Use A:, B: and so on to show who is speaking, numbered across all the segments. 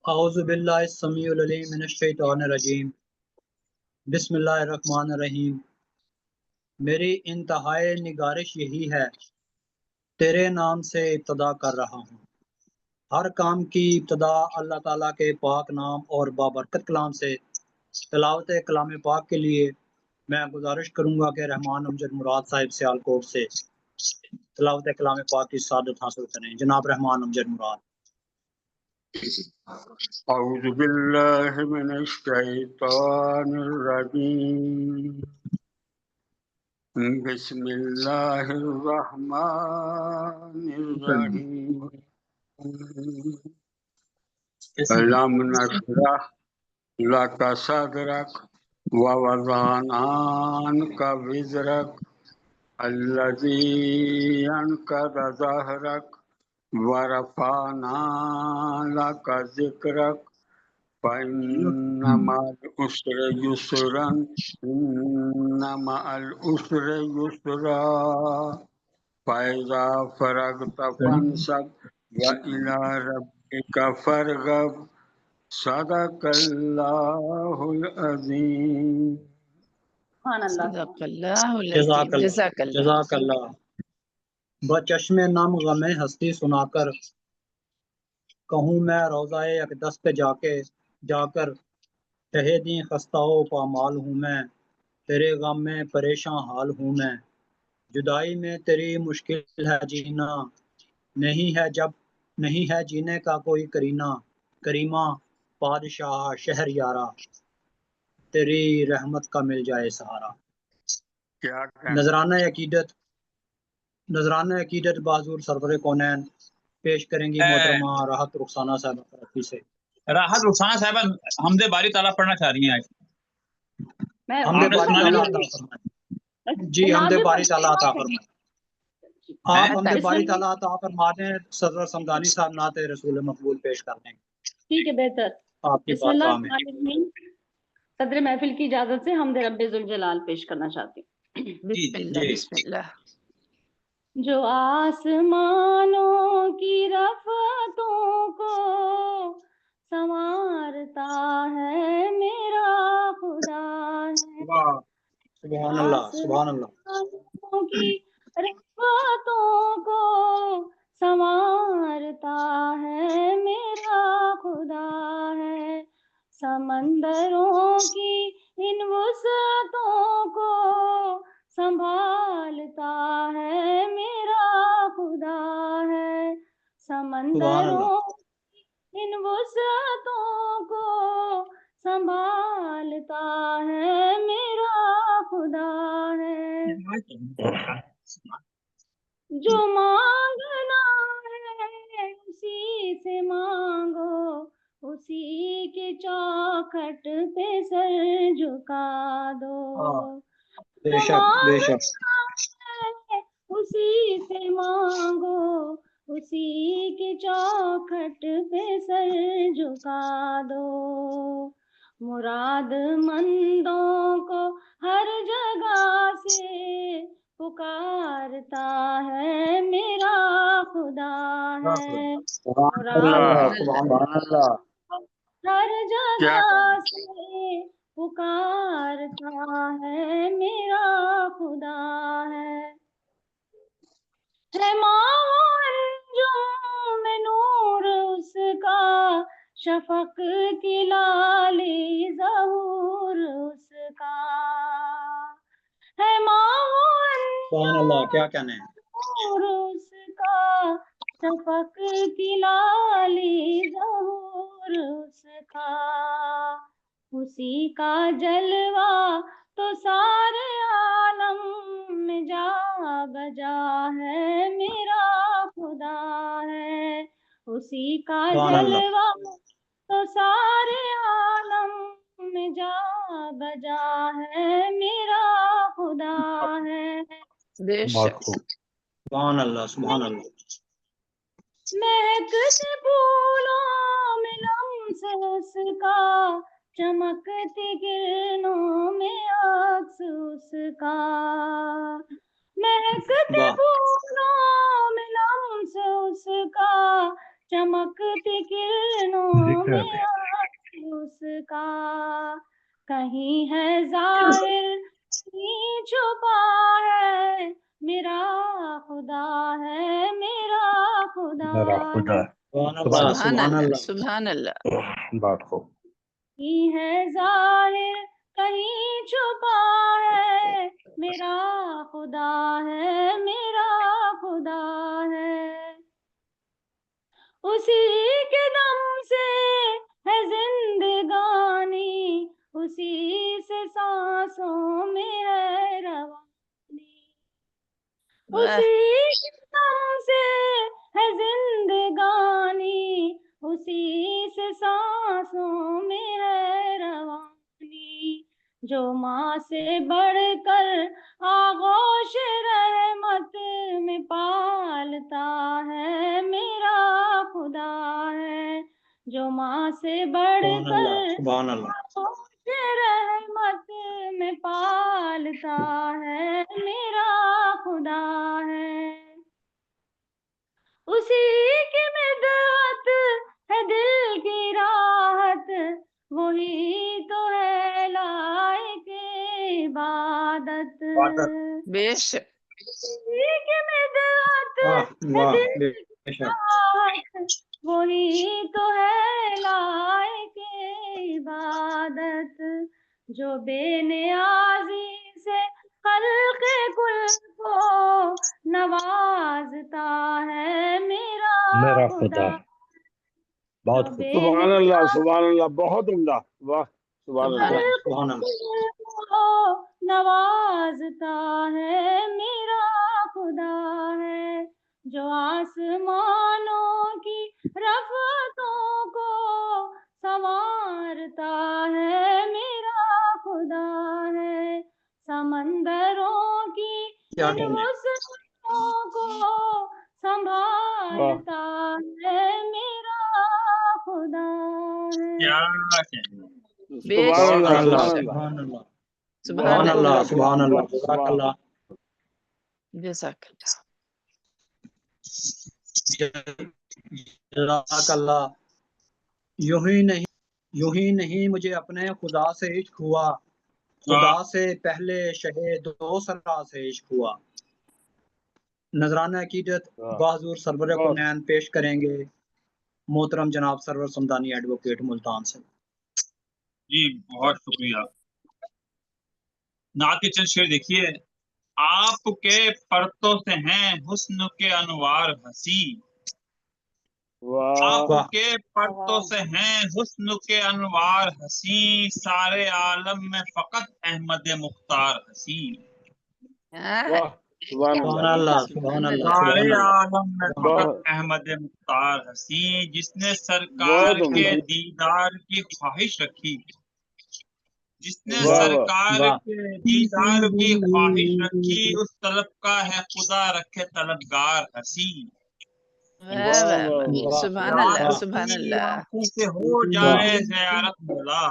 A: اعوذ باللہ السمیع العلیم من الشیطان الرجیم بسم اللہ الرحمن الرحیم۔ میری انتہائی نگارش یہی ہے، تیرے نام سے ابتدا کر رہا ہوں۔ ہر کام کی ابتدا اللہ تعالیٰ کے پاک نام اور بابرکت کلام سے۔ تلاوت کلام پاک کے لیے میں گزارش کروں گا کہ رحمان امجد مراد صاحب سیالکوٹ سے تلاوت کلام پاک کی سعادت حاصل کریں۔ جناب رحمان امجد مراد۔
B: اعوذ باللہ من الشیطان الرجیم، بسم اللہ الرحمن الرحیم۔ لم نشرح لک صدرک ووضعنا عنک وزرک الذی انقض ظہرک ورفعنا لک ذکرک فإن مع العسر يسرا إن مع العسر يسرا فإذا فرغت فانصب وإلى ربك فارغب صدق اللہ العظیم۔
C: صدق اللہ
A: جزاک
C: العظیم۔
A: اللہ جزاک اللہ۔ بچشم نم غم ہستی سنا کر کہوں میں روضہ اقدس پہ جا کر شہیدیں خستہ و پامال ہوں میں، تیرے غم میں پریشاں حال ہوں میں۔ جدائی میں تیری مشکل ہے جینا، نہیں ہے جینے کا کوئی کریمہ بادشاہ شہر یارا، تیری رحمت کا مل جائے سہارا۔ نذرانہ عقیدت بازور سرور کونین پیش کریں گی محترمہ راحت رخسانہ صاحبہ کراچی سے۔
D: راحت رخسانہ صاحبہ حمد باری تعالیٰ پڑھنا چاہ رہی ہیں آج۔
A: حمد باری تعالیٰ عطا فرمائیں جی، حمد باری تعالیٰ عطا فرمائیں۔ آپ حمد باری تعالیٰ عطا فرما دیں، صدر سمدانی صاحب نعت رسول مقبول پیش کر دیں۔
E: ٹھیک ہے، بہتر۔
A: آپ کی
E: بسم اللہ
A: بارگاہ میں
E: الرحمن الرحیم۔ صدر محفل کی اجازت سے حمد رب ذوالجلال پیش کرنا چاہتی ہوں۔
C: بسم اللہ بسم اللہ۔
E: جو آسمانوں کی رفتوں کو سنوارتا ہے میرا خدا ہے۔
A: سبحان اللہ سبحان اللہ۔
E: آسمانوں کی رفتوں کو سنوارتا ہے میرا خدا ہے۔ سمندروں کی ان وسعتوں کو سنبھالتا ہے میرا خدا ہے۔ سمندروں کی ان وسعتوں کو سنبھالتا ہے میرا خدا ہے۔ جو مانگنا ہے اسی سے مانگو، اسی کے چوکھٹ پہ سر جھکا دو۔
A: بے شک بے شک۔
E: اسی سے مانگو، اسی کے چوکھٹ پہ سر جھکا دو۔ مراد مندوں کو ہر جگہ سے پکارتا ہے میرا خدا ہے۔ ہر جگہ سے پکارتا ہے میرا خدا ہے۔ انجم میں نور اس کا، شفق کی لالی ظہور اس کا ہے۔
A: سبحان اللہ، کیا کہنے ہیں۔
E: نور اس کا، شفق کی لالی ظہور اس کا، اسی کا جلوہ تو سارے عالم میں جا بجا ہے میرا خدا ہے۔ اسی کا جلوہ تو سارے عالم میں جا بجا ہے میرا خدا ہے۔
A: سبحان اللہ سبحان اللہ۔
E: مہکتے پھولوں میں لمس اس کا، چمکتی کرنوں میں عکس اس کا۔ مہکتے پھولوں میں لمس اس کا، चमकती किरणों में आज उसका, कहीं है जाहिर कहीं छुपा है, मेरा खुदा है, मेरा खुदा है।
C: सुभान अल्लाह, सुभान अल्लाह।
F: बात को
E: कहीं है जाहिर कहीं छुपा है, मेरा खुदा है, मेरा खुदा है। उसी के दम से है जिंदगानी, उसी से सांसों में है रवानी, उसी के दम से है जिंदगानी, उसी से सांसों में है रवानी। जो माँ से बढ़कर आगोश रहमत में पालता है, मेरा खुदा है। जो माँ से बढ़कर आगोश रहमत में पालता है, मेरा खुदा है। उसी की मिदत है दिल की राहत, वही तो है लायक इबादत।
C: बेशक
E: उसी की मिदत है दिल की राहत, वही तो है लायक इबादत। जो बेनियाजी से खल्क़े कुल को नवाजता है, मेरा खुदा।
F: बहुत खूब। सुभान अल्लाह, बहुत उम्दा, वाह सुभान अल्लाह।
E: को नवाजता है, मेरा खुदा है। जो आसमानों की रफ़तों को संवारता है, मेरा खुदा है। समंदरों की इन वसअतों को संभालता है, मेरा खुदा है।
D: क्या
F: सुभान अल्लाह,
A: सुभान अल्लाह,
C: सुभान
A: सुभान अल्लाह, सुभान अल्लाह, जज़ाकल्लाह।
C: जज़ाकल्लाह।
A: जज़ाकल्लाह। यूं ही नहीं मुझे अपने खुदा से इश्क हुआ, खुदा से पहले शहे दो सरा से इश्क हुआ। नजराना अकीदत बहादुर सरवर कुनैन पेश करेंगे मोहतरम जनाब सरवर समदानी एडवोकेट मुल्तान से।
D: जी, बहुत शुक्रिया। नात के चंद शेर देखिए। आपके परतों से हैं हुस्न के अनवार हंसी, आपके परतों से हैं हुस्न के अनवार हंसी, सारे आलम में फकत अहमद मुख्तार हंसी।
A: सुभान अल्लाह, सुभान अल्लाह,
D: सारे
A: सुभान अल्लाह।
D: आलम में फकत अहमद मुख्तार हंसी, जिसने सरकार के दीदार की ख्वाहिश रखी, जिसने सरकार के दीदार की ख्वाहिश रखी, उस तलब का है खुदा रखे तलबगार हंसी।
C: सुभान अल्लाह, सुभान अल्लाह।
D: आंखों से हो जाए ज़ियारत मौला,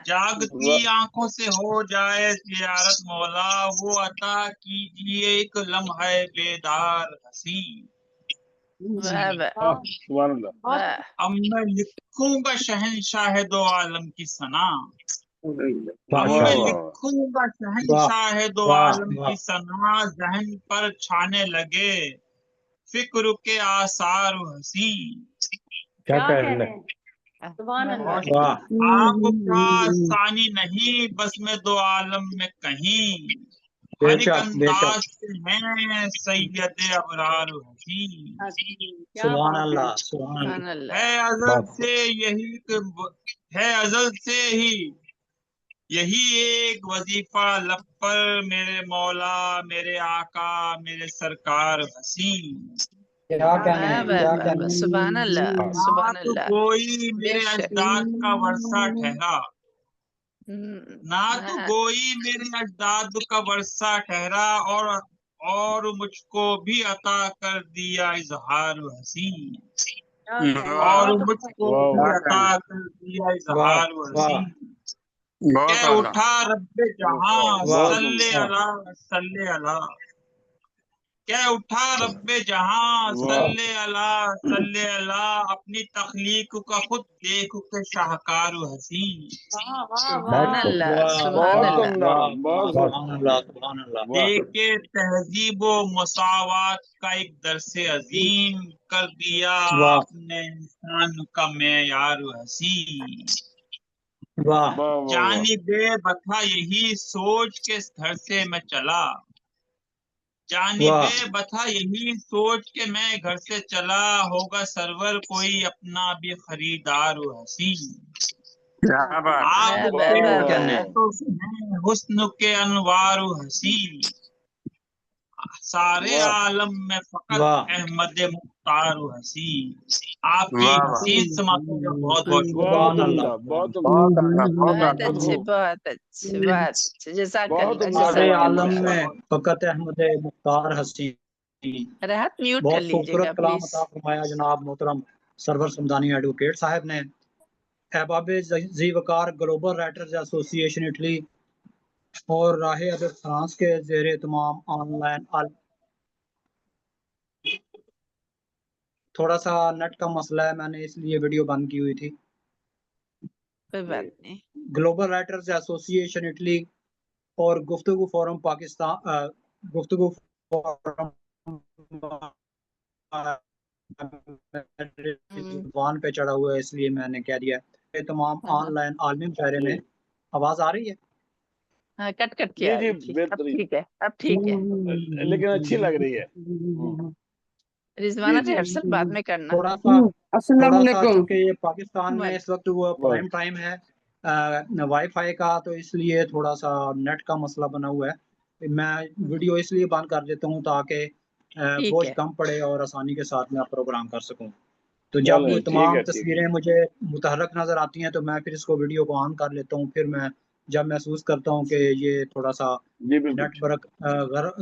D: जागती आंखों से हो जाए ज़ियारत मौला, वो अता कीजिए एक लम्हा बेदार हंसी। अब मैं लिखूंगा शहंशाह दो आलम की सना, अब मैं लिखूंगा शहंशाह दो आलम की सना, जहन पर छाने लगे फिक्र के आसार हंसी।
F: क्या कह रहे हैं?
D: आपका सानी नहीं बस में दो आलम में कहीं, हर एक अंदाज से हैं सैयद अबरार हंसी।
A: सुभान अल्लाह, सुभान अल्लाह।
D: है अज़ल से ही यही एक वजीफा लब पर, मेरे मौला मेरे आका मेरे सरकार हंसी।
A: क्या कहने हैं, क्या कहने हैं।
C: सुभान अल्लाह, सुभान अल्लाह।
D: कोई मेरे अजदाद का वर्षा ठहरा, ना तो कोई मेरे अजदाद का वर्षा ठहरा, और मुझको भी अता कर दिया इजहार हंसी, और मुझको भी अता कर दिया इजहार हंसी। कह उठा रब्बे जहां सल्ले अला सल्ले अला, کہہ اٹھا رب جہاں صلی اللہ اپنی تخلیق کا خود دیکھ کے شاہکار و حسین
C: سبحان اللہ سبحان
F: بہت
C: اللہ
F: عمدہ، بہت
A: سبحان اللہ سبحان اللہ
F: واہ،
D: دیکھے تہذیب و مساوات کا ایک درس عظیم کر دیا
A: واہ
D: آپ نے انسان کا معیار و حسین
A: واہ
F: واہ واہ واہ،
D: جانب بتھا یہی سوچ کے اس گھر سے میں چلا جانب
A: واہ
D: بتھا یہی سوچ کے میں گھر سے چلا ہوگا سرور کوئی اپنا بھی خریدار و حسین
B: کیا بات ہے،
D: آپ
C: واہ
D: کے
C: واہ
A: کہنے
C: واہ
D: ہاتھوں سے ہیں حسن کے انوار و حسین سارے
F: واہ
D: عالم میں فقط
A: واہ
D: احمد مختار و حسین آپ کی
B: واہ واہ،
D: حسین سماعتوں کا بہت بہت شکریہ
F: بہت
A: سبحان اللہ
F: عمدہ، بہت عمدہ،
B: بہت عمدہ، بہت
C: بہت
B: عمدہ،
F: بہت
C: اچھے
F: خوب،
C: بہت اچھے بہت اچھے جزاک
F: بہت
C: اللہ
F: عمدہ
A: سارے
C: جزاک
F: کلام
A: عالم
C: اللہ
F: ہے،
A: میں فقط احمد مختار حسین
C: راحت میوٹ کر
A: بہت
C: لیجیے گا
A: خوبصورت کلام
C: پلیز
A: عطا فرمایا جناب محترم سرور سمدانی ایڈوکیٹ صاحب نے احباب ذی وقار گلوبل رائٹرز ایسوسی ایشن اٹلی اور راہ ادب فرانس کے زیر اہتمام آن لائن تھوڑا سا نیٹ کا مسئلہ ہے، میں نے اس لیے ویڈیو بند کی ہوئی تھی۔
C: کوئی بات نہیں
A: گلوبل رائٹرز ایسوسی ایشن اٹلی اور گفتگو فورم پاکستان گفتگو فورم زبان پہ چڑھا ہوا ہے، اس لیے میں نے کہہ دیا ہے تمام آن لائن عالمی مشاعرے میں آواز آ رہی ہے؟
C: ہاں کٹ کٹ کے
F: جی
C: آ
F: جی
C: رہی تھی اب
F: بہترین،
C: ٹھیک ہے اب ٹھیک ہے
F: لیکن اچھی لگ رہی ہے،
C: رضوانہ
F: جی جی
C: ریہرسل بعد میں کرنا
A: تھوڑا سا چونکہ یہ پاکستان میں
C: ویل
A: اس وقت وہ پرائم ٹائم ہے وائی فائی کا، تو اس لیے تھوڑا سا نیٹ کا مسئلہ بنا ہوا ہے۔ میں ویڈیو اس لیے بند کر دیتا ہوں تاکہ
C: ٹھیک
A: بوجھ
C: ہے
A: کم پڑے اور آسانی کے ساتھ میں پروگرام کر سکوں۔ تو جب
F: چلیں ٹھیک
A: تمام
F: ہے، ٹھیک ہے،
A: تصویریں مجھے متحرک نظر آتی ہیں تو میں پھر اس کو ویڈیو کو آن کر لیتا ہوں، پھر میں جب محسوس کرتا ہوں کہ یہ تھوڑا سا
F: جی بالکل،
A: نیٹ ورک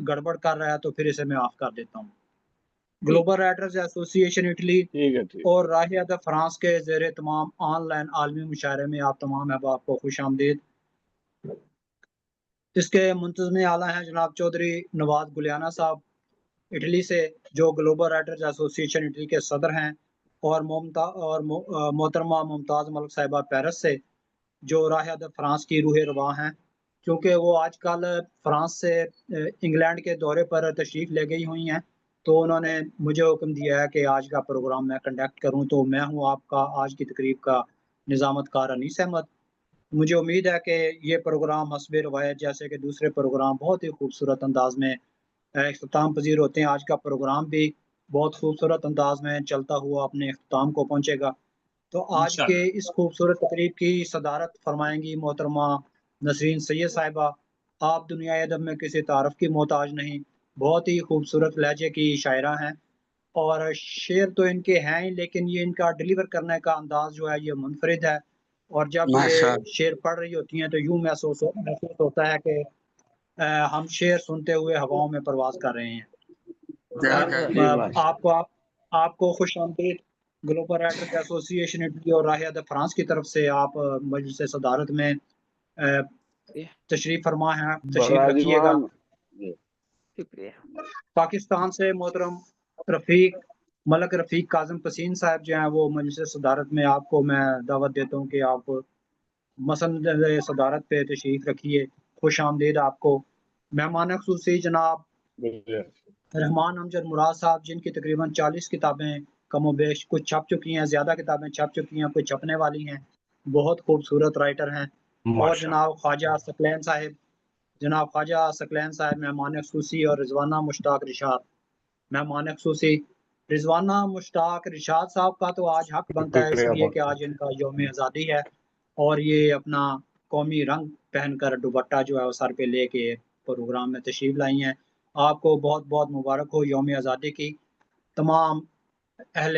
A: گڑبڑ کر رہا ہے تو پھر اسے میں آف کر دیتا ہوں۔
C: ٹھیک
A: گلوبل رائٹرز ایسوسی ایشن اٹلی
F: ٹھیک ہے، ٹھیک،
A: اور راہ ادب فرانس کے زیر تمام آن لائن عالمی مشاعرے میں آپ تمام احباب کو خوش آمدید۔ اس کے منتظم اعلیٰ ہیں جناب چودھری نواز گلیانہ صاحب اٹلی سے، جو گلوبل رائٹرز ایسوسی ایشن اٹلی کے صدر ہیں، اور محترمہ ممتاز ملک صاحبہ پیرس سے، جو راہ ادب فرانس کی روح رواں ہیں، کیونکہ وہ آج کل فرانس سے انگلینڈ کے دورے پر تشریف لے گئی ہوئی ہیں، تو انہوں نے مجھے حکم دیا ہے کہ آج کا پروگرام میں کنڈکٹ کروں، تو میں ہوں آپ کا آج کی تقریب کا نظامت کار انیس احمد۔ مجھے امید ہے کہ یہ پروگرام حسب روایت جیسے کہ دوسرے پروگرام بہت ہی خوبصورت انداز میں اختتام پذیر ہوتے ہیں، آج کا پروگرام بھی بہت خوبصورت انداز میں چلتا ہوا اپنے اختتام کو پہنچے گا۔ تو آج کے
D: انشاءاللہ
A: اس خوبصورت تقریب کی صدارت فرمائیں گی محترمہ نسرین سید صاحبہ۔ آپ دنیا ادب میں کسی تعارف کی محتاج نہیں، بہت ہی خوبصورت لہجے کی شاعرہ ہیں، اور شعر تو ان کے ہیں ہی، لیکن یہ ان کا ڈیلیور کرنے کا انداز جو ہے یہ منفرد ہے، اور جب
B: ماشاء
A: یہ
B: اللہ،
A: شعر پڑھ رہی ہوتی ہیں تو یوں محسوس ہوتا ہے کہ ہم شعر سنتے ہوئے ہواؤں میں پرواز کر رہے ہیں۔
B: کیا
C: واہ واہ
F: جی
B: کہیے،
F: ماشاء
A: آپ کو خوش آمدید گلوبل رائٹرز ایسوسی ایشن اٹلی اور راہ ادب فرانس کی طرف سے۔ آپ مجلس صدارت میں تشریف فرما ہیں، تشریف رکھیے گا۔
F: براجمان، جی
C: شکریہ
A: پاکستان سے محترم رفیق ملک رفیق کاظم پسین صاحب جو ہیں، وہ مجلس صدارت میں آپ کو میں دعوت دیتا ہوں کہ آپ مسند صدارت پہ تشریف رکھیے۔ خوش آمدید آپ کو۔ مہمان خصوصی جناب
F: بالکل،
A: رحمان امجد مراد صاحب، جن کی تقریباً 40 کتابیں کم و بیش کچھ چھپ چکی ہیں، زیادہ کتابیں چھپ چکی ہیں، کچھ چھپنے والی ہیں، بہت خوبصورت رائٹر ہیں۔ اور جناب خواجہ ثقلین صاحب مہمان خصوصی، اور رضوانہ مشتاق رشاد مہمان خصوصی۔ رضوانہ مشتاق رشاد صاحب کا تو آج حق بنتا ہے، اس لیے کہ آج ان کا یوم آزادی ہے، اور یہ اپنا قومی رنگ پہن کر دوپٹہ جو ہے وہ سر پہ لے کے پروگرام میں تشریف لائی ہیں۔ آپ کو بہت بہت مبارک ہو یوم آزادی کی۔ تمام اہل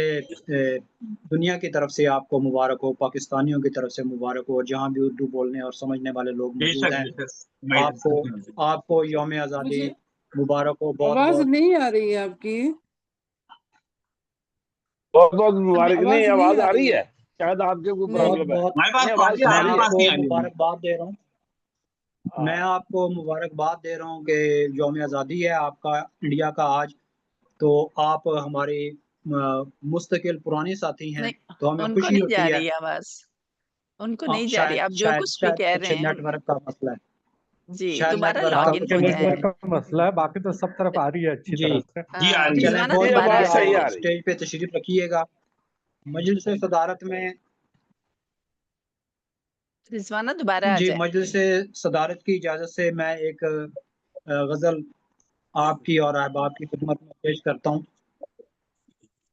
A: دنیا کی طرف سے آپ کو مبارک ہو، پاکستانیوں کی طرف سے مبارک ہو، جہاں بھی اردو بولنے اور سمجھنے والے لوگ
D: بے
A: موجود
D: شک
A: ہیں،
D: بے شک
A: آپ کو یوم آزادی مبارک ہو۔ بہت
G: آواز
A: بہت
G: نہیں آ رہی ہے آپ کی،
F: بہت بہت مبارک، نہیں
G: آواز
F: آواز
G: نہیں
F: آ
G: آ
F: رہی
G: رہی ہے،
F: ہے، شاید آپ کے کوئی
G: نہیں
A: بہت
F: پرابلم ہے،
A: بہت
D: ہمارے پاس
F: نہیں
D: تو
F: آواز
D: آتی
F: تو
D: ہے،
F: آ
A: میں
F: رہی
D: ہمارے
F: ہے،
A: آپ
D: پاس
A: کو
D: نہیں آ رہی ہے۔
A: مبارکباد دے رہا ہوں۔ میں آپ کو مبارکباد دے رہا ہوں کہ یوم آزادی ہے آپ کا انڈیا کا آج، تو آپ ہمارے مستقل پرانے ساتھی ہیں،
C: نہیں،
A: تو ہمیں
C: ان کو
A: خوشی
C: نہیں جا
A: ہوتی ہے۔
C: رہی آواز، ان کو نہیں جا رہی،
A: شاید
C: آپ جو کچھ بھی کہہ رہے
A: کچھ
C: ہیں
A: نیٹ ورک کا مسئلہ ہے،
C: جی
A: شاید نیٹ
C: دوبارہ
A: ورک
C: لاگ
A: کا
C: ان
A: کچھ
C: ہو
G: نیٹ
C: جائیں۔
G: ورک کا مسئلہ ہے، باقی تو سب طرف آ رہی ہے اچھی
A: جی
G: طرح سے۔
D: جی آ رہی ہے۔
A: چلیں
C: رضوانہ
A: بہت
F: یہ
C: دوبارہ
F: آواز
C: آ
F: صحیح
C: جائیں۔
F: آ رہی ہے۔
A: اسٹیج پہ تشریف رکھیے گا۔ مجلس صدارت میں
C: رضوانہ دوبارہ آ
A: جی
C: جائیں۔
A: مجلس صدارت کی اجازت سے میں ایک غزل آپ کی اور احباب کی خدمت میں پیش کرتا ہوں۔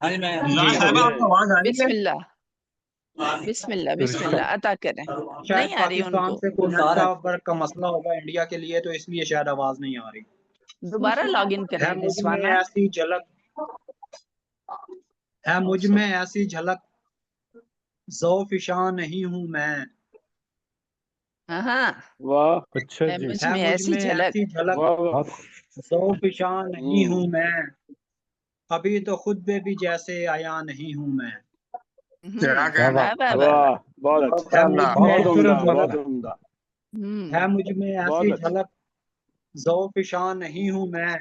D: لا صاحبہ آپ کو آواز آ رہی
C: بسم
D: ہے؟
C: اللہ بسم اللہ بسم اللہ عطا کریں۔
A: شاید
C: نہیں آ رہی ان
A: پاکستان
C: کو،
A: سے کوئی نیٹ ورک کا مسئلہ ہوگا انڈیا کے لیے، تو اس لیے شاید آواز نہیں آ رہی۔
C: دوبارہ لاگ ان کریں
A: ہے مجھ میں
C: رضوانہ۔
A: ایسی جھلک، ہے مجھ میں ایسی جھلک، ذوفشاں نہیں ہوں میں۔
C: ہاں
F: واہ
G: اچھا
C: ہے
G: جی،
C: مجھ
A: ہے
C: میں
A: مجھ
C: ایسی
A: میں
C: جھلک،
A: ایسی جھلک،
F: واہ واہ۔
G: بہت
A: ذوفشاں نہیں ہوں میں، ابھی تو خود پہ بھی جیسے آیا نہیں ہوں میں۔
B: کیا
G: کیا
B: کہنا
C: واہ
G: بات
C: واہ
G: ہے،
C: واہ واہ۔
F: واہ بہت اچھا،
A: ہے مجھ
G: بہت
A: میں
F: بہت
A: ایسی
F: عمدہ،
G: خوبصورت
A: جھلک،
F: بہت
G: مسئلہ ہے۔
F: عمدہ،
A: ہے مجھ میں
F: بہت
A: ایسی
F: اچھا۔
A: جھلک، ذوفشاں نہیں ہوں میں،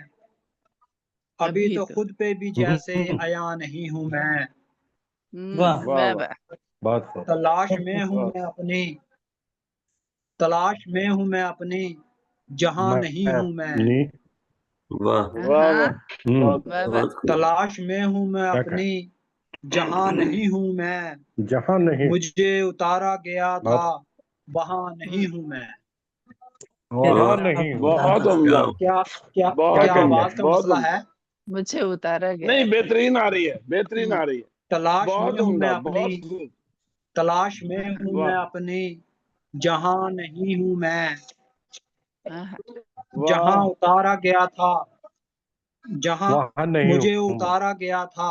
A: ابھی تو خود پہ بھی جیسے آیا نہیں ہوں میں۔
F: واہ
C: واہ
F: واہ،
C: واہ۔
G: بہت خوب،
A: تلاش میں ہوں
F: واہ
A: میں اپنی، تلاش میں ہوں میں اپنی، جہاں
G: میں
A: نہیں ہوں میں۔
G: اپنی
B: واہ
F: واہ واہ، بہت
C: واہ واہ۔
B: بہت خوب۔
A: تلاش میں ہوں میں
G: کیا
A: اپنی، جہاں نہیں ہوں میں،
G: جہاں نہیں،
A: مجھے اتارا گیا تھا،
G: بہت
A: وہاں نہیں ہوں میں۔
G: وہاں نہیں ہوں۔
F: بہت عمدہ،
A: کیا کیا
G: کیا
A: کیا
F: بہت
G: کہیں
F: عمدہ،
G: گے؟
A: آواز کا
F: بہت
A: مسئلہ
F: عمدہ۔
A: ہے؟
C: مجھے اتارا گیا
F: نہیں
C: تھا۔
F: بہترین آ رہی ہے، بہترین آ رہی ہے،
A: تلاش
F: بہت
A: میں ہوں میں
F: عمدہ،
A: اپنی،
F: بہت خوب۔
A: تلاش میں ہوں میں
F: واہ
A: اپنی، جہاں نہیں ہوں میں، جہاں
F: واہ
A: اتارا گیا تھا، جہاں
G: وہاں نہیں
A: مجھے
G: ہوں میں،
A: اتارا گیا تھا،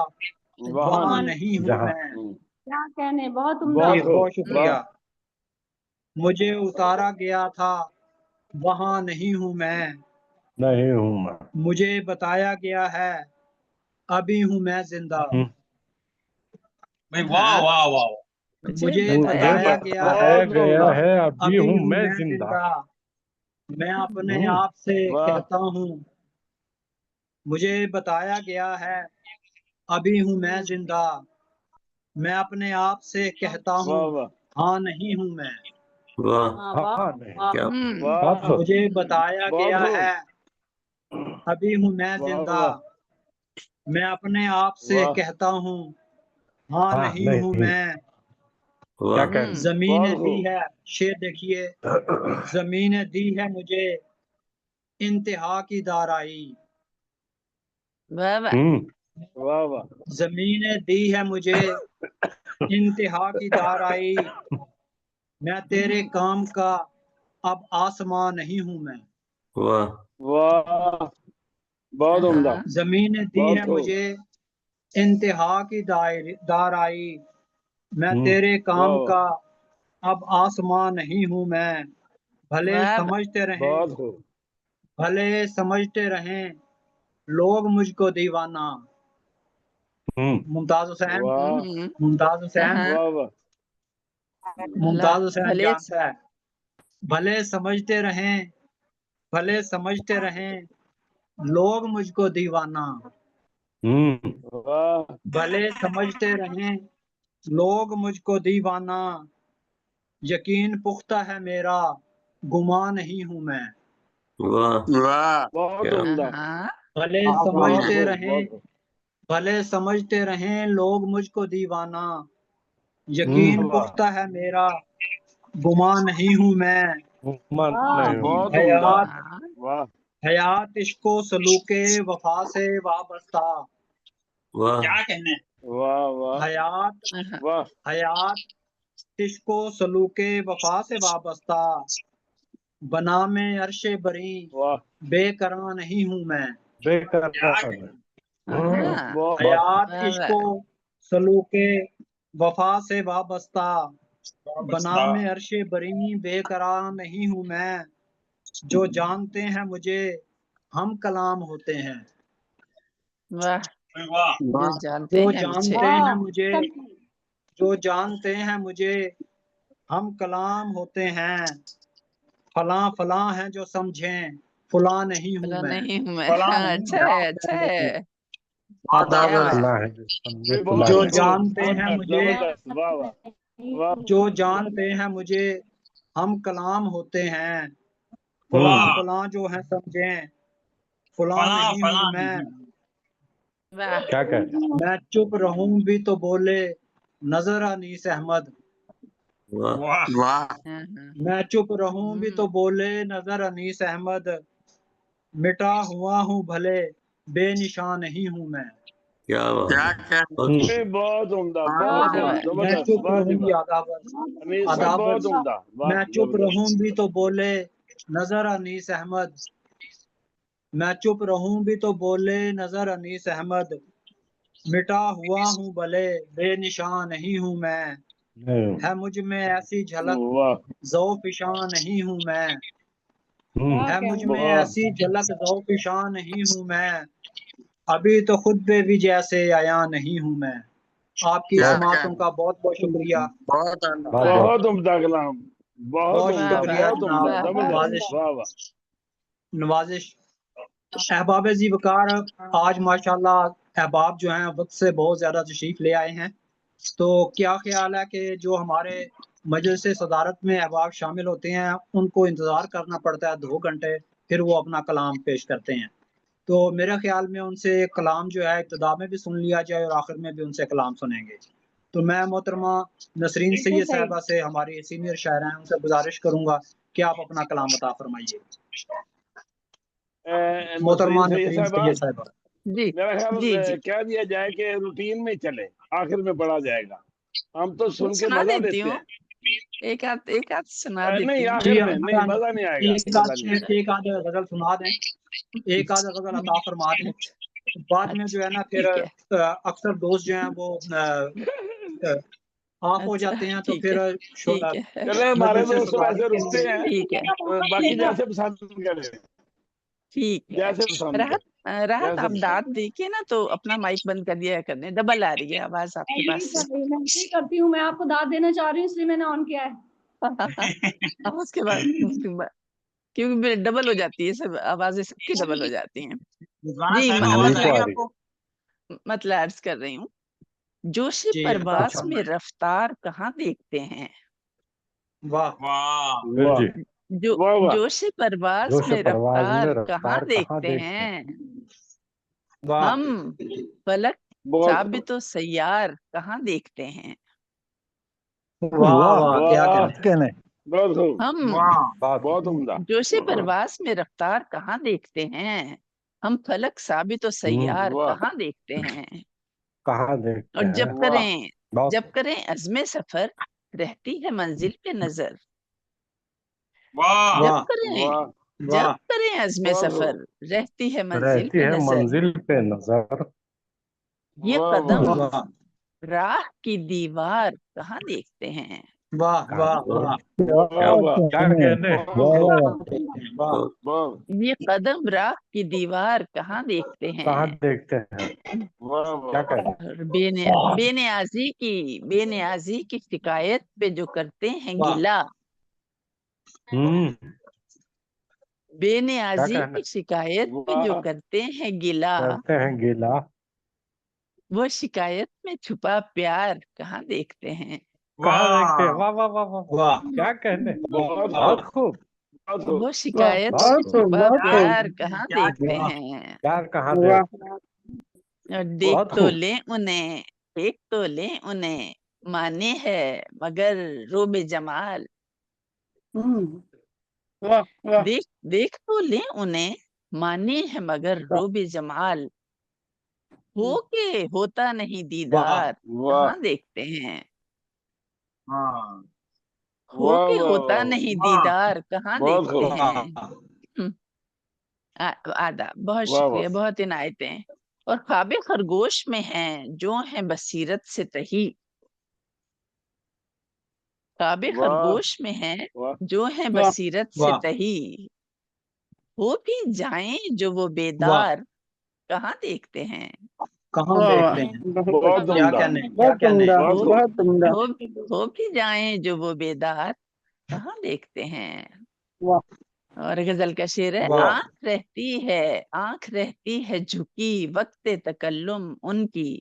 F: وہاں
A: وہاں
F: نہیں،
A: نہیں ہوں
G: جہاں
A: میں۔
E: کیا کہنے، بہت عمدہ۔
A: جی
F: بہت خوب،
A: بہت شکریہ۔
F: بہت
A: مجھے اتارا گیا تھا، وہاں نہیں ہوں میں،
G: نہیں ہوں میں۔
A: مجھے بتایا گیا ہے، ابھی ہوں میں زندہ۔
D: بھائی واہ واہ واہ۔
A: مجھے
G: مجھے
A: بتایا گیا ہے،
G: بتایا
F: بہت
G: گیا
F: عمدہ،
G: ہے، ابھی
A: ابھی
G: ہوں
A: ہوں
G: میں
A: میں
G: زندہ۔
A: زندہ۔ میں اپنے
G: ہوں،
A: آپ سے
F: واہ
A: کہتا ہوں، مجھے بتایا گیا ہے، ابھی ہوں میں زندہ۔ میں اپنے آپ سے کہتا ہوں،
F: واہ واہ،
A: ہاں نہیں ہوں میں۔
B: واہ
E: ہاں واہ
G: ہاں نہیں،
E: واہ۔
B: کیا
G: بہت
F: واہ،
G: خوب،
A: مجھے بتایا
F: بہت
A: گیا
F: خوب،
A: ہے، ابھی ہوں میں
F: واہ
A: زندہ۔
F: واہ،
A: میں اپنے آپ سے
F: واہ،
A: کہتا ہوں، ہاں
G: ہاں
A: نہیں ہوں
G: نہیں،
A: میں۔
G: کیا
B: واہ
G: کہنا۔
A: زمین
F: بہت
A: نے دی
F: خوب،
A: ہے، شیر دیکھیے، زمین نے دی ہے مجھے انتہا کی دارائی۔
C: واہ واہ۔
F: واہ واہ،
A: زمین نے دی ہے مجھے انتہا کی دارائی، میں تیرے کام کا اب آسماں نہیں ہوں میں۔
B: واہ
F: واہ، بہت عمدہ،
A: زمین نے دی
F: بہت
A: ہے
F: خوب،
A: مجھے انتہا کی دارائی، میں
G: ہوں،
A: تیرے کام
F: واہ واہ،
A: کا اب آسماں نہیں ہوں میں۔ بھلے
C: واہ واہ۔
A: سمجھتے رہیں،
F: بہت خوب،
A: بھلے سمجھتے رہیں لوگ مجھ کو دیوانہ۔
G: ہوں،
A: ممتاز حسین،
F: واہ
A: ممتاز حسین،
F: واہ واہ،
C: اللہ
A: ممتاز حسین
C: بھلے
A: جانتا ہے۔ بھلے سمجھتے رہیں، بھلے سمجھتے رہیں لوگ مجھ کو دیوانہ۔
G: ہوں،
F: واہ
A: بھلے سمجھتے رہیں لوگ مجھ کو دیوانہ، یقین پختہ ہے میرا، گماں نہیں ہوں میں۔
B: واہ
H: واہ
F: بہت
B: کیا
F: عمدہ،
A: بھلے
F: بہت
A: سمجھتے
F: خوب،
A: رہیں،
F: بہت خوب،
A: بھلے سمجھتے رہیں لوگ مجھ کو دیوانہ،
G: ہوں،
A: یقین
F: واہ
A: پختہ ہے میرا، گماں نہیں ہوں میں۔
G: من
E: واہ
G: نہیں ہوں
F: بہت
G: میں۔
F: عمدہ،
A: حیات
F: واہ
A: حیات عشق و سلوک وفا سے وابستہ۔
B: واہ
D: کیا کہنے۔
F: واہ واہ
A: حیات
F: واہ،
A: حیات عشق و سلوک وفا سے وابستہ، بنا میں عرش بری
F: واہ،
A: بے قرار نہیں ہوں میں۔
G: بے
D: کیا
G: قرار
D: کہنے۔
G: ہے۔
F: بہت
G: بہت
A: حیات عشق و سلوک وفا سے وابستہ، بنا میں عرش بری بے قرار نہیں ہوں میں۔ جو جانتے ہیں مجھے ہم کلام ہوتے ہیں،
C: واہ۔
D: واہ
C: جو جانتے
A: جو
C: ہیں مجھے
A: جانتے ہیں مجھے،
E: واہ۔
A: جو جانتے ہیں مجھے ہم کلام ہوتے ہیں۔ फलां फलां हैं जो समझें, फलां नहीं हूँ
C: फला
A: मैं।
C: नहीं हूँ मैं।
D: फलां
C: हाँ,
D: नहीं
C: अच्छा है, अच्छा है।
A: आदाब
C: क्या बात।
G: फला है जो समझे
F: ये
G: फला
F: बहुत
A: जो
G: है।
F: खूब,
A: जानते
F: बहुत
A: हैं मुझे,
F: जबरदस्त, वाह वाह वाह।
A: जो जानते हैं मुझे हम कलाम होते हैं, फलां
D: वाह
A: फलां जो है समझें, फलां
D: फलां
A: नहीं
D: फलां
A: हूँ मैं।
D: नहीं
C: वाह।
G: क्या कह रहे हैं?
A: मैं चुप रहूं भी तो बोले नजर अनीस अहमद।
B: वाह
D: वाह
C: हाँ, हाँ।
A: मैं चुप रहूं भी तो बोले नजर अनीस अहमद। मिटा हुआ हूँ भले बेनिशान नहीं हूँ मैं।
B: क्या बात
D: क्या
B: है।
D: क्या
B: बहुत खूब।
F: ये बहुत उम्दा,
C: वाह,
F: बहुत
C: वाह।
A: मैं
F: जबरदस्त,
A: चुप
F: वाह जी
A: रहूं भी
F: वाह।
A: आदाब
F: अनीस साहब
A: आदाब।
F: बहुत उम्दा, वाह
A: मैं चुप रहूं
F: जबरदस्त।
A: भी तो बोले नजर अनीस अहमद। मैं चुप रहूं भी तो बोले नजर अनीस अहमद। मिटा हुआ हूँ भले बेनिशान नहीं हूँ मैं।
G: नहीं।
A: है मुझ में ऐसी झलक
F: वाह
A: ज़ौफ़िशां नहीं हूँ मैं। है मुझ में
F: वाह
A: ऐसी झलक ज़ौफ़िशां नहीं हूँ मैं। अभी तो खुद पे भी जैसे आया नहीं हूँ मैं। आपकी
D: क्या
A: समातों का बहुत बहुत शुक्रिया।
D: बहुत
G: बहुत
C: वाह,
G: बहुत
F: बहुत उम्दा कलाम, बहुत
A: बहुत
F: उम्दा,
C: वाह,
A: शुक्रिया
F: बहुत
C: वाह,
F: उम्दा,
A: जनाब।
C: वाह, वाह।
F: जबरदस्त, वाह वाह।
A: नवाजिश। अहबाब जी वकार, आज माशाल्लाह अहबाब जो हैं वक्त से बहुत ज़्यादा तशरीफ़ ले आए हैं। तो क्या ख्याल है कि जो हमारे मजलिस सदारत में अहबाब शामिल होते हैं उनको इंतज़ार करना पड़ता है 2 घंटे, फिर वो अपना कलाम पेश करते हैं। तो मेरे ख्याल में उनसे कलाम जो है इब्तिदा में भी सुन लिया जाए और आखिर में भी उनसे कलाम सुनेंगे। तो मैं मोहतरमा नसरीन सैयद साहिबा से, हमारी सीनियर शायरा हैं, उनसे गुजारिश करूंगा कि आप अपना कलाम अता फरमाइए। मोहतरमा
F: नसरीन सैयद
A: नसरीन
F: साहबा,
A: सैयद साहिबा।
C: जी
F: मेरा ख्याल
C: जी जी।
F: क्या दिया जाए कि रूटीन में चले, आखिर में पढ़ा जाएगा। हम तो
C: मैं
F: सुन के
C: सुना
F: मजा
C: देती
F: लेते
C: हूँ,
F: हैं।
C: एक आध सुना देती
F: नहीं
C: हूँ।
F: आखिर
A: जी
F: में नहीं,
A: हमारा
F: मजा नहीं आएगा,
A: एक
F: मजा नहीं आएगा।
A: एक आध गजल सुना दें, एक आध गजल अता फरमा दें।
C: अच्छा,
A: बाद में जो है ना फिर
C: ठीक है।
A: अक्सर दोस्त जो हैं वो ऑफ हो
C: अच्छा,
A: जाते हैं, तो
C: ठीक
A: फिर
C: है, ठीक है,
F: चले हमारे
A: मजलिस
F: दोस्त
A: सदारत
F: वैसे
A: के
F: रुकते
A: लिए।
F: हैं,
C: ठीक है,
F: बाकी
C: ठीक है,
F: जैसे पसंद करें,
C: ठीक है।
F: जैसे पसंद
C: राहत
F: करें,
C: राहत
F: जैसे
C: आप
F: पसंद।
C: दाद देखिए ना तो अपना माइक बंद कर दिया करने, डबल आ रही है आवाज आपके पास से।
E: मैं नहीं करती हूँ, मैं आपको दाद देना चाह रही हूँ इसलिए मैंने ऑन किया है।
C: अब उसके बाद क्योंकि डबल हो जाती है, सब आवाजें सबकी डबल हो जाती हैं।
D: गाना
C: जी,
D: साहिबा आवाज
G: मुझे
C: मतलब
G: तो
D: आएगी
G: आ रही।
D: आपको?
C: मतलब अर्ज कर रही हूँ, जोशी
A: जी
C: परवास
A: अच्छा,
C: में रफ्तार कहाँ देखते हैं।
A: वाह
D: वाह
F: वाह
G: जी।
C: जो
F: वाह वाह
C: जोशी परवास
G: जोश
C: में
G: परवाज में
C: रफ्तार कहाँ
G: रफ्तार कहाँ
C: देखते
G: देखते हैं।
C: हैं।
A: वाह
C: हम फलक
F: बहुत
C: साबित सैयार कहाँ देखते हैं।
A: वाह
G: वाह
A: वाह, क्या
F: वाह,
A: कहने।
G: कहने।
F: बहुत खूब,
C: हम
D: वाह
G: बात
F: बहुत उम्दा।
C: जोशी परवास में रफ्तार कहाँ देखते हैं। हम फलक साबित सैयार
F: वाह
C: कहाँ देखते हैं।
G: कहाँ देखते
C: और
G: हैं।
F: वाह
C: जब
G: बहुत
C: करें अज़्मे सफर रहती है मंजिल पे नजर।
D: वाह
C: जब
A: वाह
C: करें
F: वाह,
C: जब
A: वाह
C: करें अज़्मे
F: बहुत खूब,
C: सफर रहती है मंजिल
G: रहती
C: पे
G: है
C: नजर।
G: मंजिल पे नजर।
C: ये
F: वाह वाह
C: कदम
A: वाह
C: राह की दीवार कहाँ देखते हैं।
A: वाह
G: कहाँ
A: वाह
B: वाह
A: वाह
F: वाह वाह,
G: क्या कहने।
F: बहुत खूब,
A: वाह
B: बहुत
F: बहुत
C: ये कदम राह की दीवार कहाँ देखते
G: कहाँ
C: हैं।
G: देखते हैं।
F: वाह
G: क्या
F: वाह,
G: कहने।
C: और बेनियाजी की शिकायत पे जो करते हैं
A: वाह
C: गिला।
G: क्या
C: बेनियाजी
G: कहने।
C: की शिकायत पे जो
F: वाह
C: करते हैं गिला।
G: करते हैं गीला।
C: वो शिकायत में छुपा प्यार कहाँ देखते हैं।
G: कहाँ देखते हैं।
D: वाह
G: वाह वाह वाह वाह।
A: वाह
G: क्या कहने।
F: बहुत
G: बहुत
F: खूब,
G: खूब।
F: बहुत खूब,
C: वो शिकायत में
G: बहुत खूब।
C: छुपा
G: बहुत खूब।
C: प्यार कहाँ
D: क्या
C: देखते
A: वाह
C: हैं।
G: यार कहाँ देख।
C: और देख
G: बहुत
C: तो
G: खूब।
C: ले उन्हें, देख तो ले उन्हें, माने है मगर रोबे जमाल। देख देख तो ले उन्हें, माने है मगर रोबे जमाल। हो के होता नहीं
A: वाह
C: दीदार
F: वाह
C: कहाँ देखते हैं।
D: हाँ
C: हो
F: वाह
C: के
F: वाह
C: होता
F: वाह,
C: नहीं
D: वाह
C: दीदार कहाँ
F: बहुत
C: देखते
F: खूब,
A: वाह
C: हैं। हम्म, आदाब, बहुत
F: वाह
C: शुक्रिया,
F: वाह,
C: बहुत इनायतें। और ख्वाबे खरगोश में हैं जो हैं बसीरत से तही। ख्वाबे
F: वाह
C: खरगोश में हैं
F: वाह,
C: जो हैं बसीरत से
A: वाह
C: तही। हो भी जाएं जो वो
A: वाह,
C: बेदार कहाँ देखते हैं।
A: कहाँ देखते हैं।
F: बहुत
A: क्या
F: उम्दा,
A: कहने, क्या कहने।
F: बहुत खूब,
C: हो भी जाएं जो वो बेदार कहाँ देखते हैं। اور غزل کا شعر ہے،
A: واہ
C: آنکھ رہتی ہے جھکی وقت تکلم ان کی،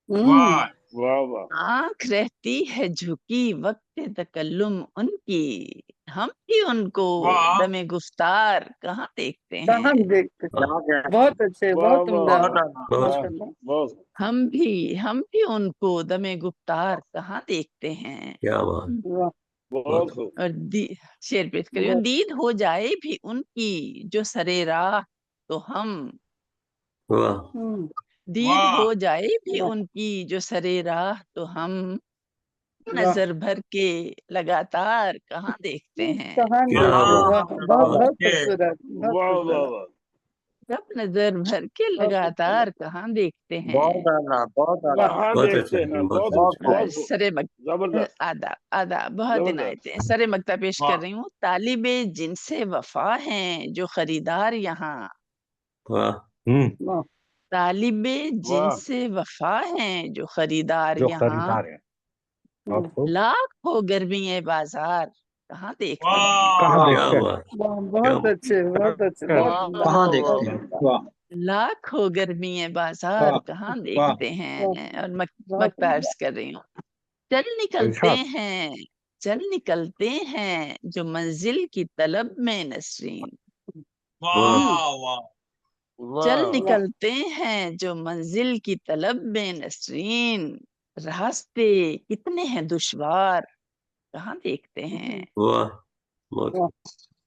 D: واہ
F: واہ واہ
C: آنکھ رہتی ہے جھکی وقت تکلم ان کی، ہم بھی ان کو
D: واہ
C: دم گفتار کہاں دیکھتے ہیں،
H: کہاں دیکھتے ہیں؟ بہت اچھے،
F: واہ
H: بہت
F: واہ
H: عمدہ،
D: بہت
F: واہ
D: اعلیٰ
F: واہ
H: ماشاء اللہ۔
F: بہت
C: ہم بھی ان کو دم گفتار کہاں دیکھتے ہیں،
B: کیا بات
H: واہ
F: بہت خوب
C: اور شعر پیش کریے، دید ہو جائے بھی ان کی جو سرے راہ تو ہم،
B: واہ
C: دید
D: واہ
C: ہو جائے بھی ان کی جو سرے راہ تو ہم، نظر بھر کے لگاتار کہاں دیکھتے ہیں،
H: کہاں
B: کیا
H: دیکھتے،
B: بات
H: واہ،
D: واہ
H: بہت
B: واہ
H: بہت
D: کے
H: خوبصورت، بہت
F: واہ واہ
H: خوبصورت،
F: واہ
C: جب نظر بھر کے
H: بہت
C: لگاتار
H: خوبصورت،
C: کہاں دیکھتے ہیں،
D: بہت اعلیٰ بہت
H: واہ
D: اعلیٰ
F: کہاں
B: بہت
F: دیکھتے
B: اچھا
F: ہیں،
B: بہت
F: بہت
B: اچھا
F: خوب بہت خوب
C: سر
F: زبردست
C: آداب بہت
F: زبردست
C: عنایتیں، سر مکتب پیش کر
D: واہ
C: رہی ہوں، طالب جن سے وفا ہیں جو خریدار یہاں،
B: واہ
H: واہ
C: طالب جن
F: واہ
C: سے وفا ہیں جو خریدار
G: جو
C: یہاں،
G: خریدار ہے بہت خوب،
C: لاکھ ہو گرمی بازار کہاں دیکھتے ہیں،
G: کہاں
D: واہ
B: کیا
G: دیکھتے ہیں؟
B: بات
H: واہ،
B: کیا
H: بہت اچھے، بہت اچھے، بہت
D: واہ
H: عمدہ،
A: کہاں
D: واہ
H: بہت
A: دیکھتے ہیں؟
H: عمدہ،
A: واہ
C: لاکھ ہو گرمی بازار
A: واہ
C: کہاں
A: واہ
C: دیکھتے ہیں،
H: واہ،
C: اور
H: بہت
C: مکتب
H: عمدہ،
C: عرض کر رہی ہوں، چل نکلتے
G: ارشاد
C: ہیں چل نکلتے ہیں جو منزل کی طلب میں نسرین،
B: واہ
D: واہ واہ
C: چل
F: واہ
H: واہ،
C: نکلتے ہیں جو منزل کی طلب میں نسرین، راستے کتنے ہیں دشوار کہاں دیکھتے ہیں،
B: واہ بہت
H: واہ،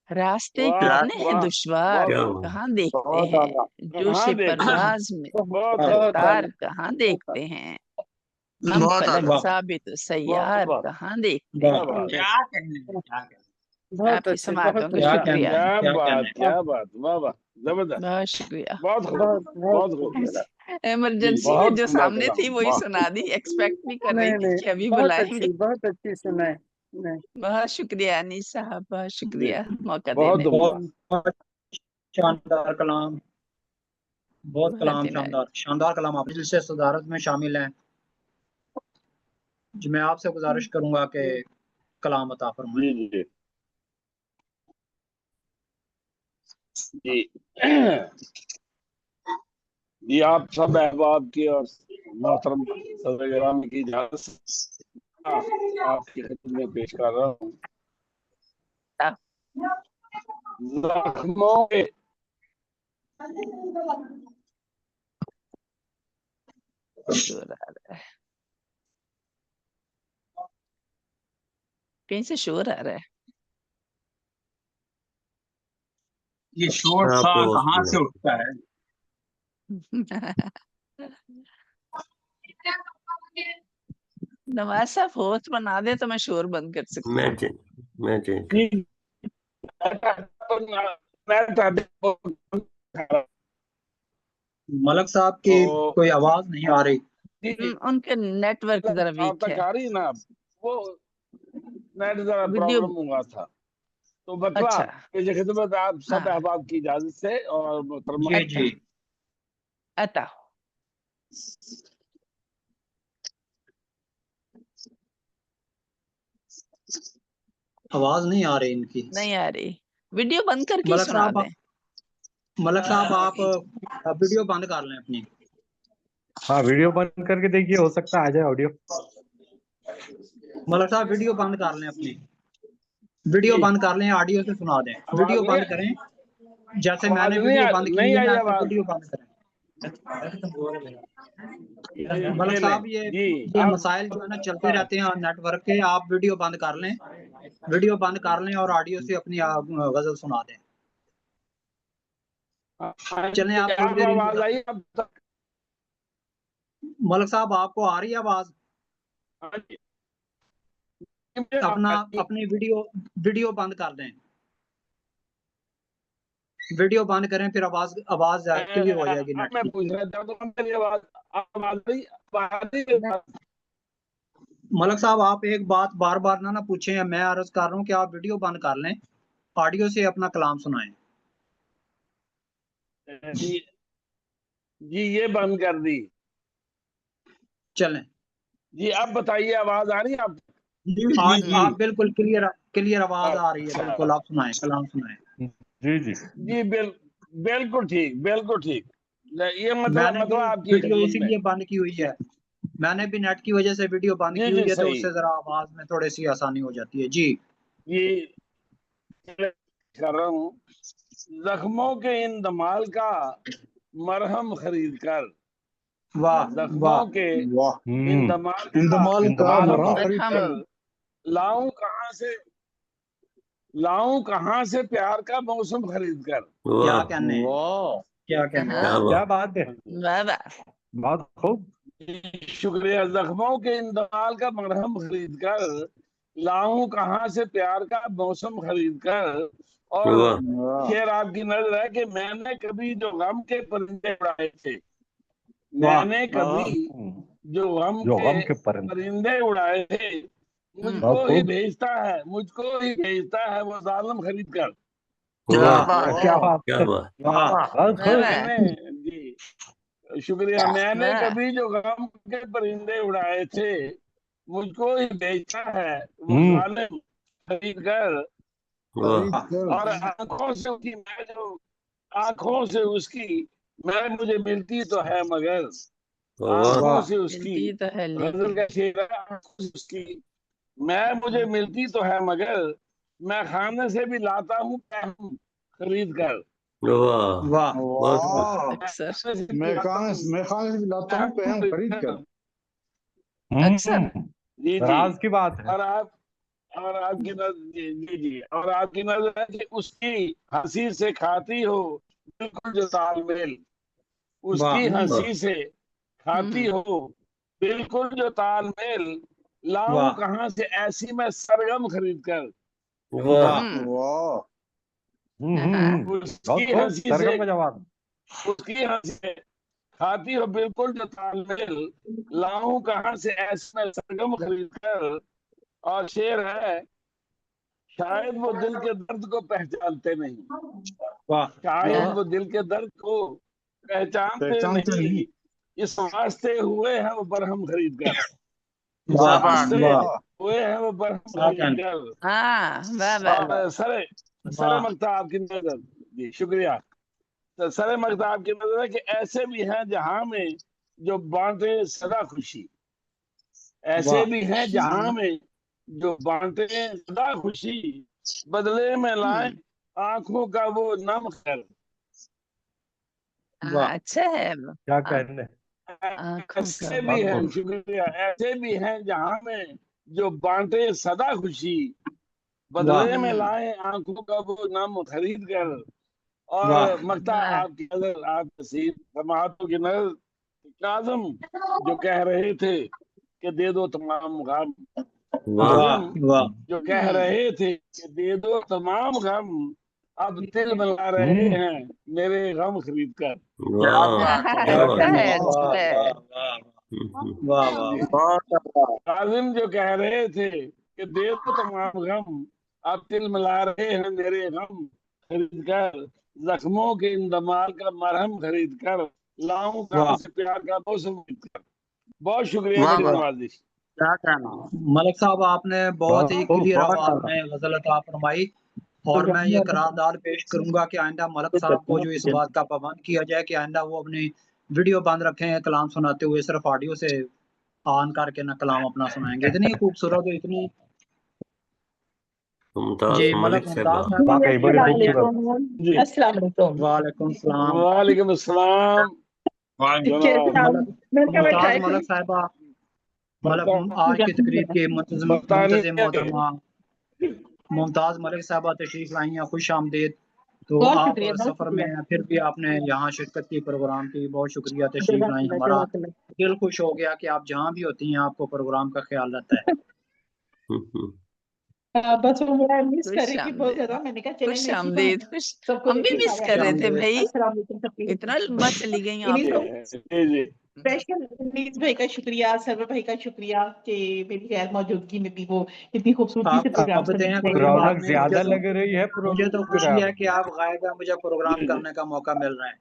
C: راستے
F: واہ
C: کتنے ہیں
F: واہ
C: دشوار
B: کیا
F: بہت
B: بات
C: کہاں دیکھتے
D: بہت
C: ہیں،
D: اعلیٰ
C: جوش
F: کہاں دیکھتے ہیں
C: پرواز میں
F: بہت
H: بہت
F: خوب
C: رفتار
H: اعلیٰ،
C: کہاں
H: بہت
C: دیکھتے
H: اعلیٰ،
C: ہیں، ہم
D: بہت
C: فلک
D: اعلیٰ
A: واہ
C: ثابت و
F: بہت
C: سیار
F: واہ
C: کہاں دیکھتے
A: واہ
F: کیا
C: ہیں،
F: بات
D: کیا کہنے کیا کہنے
H: بہت
C: آپ کی
H: اچھے،
C: سماعتوں
H: بہت
C: کا
A: کیا
H: اچھے،
C: شکریہ،
A: کہنے
F: کیا
A: کیا
F: بات
A: کہنے
F: کیا بات واہ واہ زبردست
C: بہت شکریہ،
F: بہت خوب
H: بہت بہت
F: بہت خوب
H: خوبصورت،
F: جی
C: ایمرجنسی میں
F: بہت
C: جو
F: عمدہ
C: سامنے
F: کلام
C: تھی وہی
F: واہ
C: سنا دی، ایکسپیکٹ نہیں کر رہی
H: نہیں
C: تھی
H: نہیں،
C: کہ ابھی
H: بہت
C: بلائیں گے،
H: اچھی سنائے، نہیں،
C: بہت شکریہ انیس صاحب، بہت
F: جی
C: شکریہ موقع
F: بہت
C: دینے
F: عمدہ
A: بہت شاندار کلام، بہت
C: بہت
A: کلام
C: عنایت،
A: شاندار کلام، آپ دل سے صدارت میں شامل ہیں جی، میں آپ سے گزارش کروں گا کہ کلام عطا فرمائیں۔
F: جی جی جی جی آپ سب احباب کی اور محترم صدر گرامی کی اجازت سے آپ کی خدمت میں پیش کر رہا ہوں زخموں کے
C: شور آ رہا ہے، کہیں سے شور آ رہا ہے،
D: یہ شور
B: آپ
D: سا
B: کو
D: کہاں سے اٹھتا ہے
C: نواز صاحب ہوسٹ بنا دے تو میں شور بند کر سکتی
B: میں
C: ہوں،
B: چینج
F: جی
A: ملک صاحب کی کوئی آواز نہیں آ رہی،
C: ان کے نیٹ ورک ذرا
F: آپ
C: ویک
F: تک
C: ہے،
F: آ رہی نا وہ نیٹ ذرا
C: ویڈیو،
F: پرابلم ہوا تھا تو بتلا
C: اچھا،
F: پیش خدمت آپ سب
C: ہاں،
F: احباب کی اجازت سے اور محترمہ
A: جی جی
C: عطا
A: آواز نہیں آ رہی ان کی۔
C: نہیں آ رہی، ویڈیو بند کر کے ہی
A: ملک
C: سنا
A: صاحب
C: دیں،
A: آپ ویڈیو بند کر لیں اپنی،
G: ہاں ویڈیو بند کر کے دیکھیے، ہو سکتا ہے آ جائے آڈیو۔
A: ملک صاحب ویڈیو بند کر لیں اپنی، ویڈیو
F: جی
A: بند کر لیں، آڈیو سے سنا دیں،
F: آواز
A: ویڈیو بند
F: نہیں
A: کریں جیسے میں نے ویڈیو بند کی
F: نہیں
A: ہے
F: آئی
A: ایسے
F: آواز
A: ویڈیو بند کریں۔ ملک
F: یہ لیں
A: صاحب
F: جی
A: یہ
F: اب
A: مسائل جو ہے نا چلتے رہتے ہیں نیٹ ورک کے، آپ ویڈیو بند کر لیں، ویڈیو بند کر لیں اور آڈیو سے اپنی غزل سنا دیں۔ چلیں آپ تھوڑی
F: اب
A: دیر
F: آواز آئی اب تک
A: ملک صاحب آپ کو آ رہی ہے آواز؟ اپنی ویڈیو بند کر دیں، ویڈیو بند کریں پھر آواز کلیئر ہو جائے گی نیٹ
F: میں
A: کی۔
F: پوچھ رہا تھا تو میری آواز
A: ملک صاحب آپ ایک بات بار بار نہ پوچھیں، میں عرض کر رہا ہوں کہ آپ ویڈیو بند کر لیں، آڈیو سے اپنا کلام سنائیں۔
F: جی یہ بند کر دی
A: چلیں
F: جی اب بتائیے آواز آ رہی ہے آپ
A: आज
F: जी।
A: आप बिल्कुल क्लियर आवाज आ रही है, बिल्कुल आप सुनाएं, कलाम सुनाएं।
G: जी जी
F: जी बिल्कुल ठीक, बिल्कुल ठीक। ये
A: मैंने भी
F: मतलब आपकी
A: वीडियो
F: खिदमत में।
A: इसीलिए बंद की हुई है, मैंने भी नेट की वजह से वीडियो बंद
F: जी
A: की
F: जी
A: हुई है, तो
F: सही।
A: उससे जरा आवाज में थोड़ी सी आसानी हो जाती है। जी
F: ये कर रहा हूँ, जख्मों के इन धमाल का मरहम खरीद कर,
A: वाह
F: जख्मों
A: वाह
F: के
H: वाह
F: इन धमाल
H: इंदमाल का
G: इंदमाल
H: मरहम
G: का
H: खरीद कर
F: लाऊं कहाँ से प्यार का मौसम खरीद कर।
A: क्या
B: वाह
A: कहने हैं,
H: वाह
A: क्या कहने हैं।
B: क्या
C: हाँ,
G: क्या
B: बात
G: बात है,
C: वाह वाह।
G: बहुत खूब।
F: शुक्रिया। जख्मों के इन धमाल का मरहम खरीद कर, लाऊं कहाँ से प्यार का मौसम खरीद कर। और
B: वाह
H: वाह
F: शेर आपकी नजर है कि मैंने कभी जो गम के परिंदे उड़ाए थे,
A: वाह
F: मैंने कभी जो गम
G: जो
F: के
G: गम के परिंदे,
F: परिंदे उड़ाए थे, मुझको
G: बहुत
F: ही
G: खूब।
F: भेजता है वो जालिम खरीद कर।
B: वाह
G: क्या बात
B: क्या
G: है,
B: बात
A: वाह
G: बहुत
C: वाह
G: खूब।
C: वाह
F: मैंने जी शुक्रिया। मैंने
C: वाह।
F: कभी जो गम के परिंदे उड़ाए थे, मुझको ही भेजता है वो
G: हम्म
F: जालिम खरीद कर।
B: वाह
H: खरीद कर
F: और आंखों से उसकी मैं मुझे मिलती तो है मगर,
B: वाह
F: आंखों
A: वाह
F: से उसकी
C: मिलती तो है
F: गजल
C: लेकिन
F: का शेर है, आंखों से उसकी मैं मुझे मिलती तो है मगर, मैं खाने से भी लाता हूँ पैम खरीद कर।
B: वाह
A: वाह
B: बहुत खूब।
H: वाह
C: अक्सर
H: मैं खाने से भी लाता हूँ पैम खरीद कर।
C: अक्सर
F: जी जी।
G: राज की बात है।
F: और आप और आपकी नजर जी और आपकी नजर है कि उसकी हंसी से खाती हो बिल्कुल जो तालमेल,
A: वाह
F: उसकी हंसी से खाती
C: हम्म
F: हो बिल्कुल जो तालमेल, लाऊं
A: वाह
F: कहाँ से ऐसी मैं सरगम खरीद कर।
B: वाह
A: वाह
H: वाह
C: हाँ
F: उसकी
G: बहुत खूब,
F: हंसी से
G: सरगम का जवाब।
F: खाती हो बिल्कुल जो तालमेल, लाऊं कहाँ से ऐसी मैं सरगम खरीद कर। और शेर है, शायद वो दिल के दर्द को पहचानते नहीं,
A: वाह
F: शायद
C: वाह
F: वो दिल के दर्द को पहचानते
H: पहचानते
F: नहीं,
H: नहीं।
F: इस वास्ते हुए हैं वो बरहम खरीद कर। इस
A: वाह
F: वास्ते
A: वाह
H: वाह
F: हुए हैं वो बरहम
A: क्या
F: खरीद
A: कहने,
F: कर।
C: हाँ वाह वाह।
F: और सरे सरे
A: वाह
F: मकता आपकी नजर जी शुक्रिया। तो सरे मकता आपकी नजर है कि ऐसे भी हैं जहां में जो बांटे सदा खुशी, ऐसे
A: वाह
F: भी हैं जहां में जो बांटे सदा खुशी, बदले में लाए आंखों का वो नम खैर।
C: हाँ
A: वाह
C: अच्छा है।
G: क्या कहने,
C: आंखों का
F: ऐसे भी
G: बहुत
C: वो
F: हैं
G: खूब।
F: शुक्रिया, ऐसे भी हैं जहां में जो बांटे सदा खुशी,
A: वाह
F: बदले में लाए आंखों का वो नम खरीद कर।
A: वाह
F: और मकता
C: वाह
F: आपकी नजर आप नसीब समातों की नजर, काजम जो कह रहे थे कि दे दो तमाम गम,
B: वाह
A: वाह
F: काजम
A: वाह
F: जो कह रहे थे कि दे दो तमाम गम, अब तिल मिला रहे हैं मेरे गम खरीद कर।
D: क्या
B: वाह
D: बात है,
A: क्या
C: अच्छा
A: कहने,
C: है
A: वाह
C: अच्छा है।
A: वाह वाह
B: हम्म,
A: वाह वाह
F: जी
D: बहुत अच्छा।
F: काजिम जो कह रहे थे कि दे दो तमाम गम, अब तिल मिला रहे हैं मेरे गम खरीद कर। जख्मों के इन दमाल का मरहम खरीद कर, लाऊं कहाँ
A: वाह
F: से प्यार का मौसम खरीद कर। बहुत शुक्रिया,
D: वाह
F: बड़ी
D: वाह,
A: वाह
F: नवाजिश।
D: क्या कहना,
A: मलिक साहब, आपने बहुत
G: बहुत
A: ही
G: खूब,
A: क्लियर
G: बहुत
A: आवाज
G: अच्छा।
A: में गजल अता फरमाई, और मैं ये करारदाद पेश करूंगा कि आइंदा मलिक साहब को जो इस बात का पाबंद किया जाए कि आइंदा वो अपनी वीडियो बंद रखें कलाम सुनाते हुए, सिर्फ ऑडियो से ऑन करके ना कलाम अपना सुनाएंगे। इतनी खूबसूरत, इतनी
B: मुमताज
A: जी
B: मलिक
A: मलिक
B: साहबा।
A: मुमताज साहब
G: वाकई बड़ी
A: तशरीफ लाई हैं।
G: खूबसूरत।
F: जी
A: वालेकुम सलाम।
F: वालेकुम अस्सलाम जनाब।
A: मलिक मुमताज मलिक साहिबा, मलिक आज की तकरीब के मुंतज़िम
F: बरतानिया
A: मोहतरमा मुमताज मलिक साहबा तशरीफ लाई हैं, खुश आमदीद। तो आप सफर में हैं, फिर भी आपने यहाँ शिरकत की प्रोग्राम की, बहुत शुक्रिया तशरीफ लाई। हमारा दिल खुश हो गया कि आप जहाँ भी होती हैं आपको प्रोग्राम का ख्याल रहता है।
B: हम्म,
H: बस वो मेरा मिस कर
C: खुश
H: रही थी बहुत
C: आमदीद,
H: ज्यादा, मैंने कहा चले
C: खुश
H: मैं इसी
C: आमदीद,
H: बहाने
C: खुश।
H: सबको
C: हम भी
H: लेके
C: मिस
H: सारे
C: कर
A: खुश
C: रहे थे
A: आमदीद।
C: भाई,
H: अस्सलाम वालेकुम सबकी।
C: इतना लंबा चली गई आप
H: इन्हीं
C: तो।
H: सब
F: जी जी
I: स्पेशल नीस भाई का शुक्रिया, सर्वर भाई का शुक्रिया कि मेरी गैर मौजूदगी में भी वो इतनी खूबसूरती से प्रोग्राम
A: आप बताएं
I: करते
A: कोई
I: हैं।
A: बात
G: रौनक
A: नहीं,
G: ज्यादा लग रही है
A: मुझे तो खुशी
G: प्रोग्राम
A: है कि आप गायब हैं, मुझे प्रोग्राम करने का मौका मिल रहा है।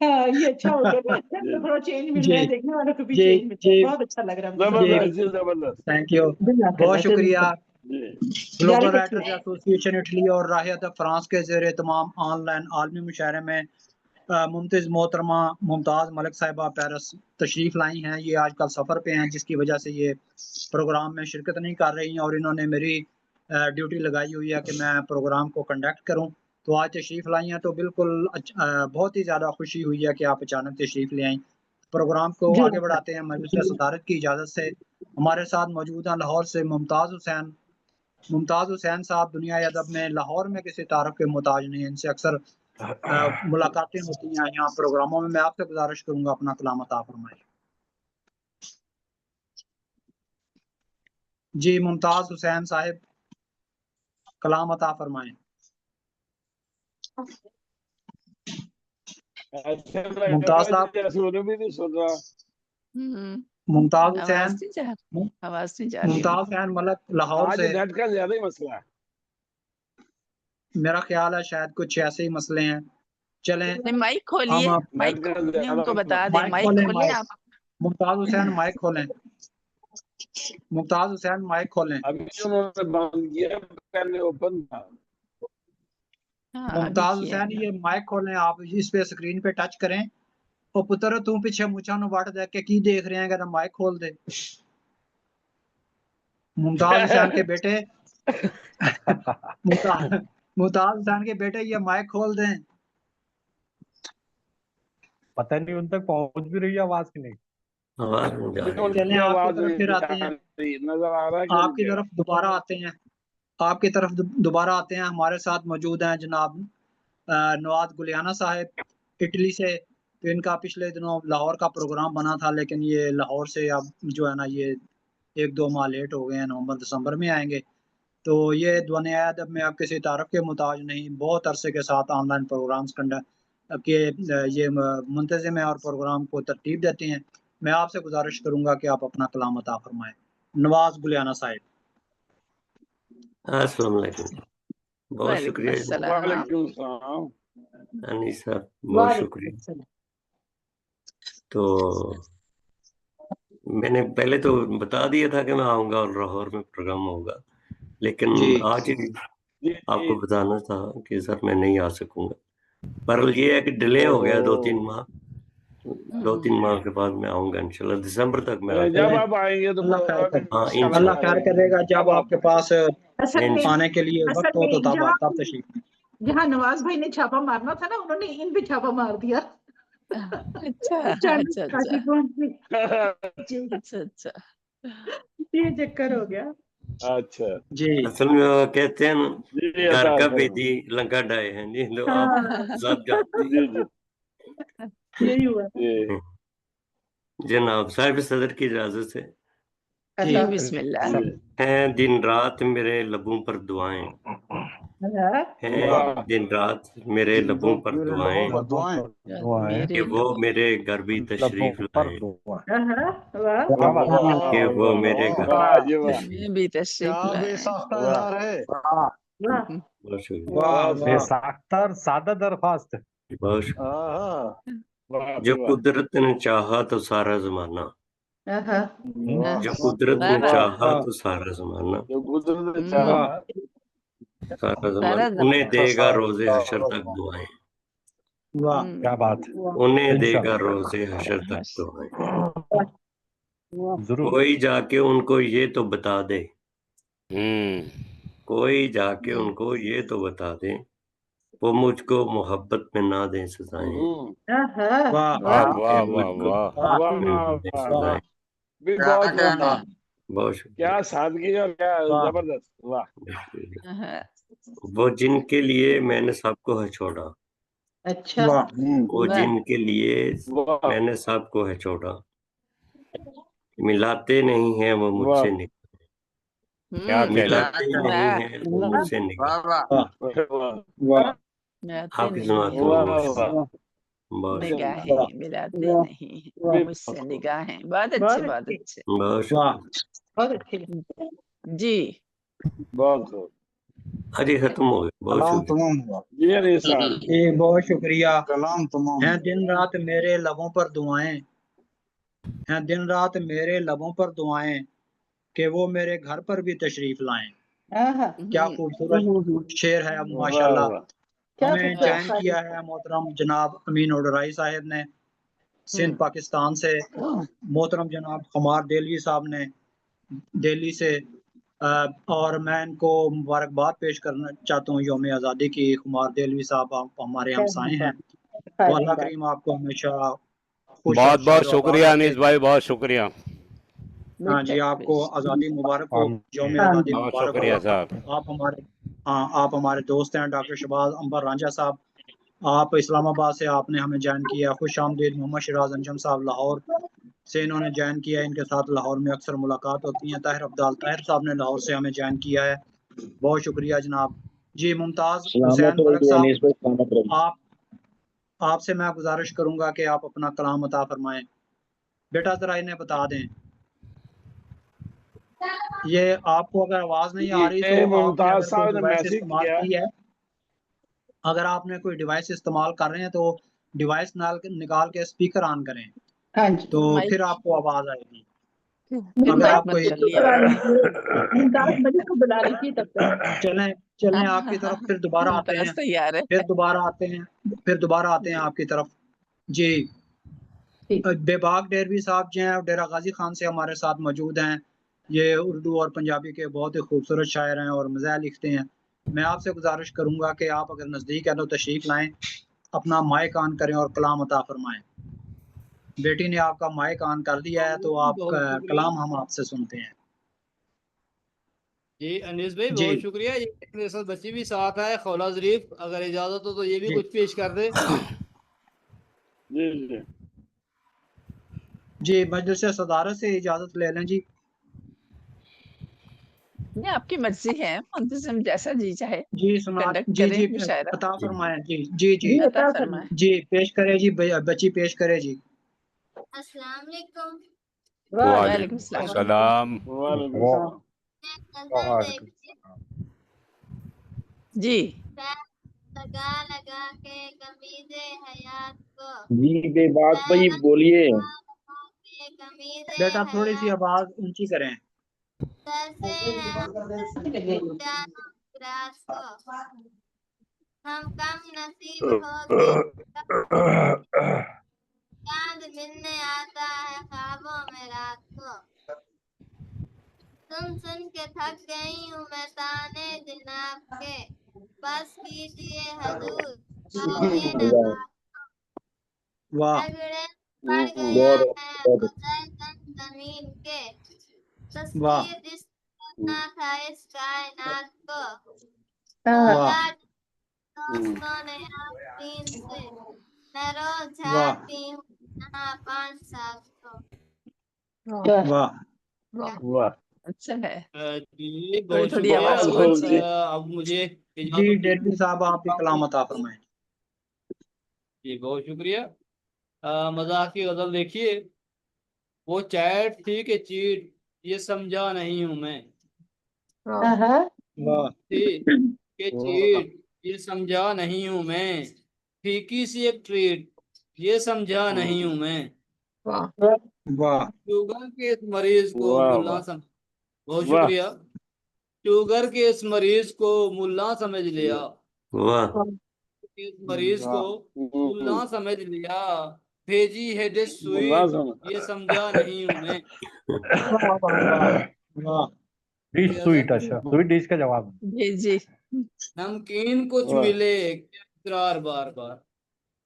I: हाँ, ये अच्छा हो गया, तो थोड़ा चेंज मिल रहा है,
A: जी
I: देखने वालों को भी
A: जी
I: चेंज मिल रहा है,
A: जी
I: बहुत अच्छा लग रहा है मुझे।
F: जबरदस्त जी, जबरदस्त
A: थैंक यू,
I: जज़ाकल्लाह,
A: बहुत शुक्रिया।
F: जी।
A: ग्लोबल
I: जारी
A: राइटर्स
I: रखिए।
A: एसोसिएशन इटली और राहत फ्रांस के ज़ेर तमाम ऑनलाइन आलमी मुशायरे में मुमताज़ मोहतरमा मुमताज़ मलिक साहिबा पेरिस तशरीफ़ लाई हैं। ये आजकल सफ़र पे हैं, जिसकी वजह से ये प्रोग्राम में शिरकत नहीं कर रही हैं, और इन्होंने मेरी ड्यूटी लगाई हुई है कि मैं प्रोग्राम को कंडक्ट करूं। तो आज तशरीफ़ लाई हैं, तो बिल्कुल बहुत ही ज़्यादा खुशी हुई है कि आप अचानक तशरीफ़ ले आई। प्रोग्राम को आगे बढ़ाते हैं मजलिस सदारत की इजाज़त से। हमारे साथ मौजूद हैं लाहौर से मुमताज़ हुसैन साहब दुनिया अदब में लाहौर में किसी तारफ़ के मोहताज नहीं हैं। इनसे अक्सर मुलाकातें होती हैं यहाँ प्रोग्रामों में। मैं आपसे गुजारिश करूंगा अपना कलाम अता फरमाएं। जी मुमताज़ हुसैन साहिब, कलाम अता फरमाएं।
F: अच्छा
A: मुमताज़ साहब,
F: भी नहीं सुन रहा।
A: मुमताज़
C: आवाज
A: हुसैन,
C: नहीं जा आवाज नहीं जा रही
A: मुमताज़
C: उनकी।
A: हुसैन मलक लाहौर
F: आज
A: से।
F: नेट का ज्यादा ही मसला है।
A: मेरा ख्याल है शायद कुछ ऐसे ही मसले हैं। चलें
C: नहीं, माइक खोलिए,
A: हम
C: माइक
F: नेट का
C: खोलिए,
F: ज्यादा
C: उनको बता
F: मसला
C: दें,
A: माइक
C: माइक
A: खोलें,
C: खोलिए
A: माइक।
C: आप।
A: मुमताज़ हुसैन माइक खोलें, मुमताज़ हुसैन माइक खोलें।
F: अभी उन्होंने बंद किया, पहले ओपन था।
C: हाँ, अभी
A: मुमताज़
C: किया
A: हुसैन
C: है।
A: ये माइक खोलें, आप इस पे स्क्रीन पे टच करें। ओ पुत्र तू पिछे मुछा नु वट देख के की देख रहे हैं, कहता माइक खोल दे। मुमताज़ हुसैन के बेटे मुमताज़ हुसैन के बेटे ये माइक खोल दें।
G: पता नहीं उन तक पहुंच भी रही है आवाज की नहीं।
B: आवाज नहीं जा रही।
A: चलें
F: उनकी
A: आपकी
F: आवाज
A: तरफ फिर आते हैं,
F: नजर आ रहा है कि
A: आपकी तरफ दोबारा आते हैं, आपकी तरफ दोबारा आते हैं। हमारे साथ मौजूद हैं जनाब नवाज गुलियाना साहब इटली से। तो इनका पिछले दिनों लाहौर का प्रोग्राम बना था, लेकिन ये लाहौर से अब जो है ना ये 1-2 माह लेट हो गए हैं, नवंबर दिसंबर में आएंगे। तो ये दुनिया अदब में अब किसी तारफ़ के मुताज नहीं, बहुत अरसे के साथ ऑनलाइन प्रोग्राम्स कंडक्ट के ये मुंतज़िम है और प्रोग्राम को तरतीब देते हैं। मैं आपसे गुजारिश करूंगा कि आप अपना कलाम अता फरमाएं। नवाज गुलियाना साहब।
B: अस्सलाम वालेकुम, बहुत
C: वालेकुम
B: शुक्रिया
C: अस्सलाम।
F: वालेकुम सलाम।
B: अनीस साहब, बहुत शुक्रिया। तो मैंने पहले तो बता दिया था कि मैं आऊंगा और लाहौर में प्रोग्राम होगा, लेकिन
A: जी
B: आज ही आपको बताना था कि सर मैं नहीं आ सकूंगा। पर ये है कि डिले हो गया 2-3 माह, 2-3 माह के बाद मैं आऊंगा इंशाल्लाह, दिसंबर तक मैं आ
F: जब
B: जाऊंगा।
F: आप आएंगे तो
A: अल्लाह खैर करे,
B: हाँ
A: अल्लाह
B: इंशाल्लाह।
A: खैर करेगा। जब आपके पास
I: असल में
A: आने के लिए वक्त हो तो तब
I: जहाँ
A: तशरीफ।
I: जहाँ नवाज भाई ने छापा मारना था ना, उन्होंने इन पे छापा मार दिया।
C: अच्छा
I: अचानक
C: अच्छा
I: काशी पहुंच गई।
C: अच्छा अच्छा।
I: ये चक्कर हो गया।
F: अच्छा
A: जी
B: असल में वो कहते हैं ना,
F: जी,
B: घर
F: अता
B: का
F: फरमाइए।
B: बेदी लंका डाए हैं जी, तो आप
I: हाँ,
B: सब जानते
F: जी जी
I: यही हुआ।
F: जी
B: हैं। जनाब साहिब सदर की इजाजत से
A: जी
C: जी बिस्मिल्लाह।
F: जी।
B: हैं दिन रात मेरे लबों पर दुआएं,
I: हाँ,
B: हैं
F: वाह।
B: दिन रात मेरे लबों पर
H: मेरे लबों
B: दुआएं,
H: पर दुआएं।
C: मेरे
B: कि वो मेरे घर भी
G: लबों
B: तशरीफ
G: पर
B: लाएं,
G: दुआ।
I: हाँ, वाह।
G: क्या बात है।
F: वाह
B: कि वो
F: वाह
B: मेरे घर
F: वाह जी वाह
C: मैं भी तशरीफ
H: क्या
C: लाए।
H: बेसाख्ता
F: वाह
H: इजहार है।
G: वाह,
I: वाह।
B: बहुत शुक्रिया,
A: वाह
F: वाह
A: वाह
G: बेसाख्ता और सादा दरख्वास्त।
B: बहुत शुक्रिया।
H: आहा,
F: वाह
B: जो
F: जी वाह
B: कुदरत ने चाहा तो सारा जमाना,
I: हाँ,
F: वाह
B: जो कुदरत ने
C: सारा
B: चाहा
A: वाह
B: तो सारा जमाना,
F: जो कुदरत ने
C: हम्म,
F: चाहा
A: वाह
B: सारा
C: सारा
B: जमाना उन्हें
C: जमाना।
B: देगा रोजे हशर तक दुआएं,
A: वाह
G: क्या बात है।
B: उन्हें देगा
G: इंशाल्लाह
B: रोजे हशर तक
C: हश।
B: दुआएं।
G: जरूर।
B: कोई जाके उनको ये तो बता दे, कोई जाके उनको ये तो बता दे, वो मुझको मोहब्बत में ना दें सजाएं,
I: हाँ,
A: वाह
I: वाह।
B: कि मुझको
A: वाह
F: वाह
B: में ना दें
F: वाह
B: सजाएं।
F: भी बहुत वाह।
B: बहुत शुक्रिया।
F: क्या सादगी और क्या
A: वाह
F: जबरदस्त। वाह
C: हाँ,
B: वो जिनके लिए मैंने सबको है छोड़ा,
I: अच्छा।
A: वाह
B: वो
C: वाह।
B: जिनके लिए
F: वाह
B: मैंने सबको है छोड़ा, मिलाते नहीं हैं वो
F: वाह
B: मुझसे निकल, मिलाते नहीं
C: वाह।
B: हैं वो मुझसे निकल।
A: वाह
F: वाह
A: वाह
C: आते
B: आपकी
C: नहीं
B: समात
C: है।
B: को
F: वाह
B: बहुत
F: वाह
B: शुक्रिया। बहुत
C: निगाहें मिलाते
E: वाह,
C: नहीं
E: वाह,
C: मुझसे निगाहें। बहुत
E: बहुत
C: अच्छे, बहुत
E: अच्छे,
C: अच्छे।
B: बहुत
A: वाह
B: शुक्रिया।
E: बहुत अच्छे।
C: जी
F: बहुत खूब।
B: हाँ जी, खत्म हो गया, बहुत
H: कलाम
B: शुक्रिया।
H: तमाम हुआ,
F: जी अली साहब,
A: जी बहुत शुक्रिया।
H: कलाम तमाम
A: हैं
H: हुआ।
A: दिन रात मेरे लबों पर दुआएं, हैं दिन रात मेरे लबों पर दुआएं कि वो मेरे घर पर भी तशरीफ लाएं।
E: आहा,
A: क्या खूबसूरत शेर है
F: वाह
A: माशाल्लाह।
F: वाह।
E: क्या
A: हमें
E: खूबसूरत
A: ज्वाइन
E: शायरी।
A: किया है मोहतरम जनाब अमीन ओडराई साहब ने सिंध पाकिस्तान से, मोहतरम जनाब खमार देलवी साहब ने दिल्ली से, और मैं इनको मुबारकबाद पेश करना चाहता हूँ यौम आज़ादी की। खुमार देलवी साहब आप हमारे
E: क्या
A: हमसाए हैं।
E: बात,
A: तो अल्लाह
E: बात।
A: करीम आपको हमेशा खुश और
J: बहुत बहुत
A: शाद आबाद
J: शुक्रिया
A: रखे।
J: अनीस भाई, बहुत शुक्रिया।
A: हाँ जी,
C: बेशक
A: आपको
C: बेशक।
A: आज़ादी मुबारक हो, यौम
H: आमीन।
A: आज़ादी
J: बहुत
A: मुबारक हो।
J: शुक्रिया साहब।
A: आप हमारे, हाँ आप हमारे दोस्त हैं डॉक्टर शहबाज अंबर रांझा साहब, आप इस्लामाबाद से आपने हमें ज्वाइन किया। खुश आमदीद। मोहम्मद शिराज अंजम साहब लाहौर से इन्होंने ज्वाइन किया है, इनके साथ लाहौर में अक्सर मुलाकात होती है। ताहिर अब्दाल ताहिर साहब ने लाहौर से हमें ज्वाइन किया है, बहुत शुक्रिया जनाब। जी मुमताज़ हुसैन मलक साहब, आपसे मैं गुजारिश करूंगा कि आप अपना कलाम अता फरमाएं। बेटा जरा इन्हें बता दें, ये आपको अगर आवाज़ नहीं आ रही तो
F: ये
A: आपने
F: मुमताज
A: अगर कोई
F: साहब ने
A: डिवाइस
F: मैसेज
A: इस्तेमाल
F: किया।
A: की है, अगर आपने कोई डिवाइस इस्तेमाल कर रहे हैं तो डिवाइस निकाल के स्पीकर ऑन करें,
E: हाँ जी,
A: तो
C: माइक
A: फिर आपको आवाज़ आएगी।
C: फिर
A: अगर
C: माइक
A: आप
C: बंद
A: कोई
C: कर लिया
E: बुला
C: करो।
E: लीजिए, मुमताज बड़ी को बुला लीजिए तब तक।
A: चलें चलें आपकी तरफ, फिर दोबारा आते
C: मुमताज
A: हैं,
C: तैयार है।
A: फिर दोबारा आते हैं, फिर दोबारा आते हैं आपकी तरफ। जी
E: ठीक।
A: बेबाक डेरवी साहब जो हैं डेरा गाजी खान से हमारे साथ मौजूद हैं। ये उर्दू और पंजाबी के बहुत ही खूबसूरत शायर हैं और मज़ाह लिखते हैं। मैं आपसे गुजारिश करूंगा कि आप अगर नज़दीक हैं तो तशरीफ़ लाएं, अपना माइक ऑन करें और कलाम अता फरमाएं। बेटी ने आपका माइक ऑन कर दिया है तो आप
K: बहुत शुक्रिया
A: कलाम हम आपसे सुनते हैं।
K: जी अनीस भाई,
A: जी
K: बहुत शुक्रिया। ये मेरे साथ बच्ची भी साथ है, खौला जरीफ, अगर इजाजत हो तो ये भी
A: जी
K: कुछ पेश कर दे।
F: जी जी
A: जी मजलिस सदारत से इजाज़त ले लें जी।
C: ये आपकी मर्जी है, मुंतजिम जैसा जी चाहे
A: जी सुना
C: कंडक्ट
A: जी
C: करें
A: जी
C: मुशायरा।
A: अता फरमाएं जी जी जी
E: जी
C: अता
E: अता
C: फरमाए।
E: फरमाए।
A: जी पेश करे जी, बच्ची पेश करे जी।
L: अस्सलाम वालेकुम।
C: वालेकुम
J: वालेकुम
C: सलाम।
J: अस्सलाम।
F: वालेकुम
H: वाह,
F: सलाम।
L: मैं गजल
H: वालेकुम
L: देखती
H: सलाम।
C: जी
L: पैर लगा लगा के कमीज़े हयात को,
M: जी बेबाक भाई
L: पैर
M: बोलिए।
L: लगा लगा के कमीज़े
A: बेटा थोड़ी सी
L: हयात
A: आवाज ऊंची करें।
L: कैसे हैं जानो फिरास को, हम कम नसीब हो के चांद मिलने आता है ख्वाबों में रात को। सुन के थक गई हूँ मैं ताने जनाब के, बस कीजिए हजूर आइए न
M: वाह,
L: बात।
A: वाह
L: रगड़े पड़ गया
M: बहुत
L: है
M: बहुत
L: खुदाई तन जमीन के,
A: वाह
L: तस्वीर जिस करना था इस कायनात को,
E: आहा,
A: वाह
L: तोड़ा दोस्तों ने आस्तीन से, मैं रोज
A: वाह
L: झाड़ती हूँ यहाँ 5 साल को।
E: वाह,
A: वाह
F: वाह
C: अच्छा है,
K: जी
C: थोड़ी
K: बहुत
C: थोड़ी
K: शुक्रिया।
C: आवाज को
F: बहुत
C: ऊंची
F: खूब
C: है।
F: जी।
K: अब मुझे
A: जी
K: इजाजत
A: डेरवी साहब आप भी कलाम अता
K: दीजिए।
A: फरमाएं।
K: जी बहुत शुक्रिया। मजाक की गजल देखिए। वो चैट थी कि चीट, ये समझा नहीं हूं मैं।
E: आहा,
A: वाह
K: थी कि
F: वाह
K: चीट, ये समझा नहीं हूं मैं। फीकी सी एक ट्रीट, ये समझा नहीं हूं मैं।
A: वाह
K: शुगर के इस मरीज को
F: वाह
K: मुल्ला
F: वाह
K: सम बहुत
F: वाह
K: शुक्रिया। शुगर के इस मरीज को मुल्ला समझ लिया,
B: वाह
K: इस मरीज को
F: वाह।
K: मुल्ला समझ लिया। भेजी है डिश
F: मुल्ला
K: स्वीट, ये
F: समझ।
K: समझा नहीं हूं मैं।
A: वाह वाह
G: डिश स्वीट, अच्छा स्वीट डिश का जवाब है।
C: जी जी
K: नमकीन कुछ
F: वाह
K: मिले क्या इसरार बार बार,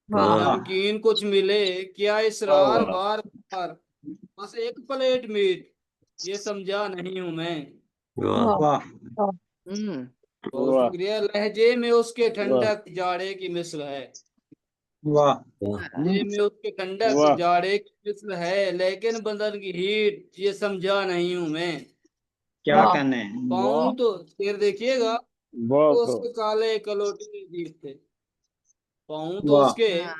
B: वाह
K: नमकीन कुछ मिले क्या
F: वाह
K: इसरार
F: वाह
K: बार बार। बस एक प्लेट मीट, ये समझा नहीं हूं मैं।
B: वाह
A: वाह
C: हम्म
K: बहुत
F: वाह
K: शुक्रिया। लहजे में उसके
F: वाह
K: ठंडक जाड़े की मिस्र है,
A: वाह
B: वाह
K: लहजे में उसके ठंडक
F: वाह
K: जाड़े की मिस्र है, लेकिन बदन की हीट ये समझा नहीं हूं मैं।
A: क्या कहने हैं।
K: पाऊं तो शेर देखिएगा,
F: बहुत
K: तो
F: खूब।
K: उसके काले कलोटे अजीब थे। पाऊं तो
A: वाह
K: उसके
C: हाँ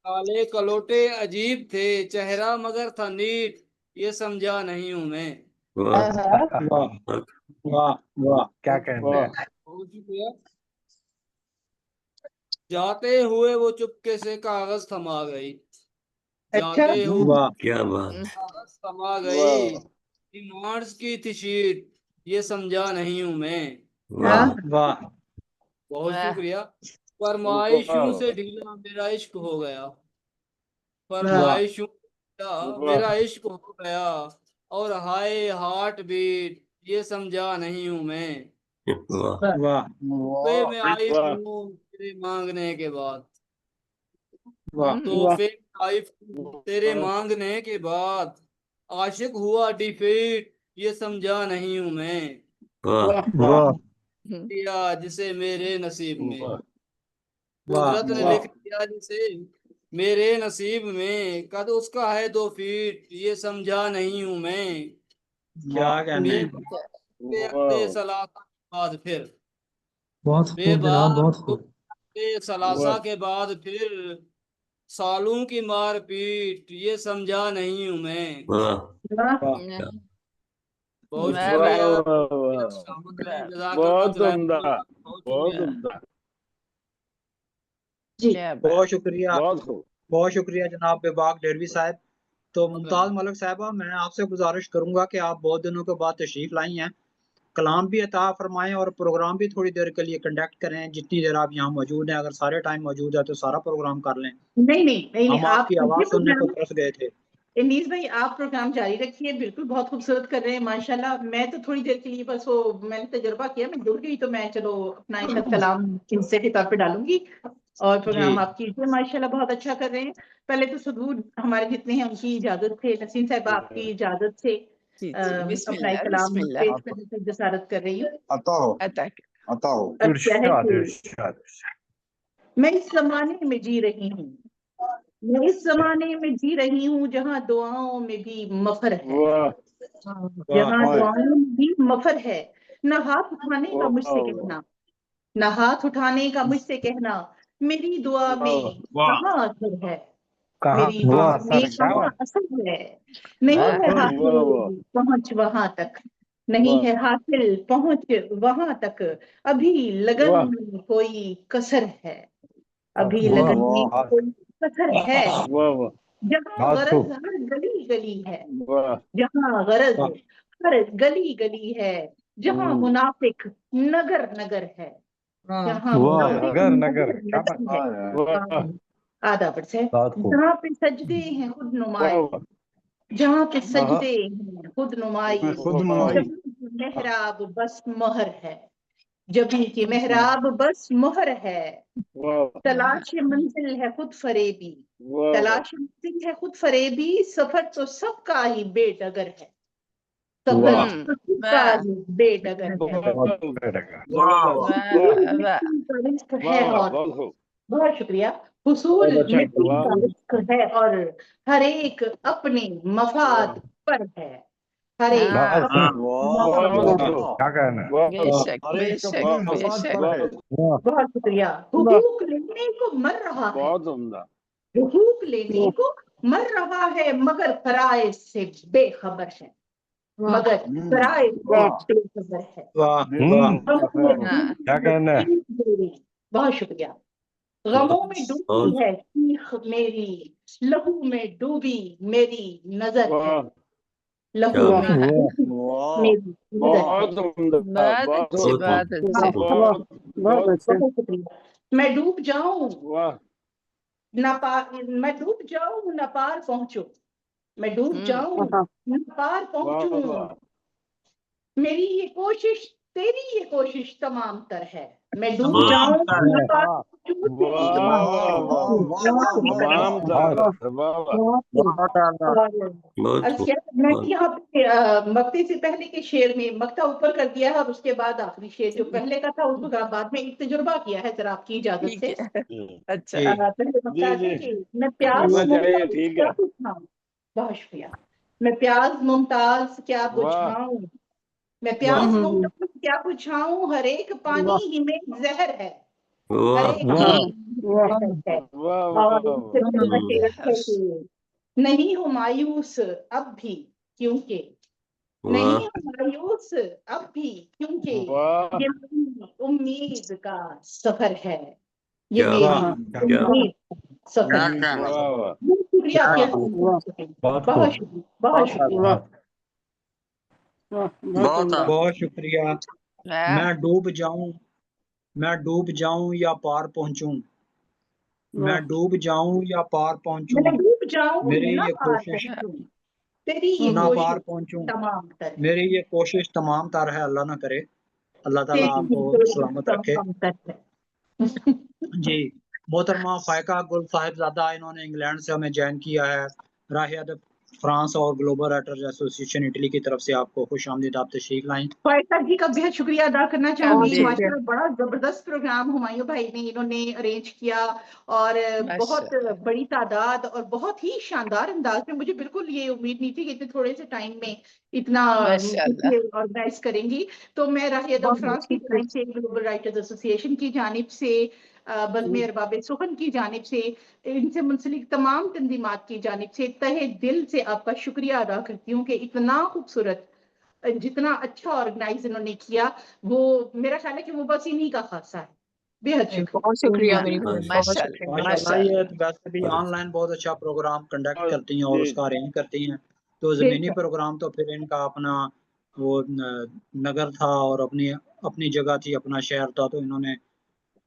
K: काले कलोटे अजीब थे, चेहरा मगर था नीट, ये समझा नहीं हूं मैं।
B: वाह
A: वाह वाह वाह
G: क्या कहना है।
K: बहुत शुक्रिया। जाते हुए वो चुपके से कागज थमा गई, जाते हुए
A: वाह
B: क्या बात।
K: कागज थमा गई, डिमांड्स की थी शीट, ये समझा नहीं हूं मैं।
B: वाह
A: वाह
K: बहुत
C: वाह
K: शुक्रिया। फरमाइशों से ढीला मेरा इश्क हो गया,
A: वाह
K: फरमाइशों से ढीला मेरा इश्क हो गया, और हाय हार्ट बीट, ये समझा नहीं हूं मैं।
B: वाह
A: वाह
K: तोहफे में आई हूँ तेरे मांगने के बाद,
A: वाह
K: तोहफे में आई हूँ तेरे मांगने के बाद, आशिक हुआ डिफीट, ये समझा नहीं हूं मैं।
B: वाह
A: वाह
K: दिया जिसे मेरे नसीब में,
A: वाह
K: कुदरत ने लिख दिया जिसे मेरे नसीब में, कद उसका है 2 फीट, ये समझा नहीं हूं मैं।
A: क्या कहना है।
K: बेबाक सलासा के बाद फिर,
J: बहुत खूब जनाब,
K: बेबाक
J: बहुत खूब।
K: सलासा के बाद फिर, सालों की मार पीट, ये समझा नहीं हूं मैं।
B: वाह
K: बहुत
C: वाह
K: शुक्रिया।
C: वाह
F: बहुत उम्दा,
K: बहुत
F: बहुत
K: शुक्रिया।
F: उम्दा।
C: क्या बात।
A: बहुत शुक्रिया,
F: बहुत खूब।
A: बहुत शुक्रिया जनाब बेबाक डेरवी साहब। तो मुमताज मलिक साहबा, मैं आपसे गुजारिश करूंगा कि आप बहुत दिनों के बाद तशरीफ लाई हैं, कलाम भी अता फरमाएं और प्रोग्राम भी थोड़ी देर के लिए कंडक्ट करें, जितनी देर आप यहाँ मौजूद हैं। अगर सारे टाइम मौजूद है तो सारा प्रोग्राम कर लें।
I: नहीं
A: हम
I: आप
A: आपकी आवाज़ सुनने को तरस गए थे।
I: एनीस भाई, आप प्रोग्राम जारी रखिए, बिल्कुल बहुत खूबसूरत कर रहे हैं माशाल्लाह। मैं तो थोड़ी देर के लिए बस वो मैंने तजुर्बा किया, मैं जुड़ गई तो मैं चलो अपना एक कलाम हिस्से के तौर पे डालूंगी और प्रोग्राम आप कीजिए। माशाल्लाह बहुत अच्छा कर रहे हैं। पहले तो सदूर हमारे जितने हैं उनकी इजाजत से, नसीम साहब आपकी इजाजत से
C: जी
I: अपना
C: बिस्मिल्लाह
I: एक कलाम
C: बिस्मिल्लाह।
I: पेश करने की जसारत कर रही हूँ।
H: अता हो
C: अता
H: अता हो।
I: अब क्या है
G: इरशाद
I: कि
G: इरशाद।
I: मैं इस जमाने में जी रही हूँ, मैं इस जमाने में जी रही हूँ जहाँ दुआओं में भी मफर है, जहाँ दुआओं में भी मफर है। न हाथ उठाने का मुझसे कहना, न हाथ उठाने का मुझसे कहना, मेरी दुआ में कहाँ असर है, मेरी दुआ में कहाँ असर है। नहीं है हासिल पहुंच वहां तक, नहीं है हासिल पहुंच वहां तक, अभी लगन में कोई कसर है, अभी लगन में कोई कसर है। जहाँ गरज हर गली गली है, जहाँ गरज हर गली गली है, जहाँ मुनाफिक नगर नगर है, जहाँ मुनाफिक नगर नगर है। आधा पर से, जहाँ पे सजदे हैं खुद नुमाई, जहाँ पे सजदे हैं खुद नुमाई, जबी की मेहराब बस मोहर है, जबी की मेहराब बस मोहर है। तलाश मंजिल है खुद फरेबी, तलाश मंजिल है खुद फरेबी, सफर तो सबका ही बेडगर है, सफर तो सबका ही बेडगर है और बहुत शुक्रिया। हुसूल मिट्टी का रिस्क है और हर एक अपने मफाद पर है, हर एक
G: क्या कहना है।
C: बेशक बेशक बेशक।
I: बहुत शुक्रिया। हुकूक लेने को मर रहा है, हुकूक लेने को मर रहा है, मगर फराइज से बेखबर है, मगर फराइज से बेखबर है।
G: क्या कहना है।
I: बहुत शुक्रिया। गमों में डूबी है चीख मेरी, लहू में डूबी मेरी नजर है, लहू में मेरी नजर है। बहुत शुक्रिया। मैं डूब जाऊं मैं डूब जाऊं न पार पहुंचूं, मैं डूब जाऊं न पार पहुंचूं, मेरी ये कोशिश तेरी ये कोशिश तमाम तर है, मैं डूब जाऊं न पार मैं यहाँ पे मक्ते से पहले के शेर में मक्ता ऊपर कर दिया है और उसके बाद आखिरी शेर जो पहले का था उसको बाद में एक तजुर्बा किया है, जरा आपकी इजाजत से।
C: अच्छा
I: पहले मक्ता है कि मैं प्यास बहुत शुक्रिया। मैं प्यास मुमताज क्या बुझाऊं, मैं प्यास मुमताज क्या बुझाऊं, हर एक पानी ही में जहर है, हर एक है। और फिर बशीरत है कि नहीं हूँ मायूस अब भी क्योंकि, नहीं हूँ मायूस अब भी क्योंकि ये मेरी उम्मीद का सफर है, ये मेरी उम्मीद का सफर है। बहुत शुक्रिया आपके, बहुत शुक्रिया, बहुत शुक्रिया।
A: बहुत शुक्रिया। मैं डूब जाऊं या पार पहुंचूं, मैं डूब जाऊं या पार पहुंचूं,
I: मैं डूब जाऊं
A: मेरी
I: ना
A: ये
I: पार
A: कोशिश
I: पहुंचूं, तेरी ये
A: ना
I: कोशिश
A: पार पहुंचूं,
I: तमाम तर है,
A: मेरी ये कोशिश तमाम तर है, अल्लाह ना करे, अल्लाह ताला
I: तेरी
A: आपको
I: ये कोशिश
A: सलामत रखे।
I: तमाम तर है।
A: जी, मोहतरमा फायका गुल साहिबजादा, इन्होंने इंग्लैंड से हमें ज्वाइन किया है। राह अदब फ्रांस और ग्लोबल राइटर्स एसोसिएशन इटली की तरफ से आपको खुश आमदीद, आप तशरीफ लाएं।
I: फायका जी का बेहद शुक्रिया अदा करना चाहूंगी। माशाल्लाह बड़ा जबरदस्त प्रोग्राम हुमायूं भाई ने इन्होंने अरेंज किया और बहुत बड़ी तादाद और बहुत ही शानदार अंदाज में। मुझे बिल्कुल ये उम्मीद नहीं थी कि इतने थोड़े से टाइम में इतना ऑर्गेनाइज करेंगी। तो मैं राह अदब फ्रांस की जानिब से, ग्लोबल राइटर्स एसोसिएशन की जानिब से, बज़्म अरबाब सुखन की जानिब से, इनसे मुंसलिक तमाम तंजीमात की जानिब से तहे दिल से आपका शुक्रिया अदा करती हूँ कि इतना खूबसूरत, जितना अच्छा ऑर्गेनाइज इन्होंने किया, वो मेरा ख्याल है कि वो बस इन्हीं का खासा है। बेहद शुक्रिया,
M: बहुत शुक्रिया मेरी बहन, बहुत शुक्रिया।
A: माशाल्लाह, ये वैसे भी ऑनलाइन बहुत अच्छा प्रोग्राम कंडक्ट करती हैं और उसका अरेंज करती हैं। तो ज़मीनी प्रोग्राम तो फिर इनका अपना वो नगर था और अपनी जगह थी, अपना शहर था, तो इन्होंने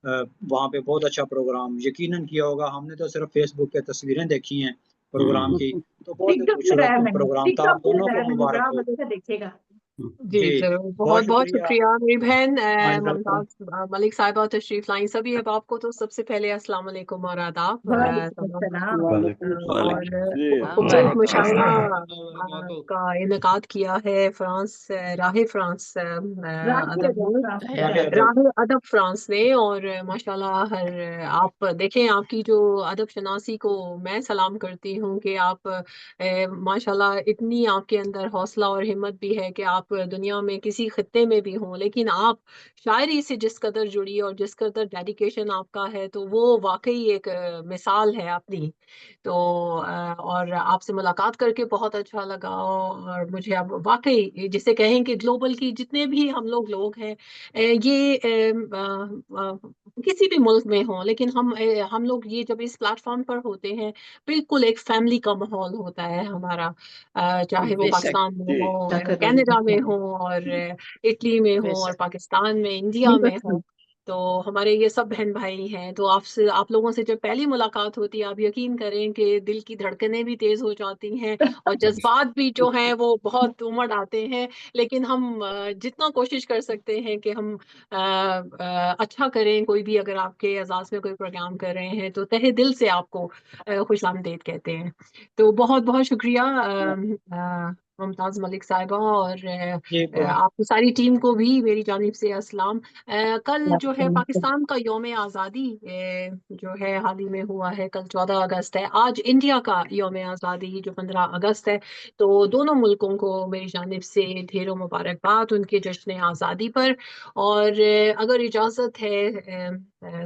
A: वहाँ पे बहुत अच्छा प्रोग्राम यकीनन किया होगा। हमने तो सिर्फ फेसबुक पे तस्वीरें देखी हैं प्रोग्राम की, तो बहुत ही खूबसूरत प्रोग्राम था। आप दोनों को मुबारक हो।
I: देखिएगा।
M: जी जरूर, बहुत बहुत शुक्रिया मेरी बहन
A: वेलकम।
M: मुमताज मलिक साहिबा तशरीफ लाई। सभी अहबाब को तो सबसे पहले अस्सलाम वालेकुम और आदाब। और खूबसूरत मुशायरा का इनेकाद किया है फ्रांस, राह फ्रांस राह अदब फ्रांस ने। और माशाल्लाह हर आप देखें, आपकी जो अदब शनासी को मैं सलाम करती हूँ कि आप माशाल्लाह इतनी आपके अंदर हौसला और हिम्मत भी है कि आप दुनिया में किसी खित्ते में भी हों, लेकिन आप शायरी से जिस कदर जुड़ी और जिस कदर डेडिकेशन आपका है, तो वो वाकई एक मिसाल है अपनी। तो और आपसे मुलाकात करके बहुत अच्छा लगा। और मुझे अब वाकई जिसे कहें कि ग्लोबल की जितने भी हम लोग हैं, ये किसी भी मुल्क में हों, लेकिन हम लोग ये जब इस प्लेटफॉर्म पर होते हैं, बिल्कुल एक फैमिली का माहौल होता है हमारा, चाहे वो पाकिस्तान में हो, कनाडा में हो, और इटली में हो, और पाकिस्तान में, इंडिया में हो। तो हमारे ये सब बहन भाई हैं। तो आप लोगों से जब पहली मुलाकात होती है, आप यकीन करें कि दिल की धड़कनें भी तेज हो जाती हैं और जज्बात भी जो हैं वो बहुत उमड़ आते हैं। लेकिन हम जितना कोशिश कर सकते हैं कि हम अच्छा करें। कोई भी अगर आपके एजाज में कोई प्रोग्राम कर रहे हैं तो तहे दिल से आपको खुश आमदीद कहते हैं। तो बहुत बहुत शुक्रिया मुमताज मलिक साहिबा, और आपकी सारी टीम को भी मेरी जानिब से अस्सलाम। कल जो है पाकिस्तान का यौम आज़ादी जो है हाल ही में हुआ है, कल 14 अगस्त है। आज इंडिया का यौम आज़ादी जो 15 अगस्त है। तो दोनों मुल्कों को मेरी जानिब से ढेरों मुबारकबाद उनके जश्न आज़ादी पर। और अगर इजाज़त है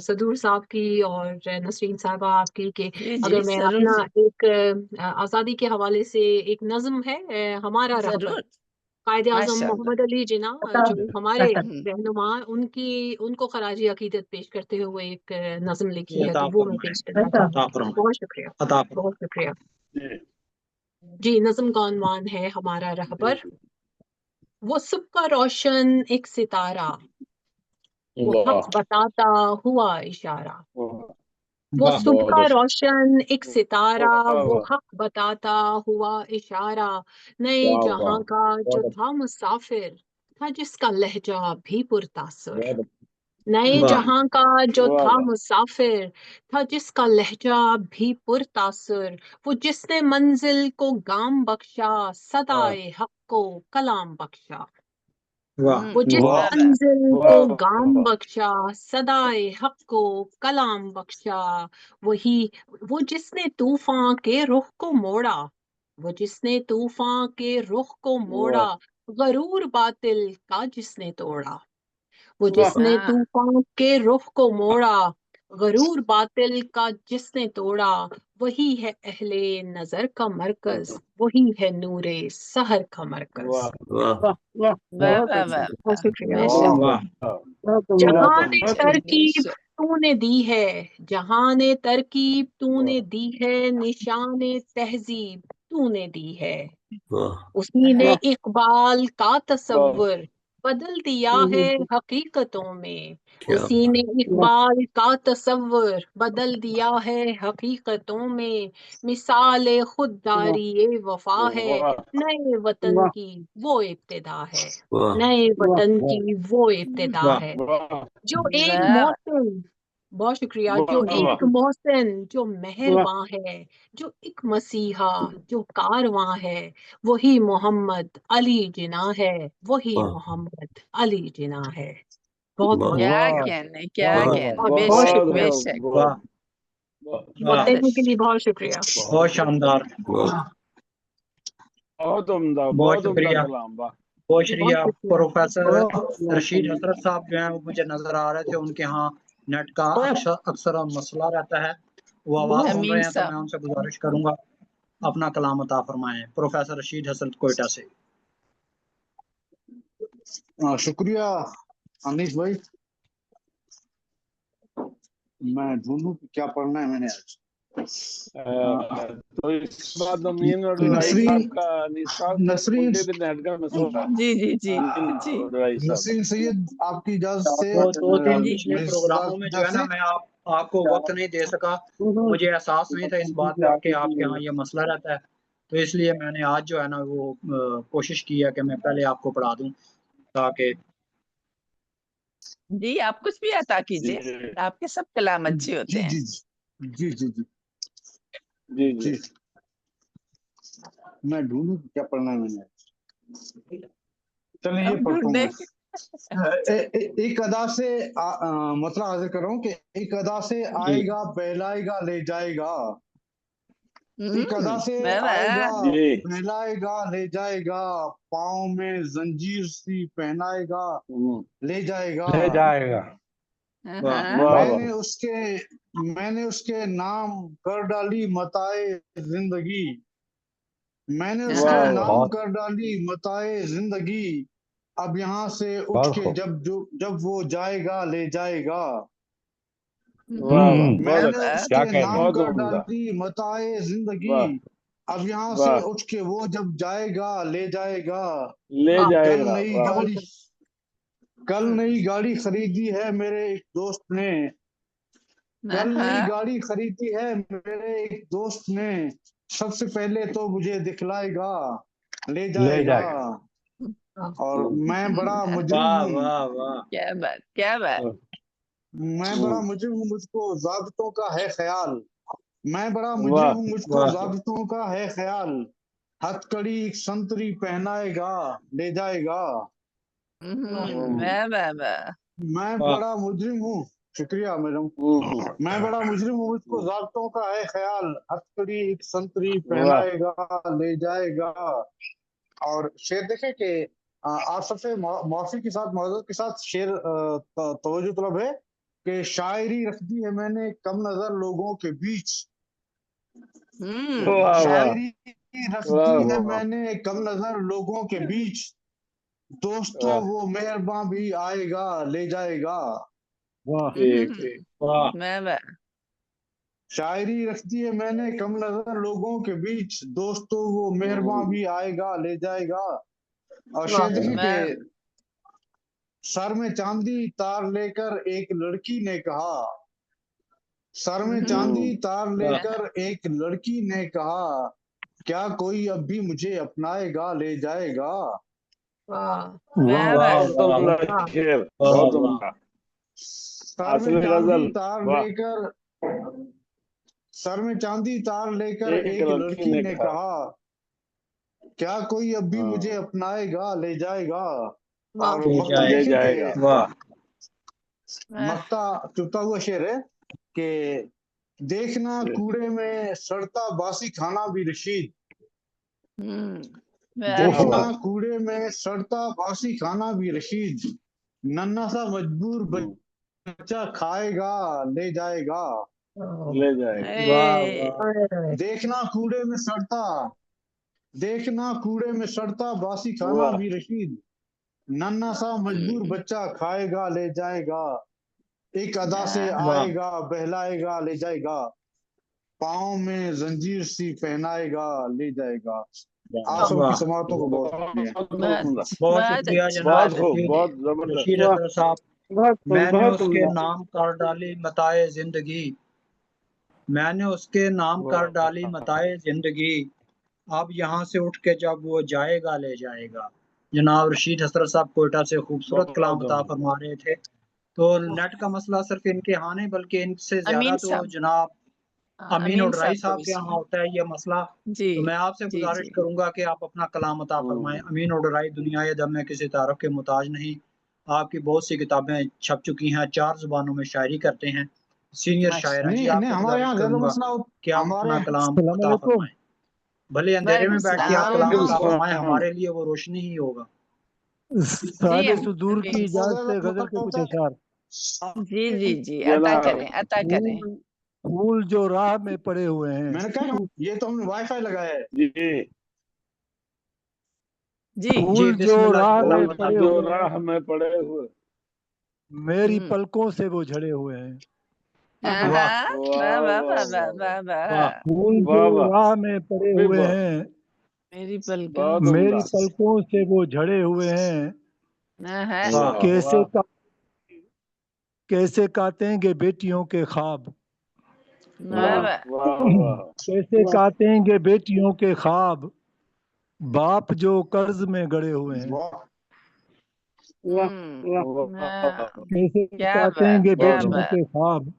M: सदूर साहब की और नसरीन साहबा आपकी, कि अगर मैं अपना एक आज़ादी के हवाले से एक नज़्म है, हमारा रहबर कायदे आज़म मोहम्मद अली जिन्ना जो हमारे रहनुमा, उनको खराजी अकीदत पेश करते हुए एक नज़्म लिखी है, तो वो मैं पेश करना चाहती हूँ। बहुत शुक्रिया, बहुत शुक्रिया जी। नज़्म का उन्वान है हमारा रहबर। वो सुबह रोशन एक सितारा, वो हक बताता हुआ इशारा। वो सुबह रोशन एक सितारा, वो हक बताता हुआ इशारा। नए जहां का जो था मुसाफिर, था जिसका लहजा भी पुरतासुर। नए जहां का जो था मुसाफिर, था जिसका लहजा भी पुरतासुर। वो जिसने मंजिल को गाम बख्शा, सदाए हक को कलाम बख्शा। वो जिस मंजिल को गाम बख्शा, सदाए हक को कलाम बख्शा। वो जिसने तूफान के रुख को मोड़ा, वो जिसने तूफान के रुख को मोड़ा। गरूर बातिल का जिसने तोड़ा, वो जिसने तूफान के रुख को मोड़ा। गरूर बातिल का जिसने तोड़ा, वही है अहले नजर का मरकज, वही है नूरे सहर का मरकज।
F: वाह
B: वाह
F: वाह वाह
C: वाह
F: बहुत
C: वाह
F: अच्छा
C: वाह
M: बहुत शुक्रिया।
F: वाह
A: वाह
F: बहुत
M: जहां ने
F: बहुत
M: तरकीब तूने दी है, जहां ने तरकीब तूने दी है, निशान तहजीब तूने दी है।
B: वाह
M: उसी ने
F: वाह
M: इकबाल का
F: वाह
M: तसव्वुर बदल दिया है हकीकतों में।
B: क्या
M: उसी ने
F: वाह
M: इकबाल का तसव्वुर बदल दिया है हकीकतों में। मिसाल खुददारी ये वफा है,
F: वाह
M: नए वतन
F: वाह
M: की वो इब्तिदा है,
B: वाह
M: नए
F: वाह
M: वतन की वो इब्तिदा
A: वाह
M: है।
F: वाह
M: जो एक
C: वाह
M: मोहसिन, बहुत शुक्रिया, जो
F: वाह
M: एक
F: वाह
M: मोहसिन, जो
F: वाह
M: मेहरबान है, जो एक मसीहा, जो कारवां है, वही मोहम्मद अली जिना है, वही
B: वाह
M: मोहम्मद अली जिना है। बहुत बहुत
B: वाह
C: क्या
F: वाह
C: कहने, क्या
F: बहुत
C: कहने,
M: बहुत
C: बेशक
M: बहुत
F: बहुत
M: शुक्रिया।
C: बेशक।
A: वाह
F: बहुत
A: वाह
C: बहुत
M: देखने के
C: अच्छी।
M: लिए बहुत शुक्रिया।
A: बहुत शानदार,
B: वाह
F: बहुत उम्दा
A: बहुत
F: कलाम वाह
A: बहुत
M: बहुत
A: शुक्रिया।
M: शुक्रिया।
A: प्रोफेसर रशीद हसरत साहब जो हैं वो मुझे नजर आ रहे थे, उनके यहाँ नेट का अक्सर मसला रहता है, वो आवाज सुन
C: अमीन
A: रहे हैं, तो मैं
C: साहब,
A: उनसे गुजारिश करूंगा अपना कलाम अता फरमाएं। प्रोफेसर रशीद हसरत कोयटा से।
H: शुक्रिया अनिश भाई। मैं ढूंढूं कि क्या पढ़ना है मैंने आज।
F: तो इसके बाद अमीन और राइस
H: नसरीन
F: साहब का निसाब
H: नसरीन
F: उनके भी नेट का मसला है।
C: जी जी जी
F: अमीन
C: जी
F: और राइस साहब
H: नसरीन सैयद आपकी इजाजत से
A: तो दो तीन
C: जी।
A: पिछले प्रोग्रामों में जो है ना, मैं आपको वक्त नहीं दे सका, मुझे एहसास नहीं था इस बात का कि आपके यहाँ ये मसला रहता है, तो इसलिए मैंने आज जो है ना वो कोशिश की है कि मैं पहले आपको पढ़ा दूं, ताकि
C: जी आप कुछ भी अता
F: जी
C: कीजिए, आपके सब कलाम अच्छे होते
H: जी
C: हैं।
H: जी जी जी जी
F: जी जी
H: जी मैं ढूंढूं कि क्या पढ़ना है मैंने आज। चलिए ये
C: अब
H: पढ़ता हूँ
C: ढूंढने
H: मैं। एक अदा से मतलब हाजिर कर रहा हूँ कि एक अदा से आएगा, बहलाएगा, ले जाएगा। एक अदा से आएगा,
F: जी
H: बहलाएगा, ले जाएगा, पाँव में जंजीर सी पहनाएगा, ले जाएगा।
G: ले जाएगा।
A: वाह
F: वाह
H: मैंने उसके नाम कर डाली मताए जिंदगी। मैंने उसके
F: वाह वाह
H: नाम
G: बहुत
H: कर डाली मताए जिंदगी। अब यहाँ से उठ
G: बहुत
H: के
G: खूब।
H: जब वो जाएगा, ले जाएगा।
F: वाह वाह बहुत
H: मैंने
F: अच्छा
G: क्या
H: उसके
G: कह
H: नाम
G: दिया।
F: बहुत
H: कर
F: उम्दा
H: डाली मताए जिंदगी।
F: वाह
H: अब यहाँ से
F: वाह
H: उठ के वो जब जाएगा, ले जाएगा।
F: ले
M: वाह,
H: कल
F: जाएगा
H: नई
F: वाह
H: गाड़ी कल नई गाड़ी खरीदी है मेरे एक दोस्त ने। कल नई गाड़ी खरीदी है मेरे एक दोस्त ने। सबसे पहले तो मुझे दिखलाएगा, ले
G: ले
H: जाएगा।
G: जाएगा।
H: और मैं बड़ा मुजरिम
A: वाह
H: हूँ,
A: वाह वाह
C: क्या बात, क्या बात।
H: मैं बड़ा मुजरिम हूँ, मुझको ज़ाबितों का है ख्याल। मैं बड़ा मुजरिम
F: वाह
H: हूँ, मुझको
A: वाह
H: ज़ाबितों का है ख्याल। हथकड़ी एक संतरी पहनाएगा, ले जाएगा।
C: वाह वाह वाह।
H: मैं
A: वाह
H: बड़ा मुजरिम हूँ, शुक्रिया मैडम। मैं बड़ा मुजरिम हूँ, मुझको ज़ाबितों का है ख्याल। हथकड़ी एक संतरी
F: वाह
H: पहनाएगा, ले जाएगा। और शेर देखे कि आप सबसे मौसी के साथ मौजूद के साथ शेर तवज्जो तलब है कि शायरी रख दी है मैंने कम नजर लोगों के बीच।
F: वाह वाह
H: शायरी रख
F: वाह
H: दी है
F: वाह
H: मैंने कम नजर लोगों के बीच। दोस्तों
F: वाह
H: वो मेहरबान भी आएगा, ले जाएगा।
G: वाह
F: ठीक ठीक
A: वाह
C: वाह वाह।
H: शायरी रख दी है मैंने कम नजर लोगों के बीच। दोस्तों वो मेहरबान भी आएगा, ले जाएगा। और शेर देखें
C: वाह
H: कि सर में चांदी तार लेकर एक लड़की ने कहा। सर में चांदी तार लेकर एक लड़की ने कहा, क्या कोई अब भी मुझे अपनाएगा, ले जाएगा।
M: वाह
C: वाह वाह।
F: बहुत उम्दा
M: वाह
F: शेर
A: वाह
F: बहुत
A: वाह
F: उम्दा
H: सर में
F: असली
H: चांदी
F: गजल
H: तार
F: वाह
H: लेकर सर में चांदी तार लेकर
F: एक
H: एक
F: लड़की
H: लड़की
F: ने
H: ने
F: कहा
H: कहा, क्या कोई अब भी मुझे
F: हाँ
H: अपनाएगा, ले जाएगा।
M: वाह
H: और
A: ले
H: मक्ता
F: ले
A: जाएगा।
H: देखे
F: जाएगा
H: कि
A: वाह
H: मक्ता चुपता हुआ शेर है कि देखना कूड़े में सड़ता बासी खाना भी रशीद।
C: वाह
H: देखना
F: वाह
H: कूड़े में सड़ता बासी खाना भी रशीद। नन्हा सा मजबूर बच्चा खाएगा ले जाएगा,
F: ले जाएगा।
C: ए,
H: देखना कूड़े में सड़ता, देखना कूड़े में सड़ता बासी खाना भी रशीद, नन्हा सा मजबूर बच्चा खाएगा ले जाएगा, एक अदा से आएगा बहलाएगा ले जाएगा, पाँव में जंजीर सी पहनाएगा ले जाएगा। आप सबकी समातों को बहुत शुक्रिया।
C: बस
A: बहुत
C: बहुत
A: शुक्रिया
C: अच्छा।
A: जनाब
F: बहुत खूब,
A: रशीद
F: बहुत जबरदस्त।
A: रशीद अख्तर साहब।
F: बहुत खूब,
A: मैंने
F: बहुत
A: उसके
F: उम्दा।
A: नाम कर डाली मताए जिंदगी, मैंने उसके नाम कर डाली मताए जिंदगी, अब यहाँ से उठ के जब वो जाएगा ले जाएगा। जनाब रशीद हसरत साहब कोयटा से खूबसूरत कलाम अता फरमा रहे थे। तो नेट का मसला सिर्फ इनके यहाँ नहीं बल्कि इनसे ज्यादा
C: अमीन
A: तो
C: साहब,
A: जनाब अमीन
C: अमीन
A: उडराई
C: साहब को
A: साहब
C: भी
A: के यहाँ
C: सुनिए।
A: होता है ये मसला।
C: जी
A: तो मैं आपसे
C: जी
A: गुजारिश
C: जी।
A: करूंगा कि आप अपना कलाम अता फरमाएं। अमीन उडराई दुनिया दम में किसी तारफ के मुताज नहीं, आपकी बहुत सी किताबें छप चुकी हैं, 4 जुबानों में शायरी करते हैं, सीनियर शायर हैं जी।
H: नहीं नहीं,
A: आपसे
H: हमारे
A: गुजारिश
H: यहाँ ज्यादा
A: करूंगा
H: मसला
A: कि आप
H: हमारे
A: अपना कलाम
G: अस्सलाम
A: अता
G: वालेकुम।
A: फरमाएं। भले अंधेरे
C: वालेकुम
A: में बैठ के आप
C: सलाम।
A: कलाम
F: वालेकुम
A: अता फरमाएं,
F: सलाम।
A: हमारे लिए वो रोशनी ही होगा।
C: जी
G: सादे सुदूर की
C: अमीन।
G: इजाजत से गजल के कुछ अशार।
C: जी जी जी, अता
F: जनाब
C: करें, अता करें।
G: फूल फूल जो राह में पड़े हुए हैं,
H: मैंने कहा ये तो हमने वाईफाई लगाया है।
F: जी,
C: जी
A: जी
G: फूल जो
A: बिस्मिल्लाह
G: राह
A: कलाम
G: में
F: फूल
A: अता
G: पड़े
F: जो
G: हुए हैं,
F: राह में पड़े हुए।
G: मेरी
C: हम्म।
G: पलकों से वो झड़े हुए हैं।
A: वाह
C: वाह
F: वाह
C: वाह
F: वाह
C: वाह वाह
F: वाह
A: वाह
C: वाह।
G: फूल जो
F: वाह वाह,
G: राह में पड़े
F: भी
G: हुए
F: बहुत
G: हैं,
C: मेरी पलकों
F: बहुत
C: से
G: मेरी
F: उम्दा।
G: पलकों से वो झड़े हुए हैं।
C: हाँ,
A: वाह
F: वाह
G: कैसे
F: वाह
G: का कैसे काटेंगे बेटियों के ख्वाब,
C: वाह
F: वाह
C: वाह।
F: वाह वाह
G: कैसे काटेंगे बेटियों के ख्वाब, बाप जो कर्ज में गड़े हुए हैं।
H: वाह
F: वाह
C: हाँ,
G: कैसे
C: क्या बात,
G: काटेंगे
C: क्या
F: बहुत
G: बेटियों
C: बात।
G: के ख्वाब,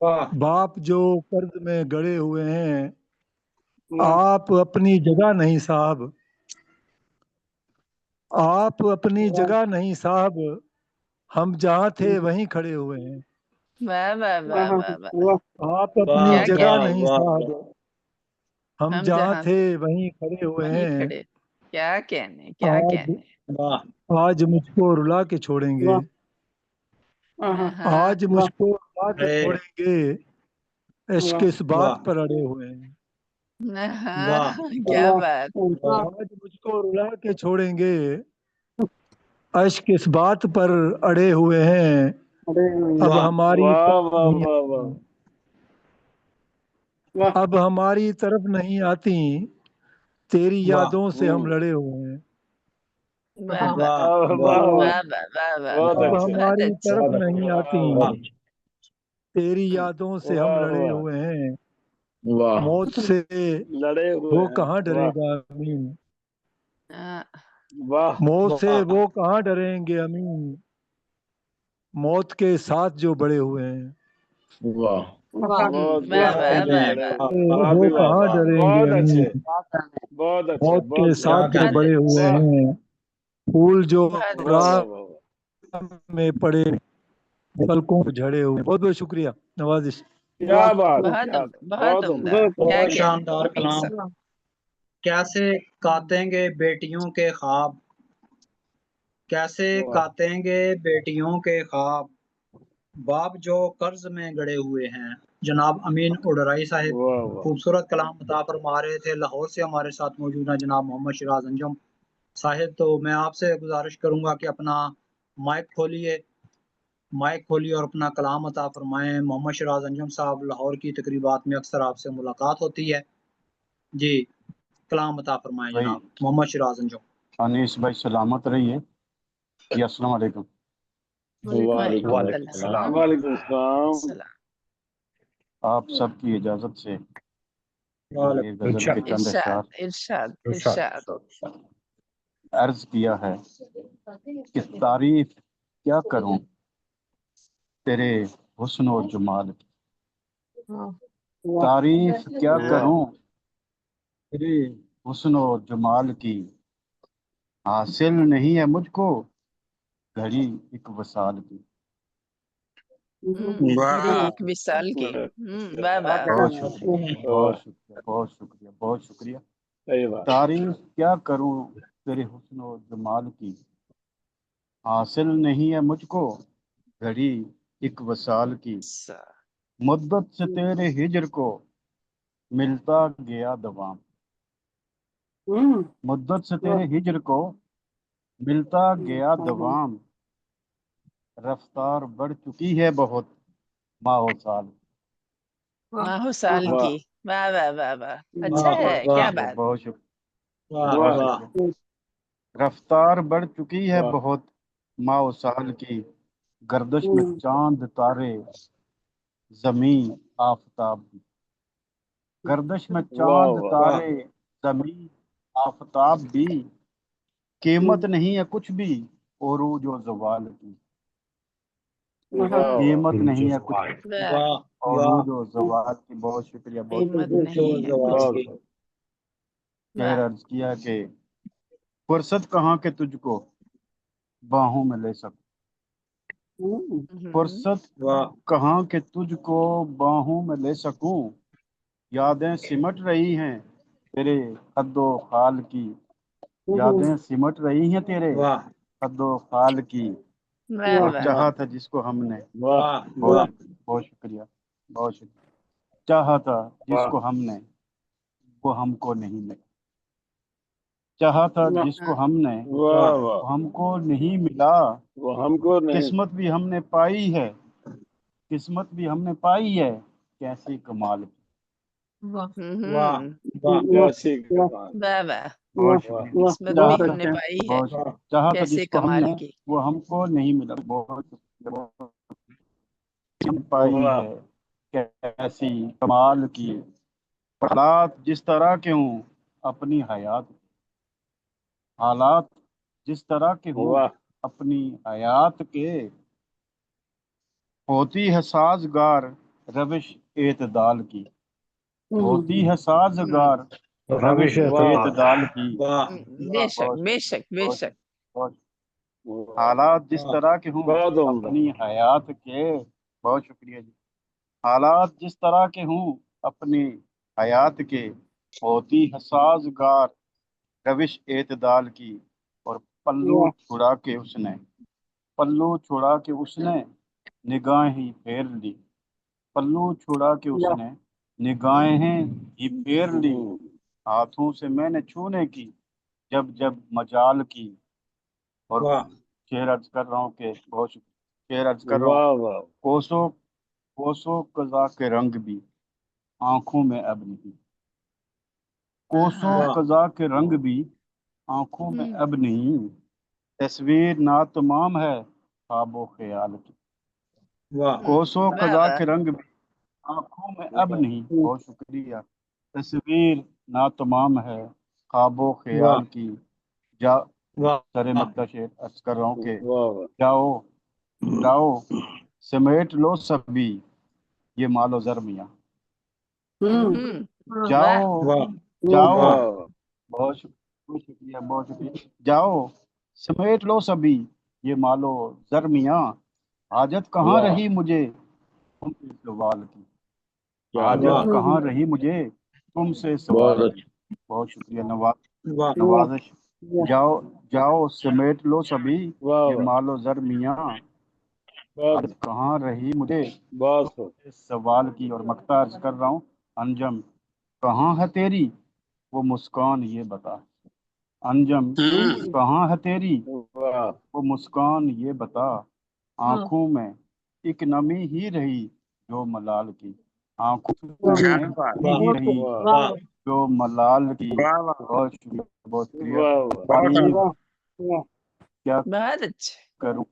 A: वाह
G: बाप जो कर्ज में गड़े हुए हैं।
F: वाह
G: आप अपनी जगह नहीं साहब, आप अपनी जगह नहीं साहब, हम जहाँ थे वहीं खड़े हुए हैं।
C: वाह वाह वाह वाह वाह।
F: वाह
G: आप अपनी
C: क्या
G: जगह
A: वाह
C: कहने,
G: नहीं
A: वाह
G: साहब, हम
C: हम
G: जहाँ
C: जहाँ
G: थे वहीं खड़े हुए
C: वहीं
G: हैं।
C: खड़े। क्या कहने, क्या
G: आज
C: कहने।
A: वाह
G: आज मुझको रुला के छोड़ेंगे,
C: हाँ
G: आज मुझको रुला के
A: है
G: छोड़ेंगे, इश्क इस
A: वाह
G: बात पर अड़े हुए हैं।
A: वाह
C: हाँ, क्या बात।
G: आज मुझको रुला के छोड़ेंगे, इश्क इस बात पर अड़े हुए हैं। अब
A: वाह
G: हमारी
F: वाह
G: तरफ
F: वाह
G: नहीं
F: वाह वाह वाह
G: अब हमारी तरफ नहीं आती, तेरी
A: वाह
G: यादों से हम लड़े हुए हैं।
C: वाह वाह
A: वाह
F: वाह
A: वाह
F: वाह
C: वाह वाह वाह वाह।
F: बहुत
G: अब
F: अच्छे,
C: बहुत
G: हमारी
C: अच्छा।
G: तरफ
A: बहुत
G: नहीं
F: वाह
G: आती,
F: वाह
A: वाह
G: तेरी यादों से हम
F: वाह
G: लड़े
F: वाह,
G: हुए हैं।
A: वाह
G: मौत से
F: लड़े हुए
G: वो
F: हैं।
G: कहाँ
F: वाह
G: डरेगा अमीन,
C: हाँ,
F: वाह
G: मौत से
A: वाह
G: वो कहाँ डरेंगे अमीन, मौत के साथ जो बड़े हुए हैं।
A: वाह
F: बहुत
C: वाह
F: बहुत
C: वाह
A: कहने
C: वाह
F: लड़े
C: वाह।
A: वाह
F: हुए। वाह
G: वो
F: भी वाह,
G: कहाँ डरेंगे
F: बहुत अच्छे,
G: अमीन,
F: बहुत अच्छे,
G: मौत के
F: बहुत
A: क्या
G: साथ
F: खूब।
G: जो
A: कहने
G: बड़े हुए
F: वाह
G: हैं। फूल जो
C: बहुत
F: वाह
C: अच्छा।
F: वाह
G: राह
F: वाह,
G: में पड़े पलकों पे झड़े हुए हैं। बहुत बहुत शुक्रिया नवाजिश।
F: क्या बात,
C: बहुत
F: क्या
C: उम्दा, बहुत
F: बहुत
C: उम्दा।
F: उम्दा।
C: क्या
A: बहुत
C: कहने,
A: शानदार
C: अमीन
A: कलाम।
C: साहब।
A: कैसे काटेंगे बेटियों के ख्वाब, कैसे
F: वाह
A: काटेंगे बेटियों के ख्वाब, बाप जो कर्ज में गड़े हुए हैं। जनाब अमीन उडराई साहब
F: वाह वाह
A: खूबसूरत कलाम अता फरमा रहे थे। लाहौर से हमारे साथ मौजूद हैं जनाब मोहम्मद शिराज अंजुम साहिब। तो मैं आपसे गुजारिश करूंगा कि अपना माइक खोलिए, माइक खोलिए और अपना कलाम अता फरमाएं। मोहम्मद शिराज अंजुम साहब, लाहौर की तकरीबात में अक्सर आपसे मुलाकात होती है जी। कलाम अता फरमाएं
N: भाई
A: जनाब मोहम्मद शिराज अंजुम।
N: अनीस भाई सलामत रहिए जी। अस्सलाम वालेकुम।
F: वालेकुम
A: वालेकुम
C: वालेकुम
A: सलाम।
F: वालेकुम सलाम।
C: सलाम।
N: आप सबकी इजाजत से ये गजल के चंद
C: इरशाद
N: अशआर
C: इरशाद इरशाद।
N: अर्ज किया है कि तारीफ क्या करूं तेरे हुस्न और जमाल की, तारीफ क्या करूं तेरे हुस्न और जमाल की, हासिल नहीं है मुझको घड़ी एक वसाल की।
C: घड़ी एक विशाल की। वाह वाह।
N: बहुत शुक्रिया, बहुत शुक्रिया, बहुत शुक्रिया, बहुत शुक्रिया।
F: सही बात।
N: तारीफ क्या करूं तेरे हुस्न और जमाल की, हासिल नहीं है मुझको घड़ी एक वसाल की, मुद्दत से तेरे हिजर को मिलता गया दवाम, मुद्दत से तेरे हिजर को मिलता गया दवाम, रफ्तार बढ़ चुकी है बहुत माहो साल।
C: माहो साल
F: वाह
C: की। वाह वाह वाह वाह, अच्छा
A: वाह
C: है, क्या
A: वाह
C: बात।
N: बहुत शुक्रिया,
A: वाह
N: बहुत
A: वाह
N: शुक्रिया। रफ्तार बढ़ चुकी है
F: वाह
N: बहुत माओ साल की, गर्दश में चांद तारे जमीन आफताब भी, गर्दश में
F: वाह
N: चांद
F: वाह
A: वाह
N: तारे जमीन आफताब भी, कीमत नहीं है कुछ भी उरूज और ज़वाल की,
F: वाह
N: कीमत नहीं है कुछ
C: वाह,
A: वाह
N: उरूज और ज़वाल की। बहुत शुक्रिया, बहुत
C: कीमत
N: शुक्रिया।
C: नहीं है कुछ
A: जवाब
C: भी।
A: की।
N: खैर
C: वाह।
N: अर्ज किया कि फुर्सत कहाँ के तुझको बाहों में ले सकूं, फुर्सत
A: वाह
N: कहाँ के तुझको बाहों में ले सकूं, यादें सिमट रही हैं तेरे कद्दो खाल की, यादें सिमट रही हैं तेरे
A: वाह
N: कद्दो खाल की,
C: वाह
N: और
C: वाह
N: चाहा था जिसको हमने,
F: वाह
A: वाह
N: बहुत
A: वाह
N: बहुत शुक्रिया, बहुत शुक्रिया, चाहा था जिसको हमने वो हमको नहीं मिला, चाहा था जिसको हमने
F: वाह
N: वो
F: वाह
N: हमको नहीं मिला,
F: वो हमको नहीं।
N: किस्मत भी हमने पाई है, किस्मत भी हमने पाई है कैसी कमाल की।
C: वाह
A: वाह वाह
F: कैसी कमाल।
C: वाह वाह,
N: बहुत
F: वाह
N: शुक्रिया।
C: किस्मत
N: चाहा
C: भी
N: था
C: हमने पाई है
N: बहुत शुक्रिया, चाहा था
C: कैसे
N: जिसको
C: कमाल
N: हमने
C: की।
N: वो हमको नहीं मिला, बहुत शुक्रिया, बहुत पाई
F: वाह
N: है कैसी कमाल की, हालात जिस तरह के हूँ अपनी हयात, हालात जिस तरह के हूँ
F: वाह
N: अपनी हयात के, होती है साजगार रविश एतदाल की, होती है साजगार रविश
F: वाह
N: एतदाल की।
A: वाह
C: बेशक
N: बहुत
C: बेशक
N: बहुत
C: बेशक।
N: बहुत
F: वाह
N: हालात जिस
A: वाह
N: तरह के हूँ
F: बहुत उम्दा।
N: अपनी हयात के, बहुत शुक्रिया जी। हालात जिस तरह के हूँ अपनी हयात के, होती है साजगार रविश एतदाल की, और पल्लू छुड़ा के उसने, पल्लू छुड़ा के उसने निगाहें फेर ली, पल्लू छुड़ा के उसने निगाहें ही फेर ली, हाथों से मैंने छूने की जब जब मजाल की, और
A: वाह
N: शेर अर्ज कर रहा हूँ कि बहुत शेर अर्ज कर रहा हूँ,
F: वाह वाह
N: कोसों कोसों कज़ा के रंग भी आंखों में अब नहीं, कोसों
A: वाह
N: कज़ा के रंग भी आंखों में अब नहीं, तस्वीर ना तमाम है ख्वाबो ख्याल की,
A: वाह
N: कोसों
C: वाह
N: कज़ा
C: वाह
N: के रंग भी आंखों में अब नहीं। बहुत शुक्रिया। तस्वीर ना तमाम है ख्वाबो
A: वाह
N: ख्याल की, जा
A: वाह
N: सरे मक्ता शेर अर्ज कर रहा हूँ कि
F: वाह
N: जाओ जाओ समेट लो सभी ये मालो जर मियाँ,
C: वाह
N: जाओ
A: वाह
N: जाओ,
A: वाह
N: बहुत शुक्रिया, बहुत शुक्रिया, जाओ समेट लो सभी ये मालो जर मियाँ, हाजत कहाँ
F: वाह
N: रही मुझे तुमसे सवाल की,
F: क्या
N: हाजत
A: वाह
N: कहाँ रही मुझे तुमसे
F: बहुत
N: सवाल की।
F: अच्छा।
N: बहुत शुक्रिया,
A: वाह
N: नवाजिश। जाओ जाओ समेट लो सभी
F: वाह
N: ये
F: वाह
N: मालो जर मियाँ,
F: बहुत
N: हाजत कहाँ रही मुझे
F: बहुत खूब।
N: तुमसे सवाल की, और मक्ता अर्ज कर रहा हूँ, अंजम कहाँ है तेरी वो मुस्कान ये बता, अंजम कहाँ है तेरी
F: वाह
N: वो मुस्कान ये बता, आंखों में एक नमी ही रही जो मलाल की, आंखों में
A: वाह
N: ही रही
F: वाह
A: वाह
N: जो मलाल की। बहुत शुक्रिया, बहुत शुक्रिया।
F: वाह वाह
N: तारीफ क्या
C: बहुत अच्छे।
N: करूं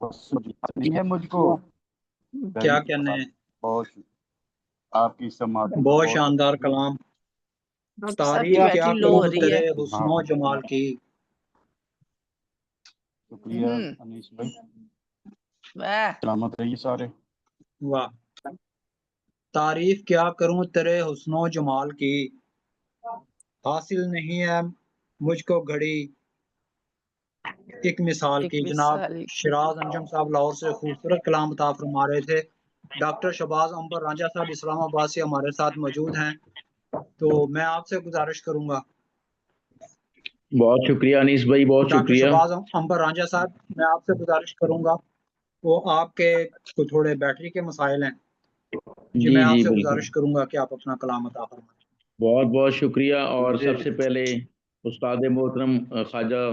N: नहीं है मुझको
A: क्या
N: घड़ी
A: कहने हैं।
N: बहुत शुक्रिया। आपकी समात का
A: बहुत
N: बहुत
A: शानदार
N: शुक्रिया।
A: कलाम।
C: डॉक्टर साहब की
A: तारीफ क्या
C: बैटरी लो हो
A: करूं
C: रही
A: तेरे
C: है।
A: हुस्नो जमाल की।
N: शुक्रिया अनीस भाई,
C: वाह
N: सलामत रहिए सारे।
A: वाह तारीफ क्या करूं तेरे हुस्नो जमाल की, हासिल नहीं है मुझको घड़ी एक मिसाल
C: एक
A: की। जनाब
C: मिसाल की।
A: शिराज अंजम साहब लाहौर से खूबसूरत कलाम अता फरमा रहे थे। डॉक्टर शहबाज अंबर रांझा साहब इस्लामाबाद से हमारे साथ मौजूद हैं, तो मैं आपसे गुजारिश करूंगा।
O: बहुत शुक्रिया अनीस भाई, बहुत
A: डॉक्टर
O: शुक्रिया।
A: शहबाज अंबर रांझा साहब, मैं आपसे गुजारिश करूंगा وہ آپ کے کو تھوڑے بیٹری کے مسائل ہیں جی
O: جی
A: میں آپ
O: جی
A: سے
O: بالکل،
A: گزارش کروں گا کہ آپ اپنا کلام عطا فرمائیں
O: بہت بہت شکریہ. اور سب سے پہلے استاد محترم خواجہ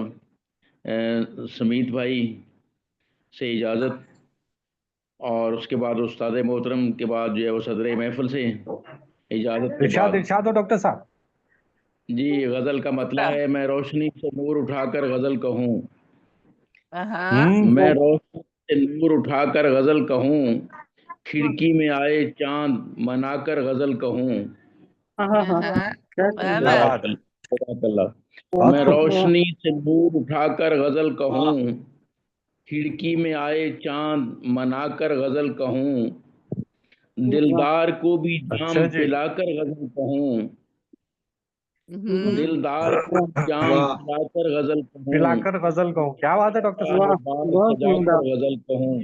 O: سمیت بھائی سے اجازت، اور اس کے بعد استاد محترم کے بعد جو ہے وہ صدر محفل سے اجازت کے
J: ارشاد
O: بعد
J: ارشاد ہو ڈاکٹر صاحب.
O: جی غزل کا مطلب ہے میں روشنی سے نور اٹھا کر غزل کہوں، میں روشنی سے نور اٹھا کر غزل کہوں، کھڑکی میں آئے چاند منا کر غزل کہوں. جزاک اللہ. میں روشنی سے نور اٹھا کر غزل کہوں، کھڑکی میں آئے چاند منا کر غزل کہوں، دلدار کو بھی جام پلا کر غزل کہوں، دلدار کو جام پلا کر غزل کہوں،
J: پلا کر غزل کہوں. کیا بات ہے ڈاکٹر صاحب.
O: بار سجا کر غزل کہوں.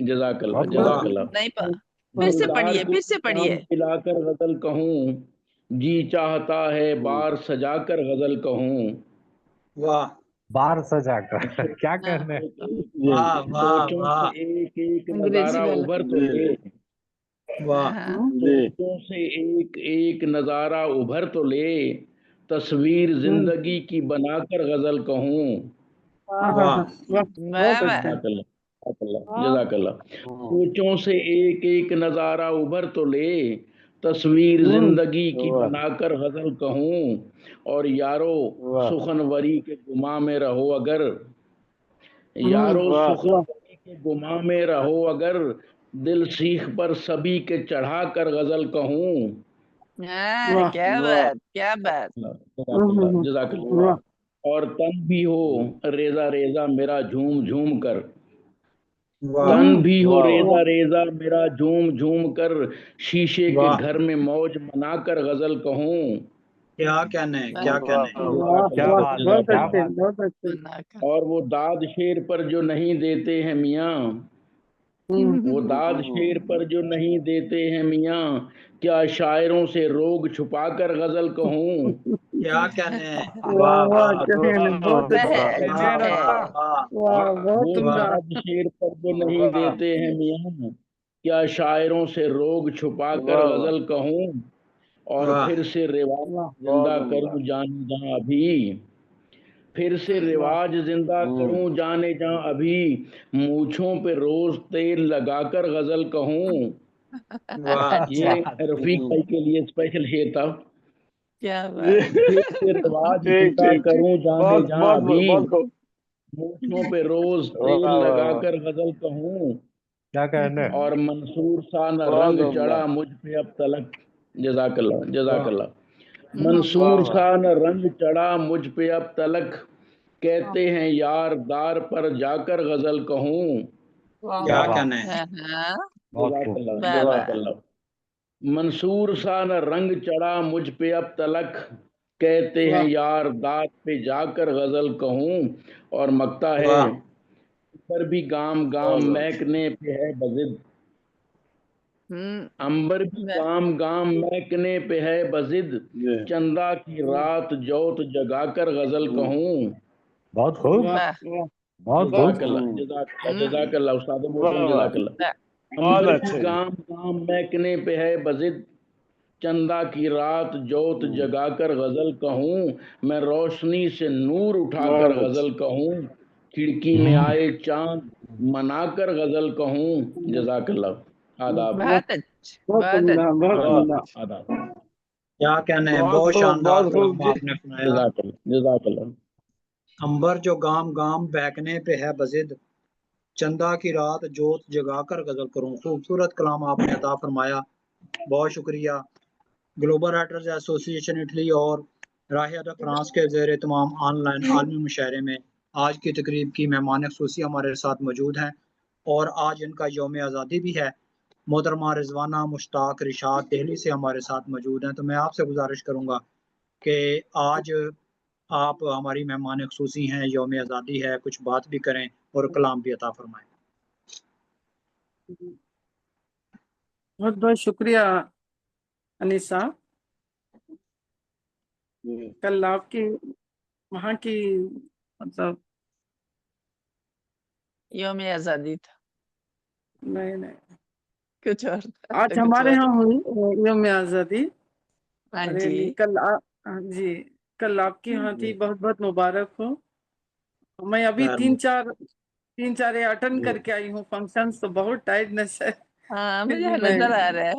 O: جزاک اللہ جزاک اللہ.
C: نہیں پھر سے
O: دلدار
C: پڑھیے
O: کو
C: پھر سے
O: جام
C: پڑھیے.
O: پلا کر غزل کہوں، جی چاہتا ہے بار سجا کر غزل کہوں.
A: واہ
J: بار سجا کر کیا کہنے.
A: واہ واہ
O: سوچوں
A: واہ
O: سے ایک ایک
C: انگریزی
O: نظارہ
C: میں
O: ابھر تو لے،
A: واہ
O: سوچوں سے ایک ایک نظارہ ابھر تو لے، تصویر زندگی کی بنا کر غزل کہوں.
A: واہ
O: جزاک اللہ جزاک اللہ جزاک اللہ. سوچوں سے ایک ایک نظارہ ابھر تو لے، تصویر زندگی کی بنا کر غزل کہوں. اور یارو سخنوری کے گما میں رہو اگر، یارو سخنوری کے گما میں رہو اگر، دل سیخ پر سبھی کے چڑھا کر غزل کہوں.
C: کیا بات کیا بات.
O: جزاک اللہ. اور تن بھی ہو ریزہ ریزہ میرا جھوم جھوم کر، تن بھی ہو ریزہ ریزہ میرا جھوم جھوم کر، شیشے کے
A: واہ
O: گھر میں موج بنا کر غزل کہوں.
A: کیا کہنے کیا کہنے.
J: کیا بات ہے کیا بات.
O: اور وہ داد شیر پر جو نہیں دیتے ہیں میاں، وہ داد شیر پر جو نہیں دیتے ہیں میاں، کیا شاعروں سے روگ چھپا کر غزل کہوں.
A: کیا کہنے. واہ واہ
C: ہوتا ہے
A: واہ
C: اچھا ہے.
A: واہ
O: وہ داد شیر پر جو نہیں دیتے ہیں میاں، کیا شاعروں سے روگ چھپا کر غزل کہوں. اور
A: واہ
O: پھر سے رواج زندہ کروں جانے جہاں ابھی، پھر سے رواج زندہ کروں جانے جہاں ابھی، مونچھوں پہ روز تیل لگا کر غزل کہوں.
A: واہ
O: یہ رفیق بھائی کے لیے اسپیشل شعر تھا.
C: کیا بات.
O: پھر سے رواج زندہ کروں جانے جہاں ابھی، مونچھوں پہ روز تیل لگا کر غزل کہوں.
J: کیا کہنے.
O: اور منصور سا نہ رنگ چڑھا مجھ پہ اب تلک. جزاک اللہ جزاک اللہ. منصور سا نہ رنگ چڑھا مجھ پہ اب تلک، کہتے ہیں یار دار پر جا کر غزل کہوں.
A: کیا کہنے.
O: جزاک اللہ جزاک اللہ. منصور سا نہ رنگ چڑھا مجھ پہ اب تلک، کہتے ہیں یار دار پہ جا کر غزل کہوں. اور مکتا ہے
A: واہ
O: پر بھی گام گام محکنے پہ ہے بضد، امبر بھی گام گام محکنے پہ ہے بضد، چندہ کی رات جوت جگا کر غزل کہوں.
J: بہت خوب بہت
O: جزاک
J: خوب.
O: اللہ جزاک اللہ استاد محترم جزاک اللہ. امبر کی گام گام محکنے پہ ہے بضد، چندہ کی رات جوت جگا کر غزل کہوں. میں روشنی سے نور اٹھا کر غزل کہوں، کھڑکی میں آئے چاند منا کر غزل کہوں. جزاک اللہ. آداب
C: بہت اچھا بہت اچھا.
O: آداب.
A: کیا کہنے. بہت شاندار کلام
F: جی.
A: آپ نے سنایا.
O: جزاک اللہ جزاک اللہ.
A: امبر جو گام گام بہکنے پہ ہے بضد، چندہ کی رات جوت جگا کر غزل کروں. خوبصورت کلام آپ نے عطا فرمایا. بہت شکریہ. گلوبل رائٹرز ایسوسی ایشن اٹلی اور راہ ادب فرانس کے زیر تمام آن لائن عالمی مشاعرے میں آج کی تقریب کی مہمان خصوصی ہمارے ساتھ موجود ہیں، اور آج ان کا یوم آزادی بھی ہے. محترمہ رضوانہ مشتاق رشاد دہلی سے ہمارے ساتھ موجود ہیں. تو میں آپ سے گزارش کروں گا کہ آج آپ ہماری مہمان خصوصی ہیں، یوم آزادی ہے، کچھ بات بھی کریں اور کلام بھی عطا فرمائیں.
P: بہت بہت شکریہ انیس صاحب. کل آپ کی وہاں کی مطلب
C: یوم آزادی تھا.
P: नहीं
C: कुछ और था,
P: आज
C: कुछ
P: हमारे
C: और।
P: यहाँ हुई यौम आज़ादी।
C: हाँ
P: बरेली
C: जी।
P: कल हाँ जी, कल आपके यहाँ थी, बहुत बहुत मुबारक हो। मैं अभी
A: खैर,
P: तीन चार अटेंड करके आई हूँ फंक्शंस, तो बहुत टायर्डनेस है।
C: हाँ
P: फिर भी
C: मुझे
P: मैं
C: नजर आ रहा है।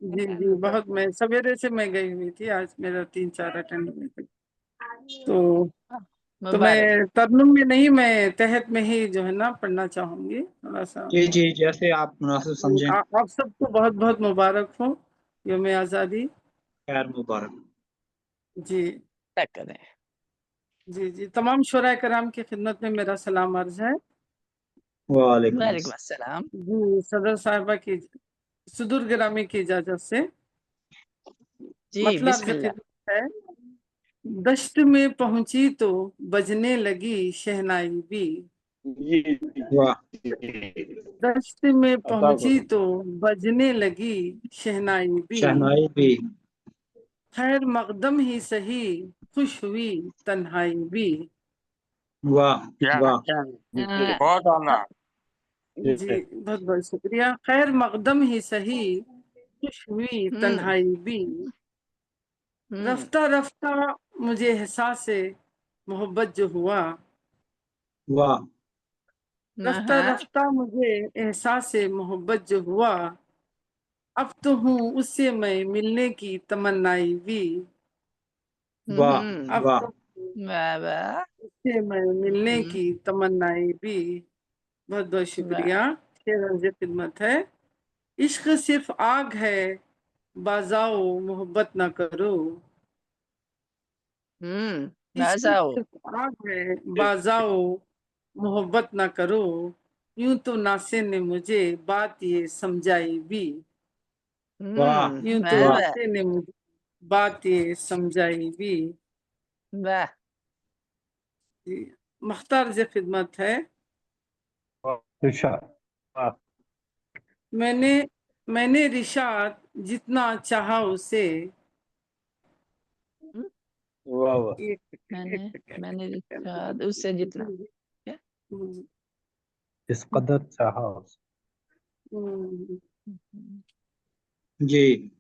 P: जी बहुत, मैं सवेरे से मैं गई हुई थी, आज मेरा 3-4 अटेंड हुए थे। तो
C: मुबारक।
P: मैं तरन्नुम में नहीं, मैं तहत में ही जो है ना पढ़ना चाहूंगी थोड़ा सा।
A: जी जी, जैसे आप मुनासिब समझें।
P: आप सबको बहुत बहुत मुबारक हो यौम आज़ादी।
A: खैर मुबारक।
P: जी
C: क्या करें।
P: जी, तमाम शुरा कराम की खिदमत में मेरा सलाम अर्ज है।
A: वालेकुम
C: अस्सलाम।
P: जी, सदर साहिबा की सुदूर गिरामी की इजाजत से
C: जी
P: मतलब अर्ज
C: बिस्मिल्लाह।
P: खिदमत है। दश्त में पहुंची तो बजने लगी शहनाई भी।
A: वाह।
P: दश्त में पहुंची तो बजने लगी शहनाई भी।
A: शहनाई भी।
P: खैर मकदम ही सही, खुश हुई तन्हाई भी।
A: वाह वाह।
D: बहुत आला।
P: जी बहुत बहुत शुक्रिया। खैर मकदम ही सही, खुश हुई तन्हाई भी। रफ्ता रफ्ता मुझे एहसास मोहब्बत जो हुआ।
A: वाह।
P: रफ्ता रफ्ता मुझे एहसास मोहब्बत जो हुआ। अब तो हूँ उससे मैं मिलने की तमन्नाई भी।
A: वाह
P: अब
A: वाह।
P: तो
C: वाह वाह।
P: उससे मैं मिलने की तमन्नाई भी। बहुत बहुत शुक्रिया। शेर अर्ज़ खिदमत है। इश्क सिर्फ आग है, बाजाओ मोहब्बत ना करो। इश्क
C: बाजाओ।
P: सिर्फ आग है, बाजाओ मोहब्बत ना करो। यूं तो नासे ने मुझे बात ये समझाई भी।
A: वाह
P: यूं तो
A: वाह।
P: नासे ने मुझे बात ये समझाई भी।
C: वाह।
P: मख्तार जे खिदमत है। मैंने रिशाद जितना चाहा उसे।
F: वाह वाह।
C: मैंने रिशाद उससे जितना क्या?
J: इस कदर चाहा
A: जी।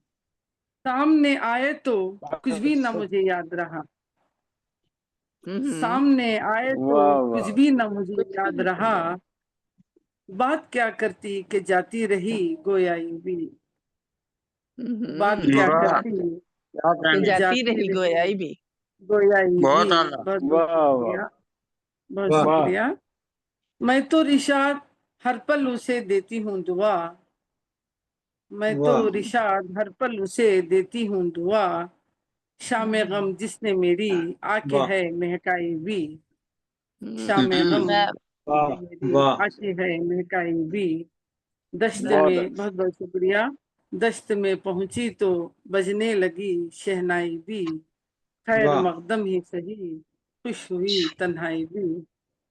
P: सामने आए तो कुछ भी ना मुझे याद रहा। सामने आए तो
F: वाह
P: कुछ
F: वाह।
P: भी ना मुझे याद रहा। बात क्या करती कि जाती रही गोयाई भी। बात क्या करती
D: क्या
P: कि
D: कहने।
P: जाती
C: रही
P: रही
C: गोयाई भी।
P: गोयाई भी।
D: बहुत आला।
P: बहुत बहुत
F: वाह वाह
P: शुक्रिया, बहुत
A: वाह।
P: शुक्रिया। मैं तो रिशाद हर पल उसे देती हूँ दुआ। मैं तो
A: वाह
P: रिशाद हर पल उसे देती हूँ दुआ। शाम गम जिसने मेरी आंखें
A: वाह।
P: है महकाई भी। शाम गम
A: वाह
P: जिसने मेरी
A: वाह।
P: आंखें है महकाई भी। दश्त
F: बहुत
P: में बहुत बहुत शुक्रिया। दश्त में पहुंची तो बजने लगी शहनाई भी। खैर
A: वाह
P: मकदम ही सही, खुश हुई तन्हाई भी।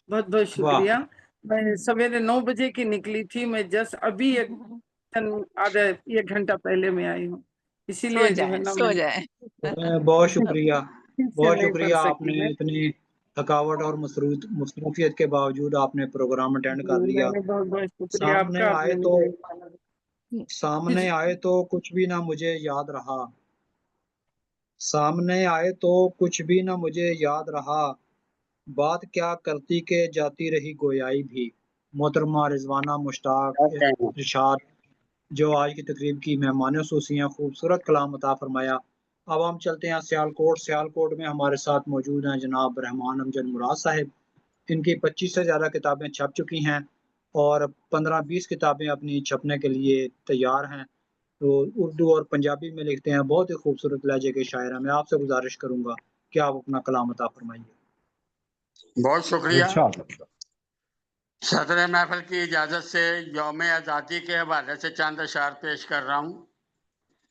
P: बहुत बहुत
A: वाह।
P: शुक्रिया। मैं सवेरे 9 बजे की निकली थी, मैं जस्ट अभी आधा 1 घंटा पहले मैं आई हूँ,
C: सो
P: इसीलिए जो है
C: जाए
P: ना
C: सो जाए।
A: बहुत शुक्रिया।
P: ठीक से
A: बहुत
P: नहीं पढ़
A: शुक्रिया,
P: सकी
A: आपने
P: मैं।
A: इतनी थकावट और मसरूफियत के बावजूद आपने प्रोग्राम अटेंड कर लिया।
P: मैंने बहुत बहुत शुक्रिया
A: सामने
P: आपका,
A: आए
P: आपने
A: तो
P: मुझे
A: सामने आए तो कुछ भी ना मुझे याद रहा। सामने आए तो कुछ भी ना मुझे याद रहा। बात क्या करती के जाती रही गोयाई भी। मोहतरमा रिजवाना मुश्ताक
D: क्या कहने।
A: इरशाद, जो आज की तकरीब की मेहमान खुसूसी हैं, खूबसूरत कलाम अता फरमाया। अब हम चलते हैं सियालकोट। सियालकोट में हमारे साथ मौजूद हैं जनाब रहमान अमजद मुराद साहिब। इनकी 25 से ज़्यादा किताबें छप चुकी हैं और 15-20 किताबें अपनी छपने के लिए तैयार हैं। तो उर्दू और पंजाबी में लिखते हैं, बहुत ही खूबसूरत लहजे के शायर हैं। मैं आपसे गुजारिश करूंगा कि आप अपना कलाम अता फरमाइए।
D: बहुत शुक्रिया।
J: इरशाद।
D: सदर महफिल की इजाजत से यौम आज़ादी के हवाले से चंद अशार पेश कर रहा हूँ।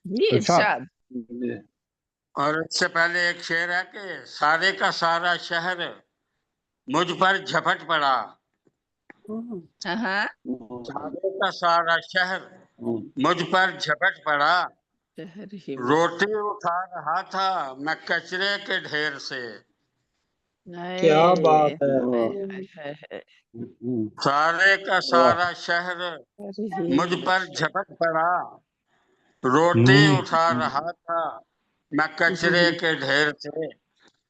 C: जी इरशाद।
D: और इससे पहले एक शेर है कि सारे का सारा शहर मुझ पर झपट पड़ा।
C: हाँ
D: सारे का सारा शहर मुझ पर झपट पड़ा।
C: शहर ही में।
D: रोटी उठा रहा था मैं कचरे के ढेर से।
A: क्या बात है।
N: सारे का सारा शहर मुझ पर झपट पड़ा, रोटी उठा रहा था मैं कचरे के ढेर से।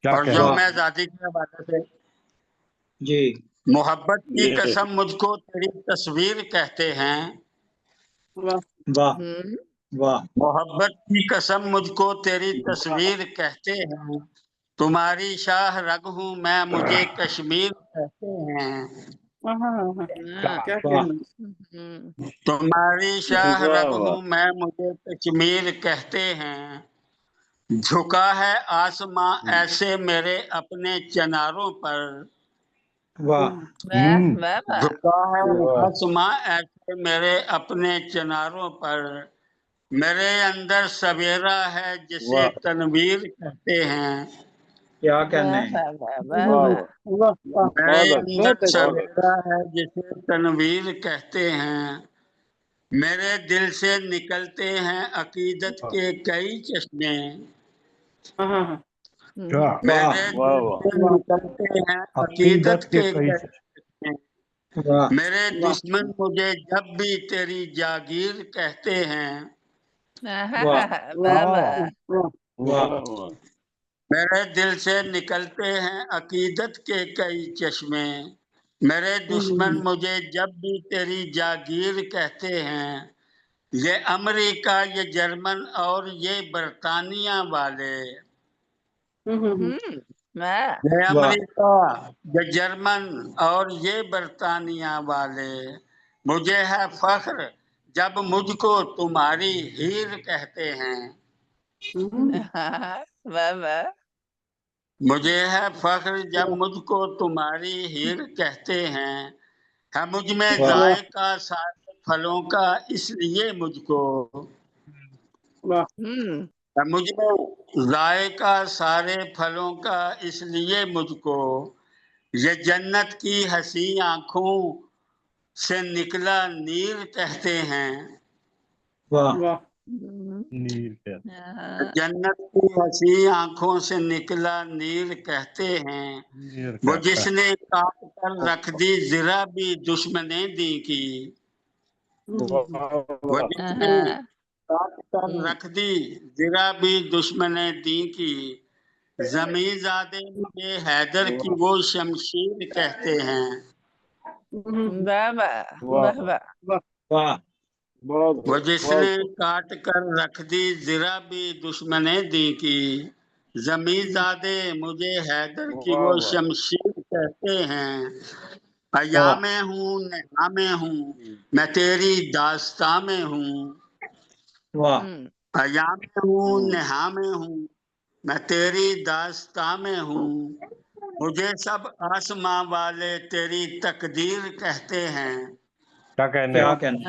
N: और यौम आजादी के हवाले से
A: जी,
N: मोहब्बत की कसम मुझको तेरी तस्वीर कहते हैं।
A: वाह वाह।
N: मोहब्बत की कसम मुझको तेरी तस्वीर कहते हैं। तुम्हारी शाह रग हूँ मैं, मुझे कश्मीर कहते हैं।
P: क्या कहना।
N: तुम्हारी शाह रग हूँ मैं, मुझे कश्मीर कहते हैं। झुका है आसमां ऐसे मेरे अपने चनारों पर।
A: वाह
N: झुका है आसमां ऐसे मेरे अपने चनारों पर। मेरे अंदर सवेरा है जिसे तनवीर कहते हैं।
A: क्या कहने।
N: मेरे अंदर सवेरा है जिसे तनवीर कहते हैं। मेरे दिल से निकलते हैं अकीदत के कई चश्मे। मेरे दिल से निकलते हैं अकीदत के कई चश्मे। मेरे दुश्मन मुझे जब भी तेरी जागीर कहते हैं। मेरे दिल से निकलते हैं अकीदत के कई चश्मे। मेरे दुश्मन मुझे जब भी तेरी जागीर कहते हैं। ये अमेरिका, ये जर्मन और ये बरतानिया वाले। ये अमेरिका, ये जर्मन और ये बरतानिया वाले। मुझे है फख्र जब मुझको तुम्हारी हीर कहते हैं। मुझे है फख्र जब मुझको तुम्हारी हीर कहते हैं। है मुझ में जायका सारे फलों का इसलिए मुझको। है मुझ में जायका सारे फलों का इसलिए मुझको। ये जन्नत की हंसी आंखों से निकला नीर कहते हैं। जन्नत की हंसी आंखों से निकला नीर कहते हैं। वो जिसने काट कर रख दी जरा भी दुश्मने दी की। वो जिसने काट कर रख दी जरा भी दुश्मने दी की। जमीजादे मुझे हैदर की वो शमशीर कहते हैं। वो जिसने काट कर रख दी जरा भी दुश्मने दी की। जमीजादे मुझे हैदर की वो शमशीर कहते हैं। अया में हूँ नहा में हूँ मैं तेरी दास्तां में हूँ। अया में हूँ नहा में हूँ मैं तेरी दास्तां में हूँ। मुझे सब आसमां वाले तेरी तकदीर कहते हैं।
J: क्या कहने।
A: क्या कहने।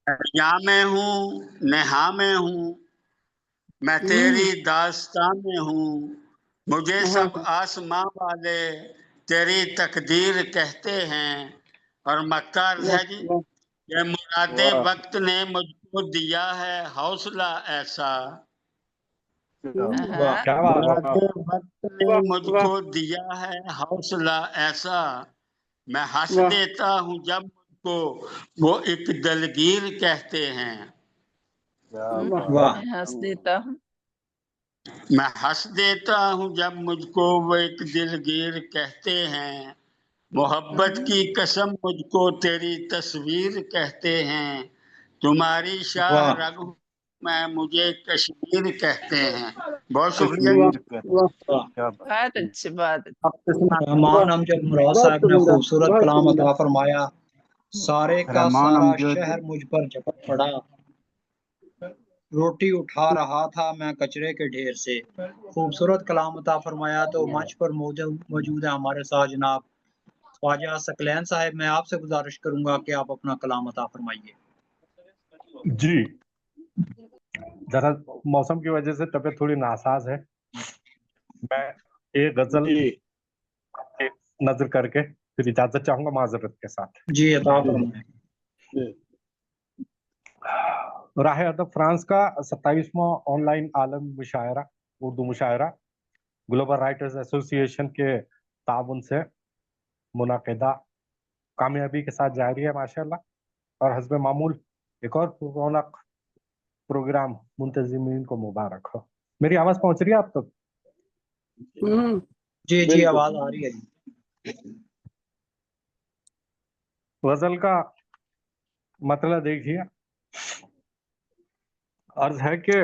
N: अया में हूँ नहा में हूँ मैं तेरी दास्तां में हूँ। मुझे सब आसमां वाले तेरी तकदीर कहते हैं। और मक्का है जी, ये मुरादे वक्त ने मुझको दिया है हौसला ऐसा। मुरादे वक्त ने मुझको दिया है हौसला ऐसा। मैं हंस देता हूँ जब मुझको वो एक दलगीर कहते हैं।
C: हंस देता हूँ।
N: मैं हंस देता हूँ जब मुझको वो एक दिलगीर कहते हैं। मोहब्बत की कसम मुझको तेरी तस्वीर कहते हैं। तुम्हारी शाह रग हूँ मैं, मुझे कश्मीर कहते हैं। बहुत शुक्रिया।
C: बहुत अच्छी बात।
A: रहमान अमजद मुराद साहब ने खूबसूरत कलाम अता फरमाया। सारे का सारा शहर मुझ पर झपट पड़ा, रोटी उठा रहा था मैं कचरे के ढेर से। खूबसूरत कलाम अता फरमाया। तो मंच पर मौजूद है हमारे साथ जनाब ख्वाजा सकलैन साहब। मैं आपसे गुजारिश करूंगा कि आप अपना कलाम अता फरमाइए।
J: जी, जरा मौसम की वजह से तबीयत थोड़ी नासाज है। मैं एक गजल नजर करके फिर इजाजत चाहूंगा माजरत के साथ।
A: जी अता फरमाएं।
J: राह अदब फ्रांस का 27वां ऑनलाइन आलम मुशायरा, उर्दू मुशायरा ग्लोबल राइटर्स एसोसिएशन के ताउन से मुनाकिदा कामयाबी के साथ जारी है माशाल्लाह। और हस्ब मामूल एक और रौनक प्रोग्राम मुंतजिमीन को मुबारक हो। मेरी आवाज पहुंच रही है आप तक?
A: जी जी आवाज आ रही है जी।
J: गजल का मतलब देखिए, अर्ज है कि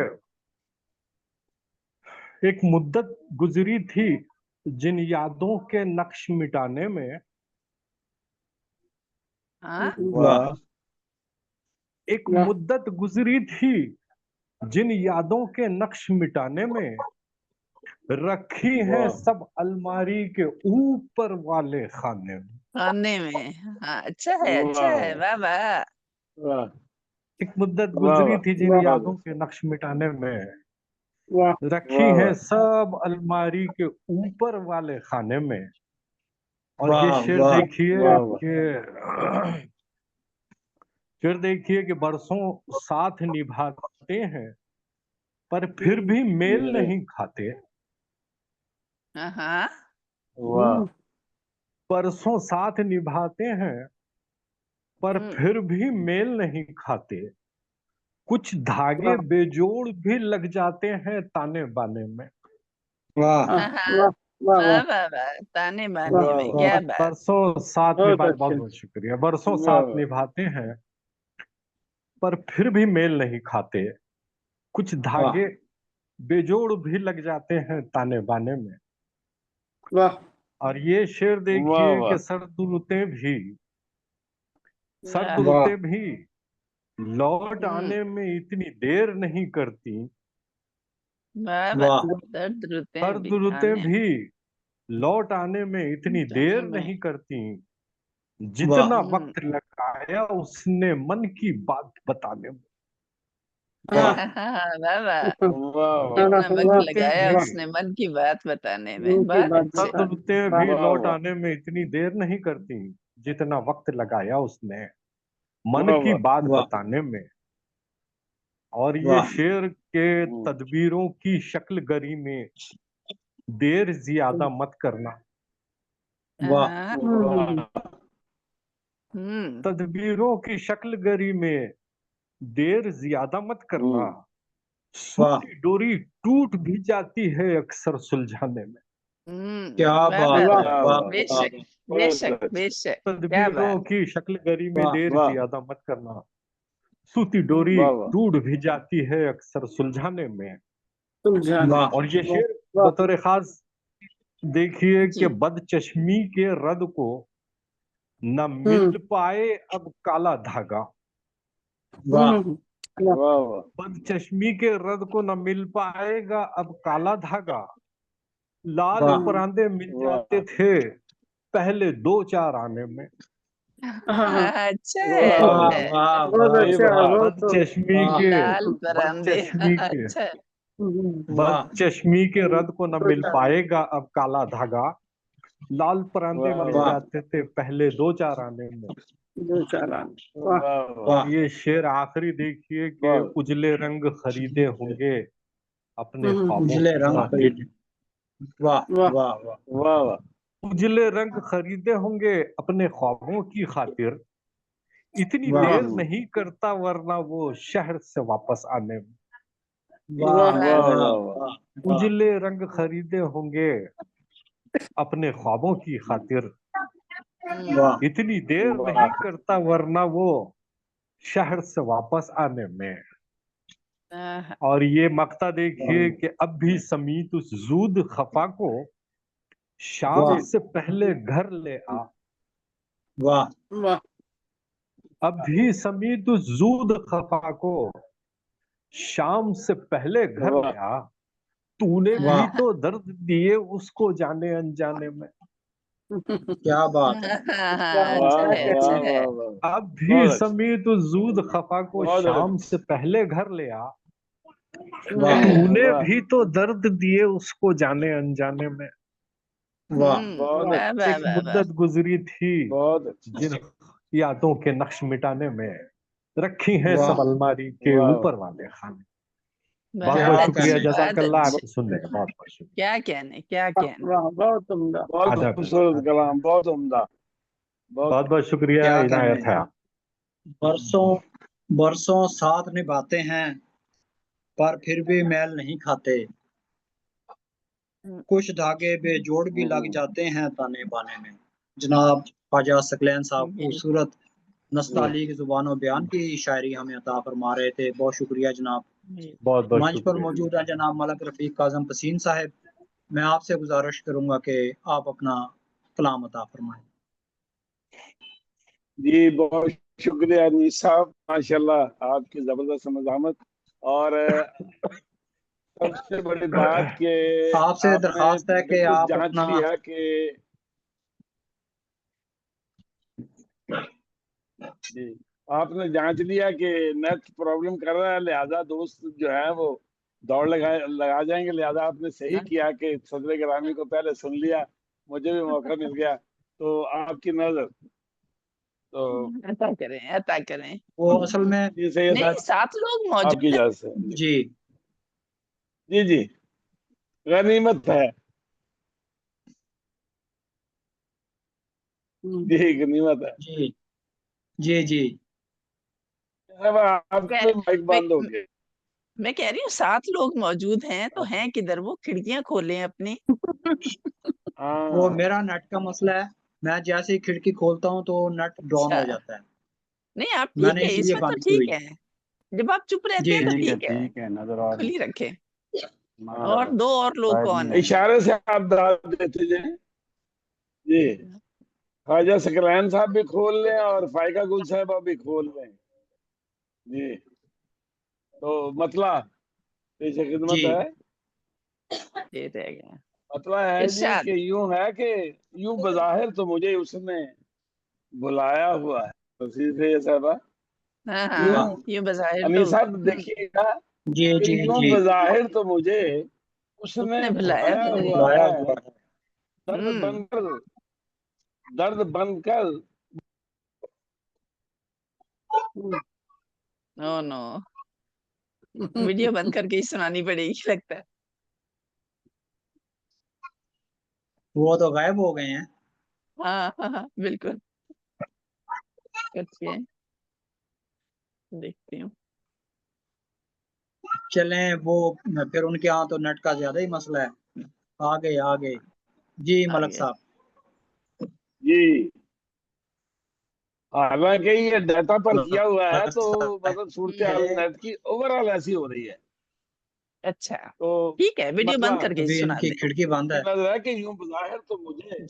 J: एक मुद्दत गुजरी थी जिन यादों के नक्श मिटाने में,
A: वाह
J: एक मुद्दत गुजरी थी जिन यादों के नक्श मिटाने में, रखी हैं सब अलमारी के ऊपर वाले खाने में।
C: खाने में, हाँ अच्छा है वाह वाह।
J: एक मुद्दत गुजरी थी जिन यादों के नक्श मिटाने में, रखी हैं सब अलमारी के ऊपर वाले खाने में। और ये शेर देखिए कि बरसों साथ निभाते हैं पर फिर भी मेल नहीं खाते। बरसों साथ निभाते हैं पर फिर भी मेल नहीं खाते। कुछ धागे बेजोड़ भी लग जाते हैं ताने बाने में।
C: ताने बाने में, क्या बात।
J: बरसों साथ निभा, बहुत बहुत शुक्रिया। बरसों साथ निभाते हैं पर फिर भी मेल नहीं खाते। कुछ धागे बेजोड़ भी लग जाते हैं ताने बाने में। और ये शेर देखिए कि सर्द रुतें भी लौट आने में इतनी देर नहीं करती। सर्द रुतें भी लौट आने में इतनी देर नहीं करती। जितना वक्त लगाया उसने मन की बात बताने में।
C: कितना वक्त लगाया उसने मन की बात बताने में।
J: सर्द रुतें भी लौट आने में इतनी देर नहीं करती, जितना वक्त लगाया उसने मन की बात बताने में। और ये शेर के तदबीरों की शक्ल गरी में देर ज्यादा मत करना। तदबीरों की शक्ल गरी में देर ज्यादा मत करना। सूती डोरी टूट भी जाती है अक्सर सुलझाने में।
A: क्या बात।
C: बेशक बेशक बेशक।
J: तदबीरों की शक्ल गरी में देर ज्यादा मत करना। सूती डोरी टूट भी जाती है अक्सर सुलझाने में। और ये शेर बतौर खास देखिए कि बदचश्मी के रद को न मिल पाए अब काला धागा। बदचश्मी के रद को न मिल पाएगा अब काला धागा। लाल परांदे मिल जाते थे पहले 2-4 आने में।
C: अच्छा
J: बदचश्मी के रद को न मिल पाएगा अब काला धागा। लाल परांदे मिल जाते थे पहले 2-4 आने में। और ये शेर आखिरी देखिए कि उजले रंग खरीदे होंगे अपने
A: उजले रंग, वाह वाह वाह।
J: उजले रंग खरीदे होंगे अपने ख्वाबों की खातिर। इतनी देर नहीं करता वरना वो शहर से वापस आने में। उजले रंग खरीदे होंगे अपने ख्वाबों की खातिर। इतनी देर नहीं करता वरना वो शहर से वापस आने में। और ये मक्ता देखिए कि अब भी समीत उस जूद खफा को शाम से पहले घर ले आ।
A: वाह।
J: अब भी समीत उस जूद खफा को शाम से पहले घर ले आ। तूने भी तो दर्द दिए उसको जाने अनजाने में।
A: क्या बात है।
J: अब भी समीत उस जूद खफा को शाम से पहले घर ले आ। तूने भी तो दर्द दिए उसको जाने अनजाने में। एक मुद्दत गुजरी थी जिन यादों के नक्श मिटाने में, रखी हैं सब अलमारी के ऊपर वाले खाने। बहुत
C: बहुत
J: बहुत
C: अच्छी,
J: शुक्रिया,
C: बहुत
J: जज़ाकल्लाह।
C: अच्छी।
J: आपकी सुनने का बहुत बहुत शुक्रिया।
C: क्या कहने, क्या कहने।
P: वाह, बहुत उम्दा।
F: बहुत
J: अदब
F: खूबसूरत कलाम, बहुत उम्दा, बहुत
J: बहुत बहुत शुक्रिया,
A: क्या
J: इनायत
A: कहने,
J: है।
A: बरसों बरसों साथ निभाते हैं पर फिर भी मैल नहीं खाते, कुछ धागे बेजोड़ भी लग जाते हैं ताने बाने में। जनाब ख्वाजा सकलैन साहब खूबसूरत नस्ताली की जुबान और बयान की शायरी हमें अता फरमा रहे थे, बहुत शुक्रिया जनाब।
J: बहुत बहुत
A: मंच पर
J: शुक्रिया।
A: मौजूद है जनाब मलक रफीक काजम पसीन साहब, मैं आपसे गुजारिश करूंगा कि आप अपना कलाम अता फरमाएं।
F: जी बहुत शुक्रिया अनीस साहब, माशाल्लाह आपकी जबरदस्त मज़ामत। और सबसे बड़ी बात कि
A: आपसे
F: आपने
A: दरखास्त है कि
F: बिल्कुल
A: आप
F: जांच
A: अपना
F: लिया कि जी आपने जांच लिया कि नेट प्रॉब्लम कर रहा है, लिहाजा दोस्त जो है वो दौड़ लगा जाएंगे। लिहाजा आपने सही किया कि सदर ग्रामी को पहले सुन लिया, मुझे भी मौका मिल गया। तो आपकी नजर तो
C: अता करें, अता करें।
A: वो असल में
F: जी सही है
C: नहीं,
F: साहब,
C: 7 लोग
F: आपकी
C: मौजूद हैं।
F: इजाजत से।
A: जी
F: जी जी गनीमत है, जी गनीमत है।
A: जी जी जी
F: अब आपके माइक
C: मैं
F: बंद हो गए।
C: मैं कह रही हूँ 7 लोग मौजूद हैं, तो हैं किधर वो? खिड़कियां खोलें अपनी।
A: वो मेरा नेट का मसला है, मैं जैसे ही खिड़की खोलता हूँ तो नेट डाउन
C: अच्छा,
A: हो जाता है,
C: नहीं आप ठीक
A: मैंने
C: है,
A: इसलिए
C: इसमें तो
A: बंद की
C: ठीक
A: हुई।
C: है। जब आप चुप रहते
A: जी
C: हैं तो
A: जी
C: ठीक है,
N: नजर आ रही
C: खुली रखें।
N: है।
C: और 2 और लोग
N: शायद
C: कौन
N: नहीं
C: है?
N: है।
F: इशारे से आप दाद देते जाए। जी ख्वाजा सकलैन साहब भी खोल लें और फाइका गुल साहब भी खोल लें। जी तो मतला पेश खिदमत
A: जी
F: है।
C: ये रह गया।
F: मतला है जी
C: इरशाद।
F: कि यूं है कि यूं बज़ाहिर तो मुझे उसने बुलाया हुआ है। तफसीर से ये साहबा
C: हाँ
F: यूं
C: हाँ, ये बज़ाहिर तो
F: अमीर साहब देखिएगा
A: जी
F: कि
A: जी
F: यूं
A: जी
F: बज़ाहिर तो मुझे उसने
C: उसने भुलाया
F: बुलाया
C: है।
F: हुआ
A: लाया
F: है,
A: हुआ है।
F: दर्द बनकर
C: नो नो, वीडियो बंद करके ही सुनानी पड़ेगी लगता है।
A: वो तो गायब हो गए हैं।
C: हाँ हाँ हाँ, बिल्कुल करके देखती हूँ।
A: चलें वो फिर उनके यहाँ तो नेट का ज्यादा ही मसला है। आ गए जी मलक
C: आगे
A: साहब।
F: जी हालांकि ये डाटा पर किया हुआ है, तो मतलब सूरत हाल नेट की ओवरऑल ऐसी हो रही है।
C: अच्छा,
F: तो
C: ठीक है, वीडियो बंद
F: मतलब
C: करके ही
A: अभी
C: सुना
A: इनकी
C: दें।
A: खिड़की बंद है।
F: नजर है कि यूं बज़ाहिर तो मुझे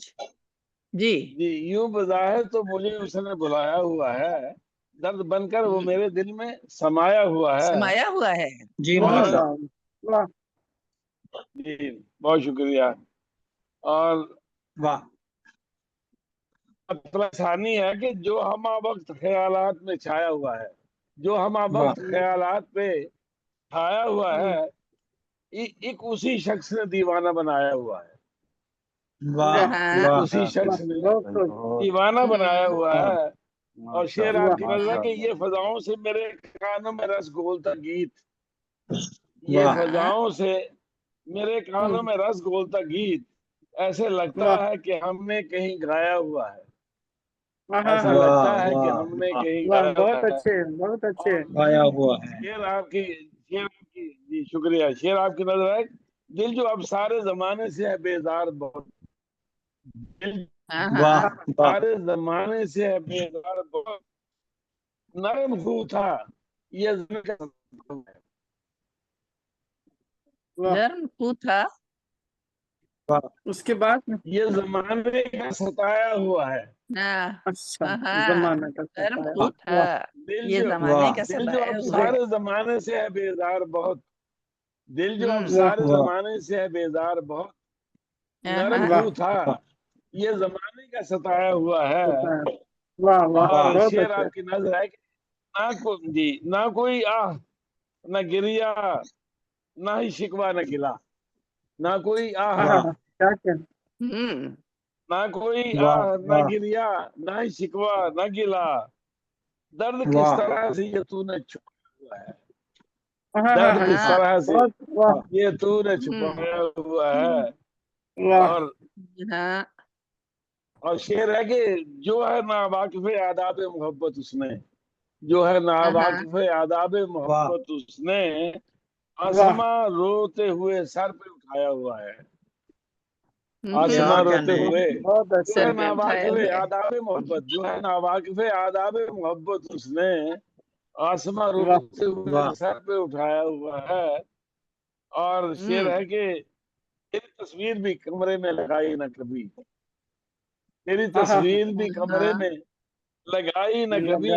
C: जी
F: जी यूं बज़ाहिर तो मुझे उसने बुलाया हुआ है, दर्द बनकर वो मेरे दिल में समाया हुआ है।
C: समाया हुआ है।
A: जी मलक
P: वाह
A: साहब।
P: वाह,
F: जी बहुत शुक्रिया। और
A: वाह
F: मतलब आसानी है कि जो हम वक्त ख्यालात में छाया हुआ है, जो हम
A: वाह
F: वक्त ख्यालात पे छाया हुआ है, एक उसी शख्स ने दीवाना बनाया हुआ है।
A: वाह
F: एक
A: वाह
F: उसी शख्स ने
P: बहुत खूब।
F: दीवाना बनाया हुआ
A: वाह
F: है। और शेर
P: वाह
F: आपकी नजर है कि ये फजाओं से मेरे कानों में रस घोलता गीत, ये
A: वाह
F: फजाओं से मेरे कानों में रस घोलता गीत, ऐसे लगता
P: वाह
F: है कि हमने कहीं गाया हुआ है, ऐसा
P: वाह
F: लगता
A: वाह
F: है कि
A: वाह
F: हमने
A: वाह
F: कहीं
P: वाह,
F: गाया हुआ
P: बहुत
F: है।
P: अच्छे, बहुत अच्छे।
F: और
A: आया हुआ है।
F: शेर आपकी जी शुक्रिया। शेर आपकी नजर है, दिल जो अब सारे जमाने से है बेजार बहुत, दिल
C: हाँ
A: वाह
C: हाँ,
A: वाह
F: सारे जमाने से है बेजार बहुत, नरम हू था ये ज़िंदगी का सफर है।
P: वाह,
C: नर्म था।
A: वाह
P: उसके बाद में
F: ये जमाने का सताया हुआ है।
C: हाँ
P: अच्छा,
C: हाँ,
P: जमाना का
C: नर्म
P: सताया।
C: था।
P: वाह
C: ये जमाने
A: वाह
C: का
F: दिल जो
C: सताया
F: अब
C: हुआ है।
F: सारे जमाने से है बेजार बहुत, दिल जो अब
P: वाह
F: सारे
A: वाह
F: जमाने से है बेजार बहुत,
C: हाँ
F: नरम
C: हाँ,
P: वाह,
F: हू था ये जमाने का सताया हुआ है।
P: सताया। वाह वाह,
A: वाह
F: और
P: बहुत
F: शेर
P: अच्छे।
F: आपकी नजर है कि ना कोई आह ना गिरिया, ना ही शिकवा ना गिला, ना कोई आह
P: हाँ,
A: वाह
P: क्या
C: हम्म,
F: ना कोई
A: वाह
F: आह ना
A: वाह
F: गिरिया, ना ही शिकवा ना गिला, दर्द किस
A: वाह
F: तरह से ये तूने छुपाया हुआ है। दर्द किस तरह से
P: वाह
F: ये तूने छुपाया हुआ है।
P: वाह
F: और शेर है कि जो है ना वाकिफ आदाब मोहब्बत उसने, जो है ना वाकिफ आदाब मोहब्बत उसने आसमां रोते हुए सर पे उठाया हुआ है। आसमां रोते हुए जो है ना वाकिफ आदाब मोहब्बत, जो है ना वाकिफ आदाब मोहब्बत उसने आसमां रोते हुए सर पे उठाया हुआ है। और शेर है कि तेरी तस्वीर भी कमरे में लगाई ना कभी, तेरी तस्वीर भी कमरे में लगाई न कभी,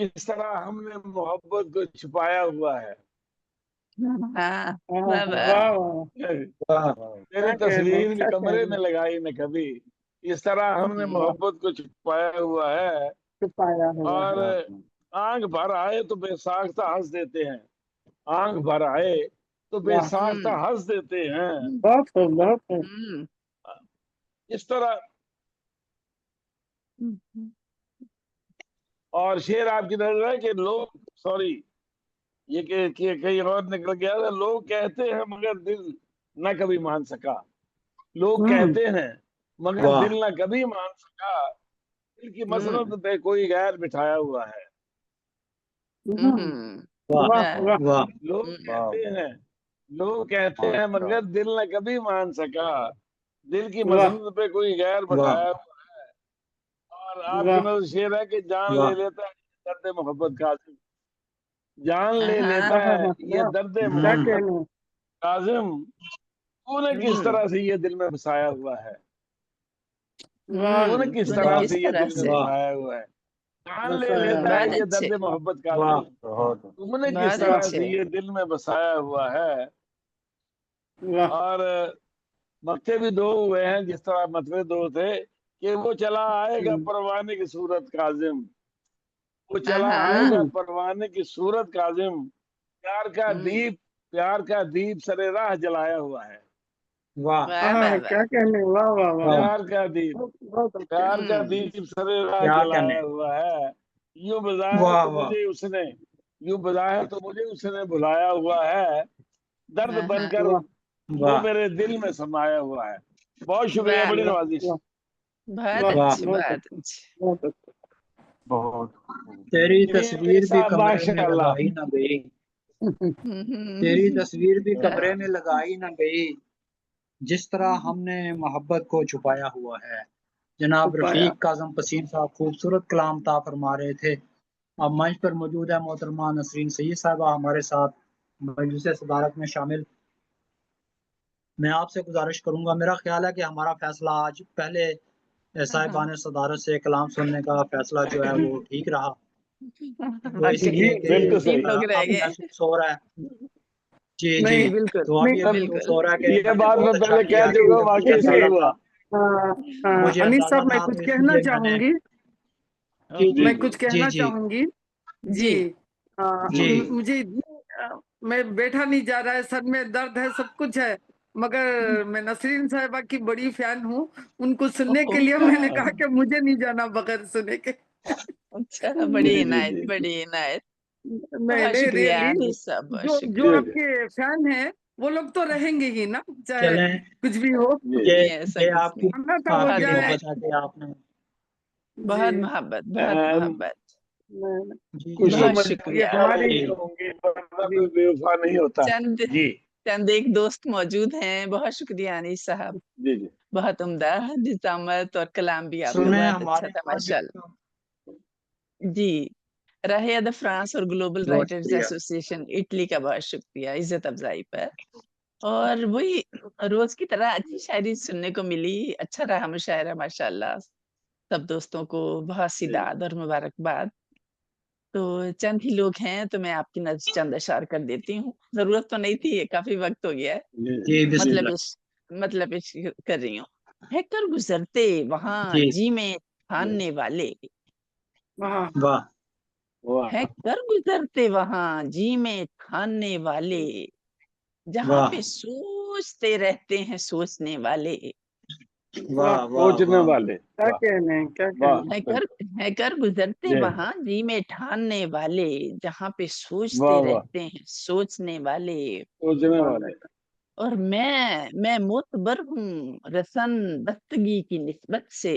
F: इस तरह हमने मोहब्बत को छुपाया हुआ है। तेरी तस्वीर भी कमरे में लगाई न कभी, इस तरह हमने मोहब्बत को छुपाया हुआ है। और आंख भर आए तो बेसाख्ता हंस देते हैं, आंख भर आए तो बेसाख्ता हंस देते हैं। इस तरह। और शेर आपकी नजर है कि लोग, सॉरी ये कि कहीं और निकल गया था, लोग कहते हैं मगर दिल न कभी मान सका, लोग कहते हैं मगर दिल न कभी मान सका, दिल की मसरत पे कोई गैर बिठाया हुआ है। लोग कहते हैं मगर दिल न कभी मान सका, दिल की मसरत पे कोई गैर बिठाया हुआ है। और आपकी नजर शेर है कि जान ले लेता है दर्द मोहब्बत काजिम, जान ले लेता है ये दर्द मोहब्बत काजिम, तूने किस तरह से ये दिल में बसाया हुआ है, तूने किस तरह से ये दिल में बसाया हुआ है। जान ले लेता है ये दर्द मोहब्बत काजिम, तुमने किस तरह से ये दिल में बसाया हुआ है। और मक्ते भी दो हुए हैं, जिस तरह मतवे दो थे कि वो चला आएगा परवाने की सूरत काजिम, वो चला आएगा परवाने की सूरत काजिम, प्यार का दीप सरे राह जलाया हुआ है।
P: वाह क्या कहने, वाह वाह वाह,
F: प्यार का दीप सरे राह जलाया हुआ है। यूं बज़ाहिर तो मुझे उसने बुलाया हुआ है, दर्द बनकर वो मेरे दिल में समाया हुआ है। बहुत शुक्रिया, बड़ी नवाजिश।
N: बहुत
A: तेरी तस्वीर भी कमरे में लगाई ना गई, तेरी तस्वीर भी कमरे में लगाई ना गई, जिस तरह हमने मोहब्बत को छुपाया हुआ है। जनाब रफीक काज़म पसीन साहब खूबसूरत कलाम ता फरमा रहे थे। अब मंच पर मौजूद है मोहतरमा नसरीन सईद साहबा हमारे साथ मजलिस सदारत में शामिल। मैं आपसे गुजारिश करूंगा, मेरा ख्याल है कि हमारा फैसला आज पहले साहिबान सदारत से कलाम सुनने का फैसला जो है वो ठीक रहा, वो इसलिए कि महसूस हो रहा है जी तो अब ये महसूस हो रहा है कि
F: ये बात मैं पहले कह चुका, वाकई सही हुआ।
A: मुझे
P: अनीस
A: अंदाजा
P: साहब मैं
A: था
P: कुछ
A: तो
P: कहना
A: इसलिए
P: चाहूंगी, मैं कुछ कहना चाहूंगी जी। मुझे मैं बैठा नहीं जा रहा है, सर में दर्द है, सब कुछ है, मगर मैं नसरीन साहिबा की बड़ी फैन हूँ, उनको सुनने के लिए मैंने कहा कि मुझे नहीं जाना बगैर सुने के।
C: अच्छा, बड़ी इनायत, बड़ी इनायत।
P: नहीं नहीं रियली, जो आपके फैन हैं वो लोग तो रहेंगे ही ना, चाहे कुछ भी हो।
A: ये आपकी
P: हो जाए,
C: बहुत मोहब्बत, बहुत मोहब्बत।
F: बहुत शुक्रिया। नहीं होता
C: चंद एक दोस्त मौजूद हैं, बहुत शुक्रिया अनीस साहब, बहुत उम्दा निजामत और कलाम भी आपका बहुत अच्छा था माशाल्लाह जी। राहे अदब फ्रांस और ग्लोबल राइटर्स एसोसिएशन इटली का बहुत शुक्रिया इज्जत अफजाई पर। और वही रोज की तरह अच्छी शायरी सुनने को मिली, अच्छा रहा मुशायरा माशाल्लाह। सब दोस्तों को बहुत सी दाद और मुबारकबाद। तो चंद ही लोग हैं तो मैं आपकी नजर चंद अशार कर देती हूँ, जरूरत तो नहीं थी, काफी वक्त हो गया है, मतलब कर रही हूँ। है कर गुजरते वहां जी में ठानने वाले, है कर गुजरते वहां जी में ठानने वाले, जहाँ पे सोचते रहते हैं सोचने वाले,
A: वाह वाह
F: सोचने
A: वाह
F: वाले,
P: क्या
F: वाह
P: कहने क्या
F: वाह,
P: कहने।
C: है कर गुजरते
F: जी
C: वहां जी में ठानने वाले, जहाँ पे सोचते
F: वाह वाह,
C: रहते हैं सोचने वाले।
F: सोचने वाले,
C: और मैं मोतबर हूँ रसन बस्तगी की निस्बत से।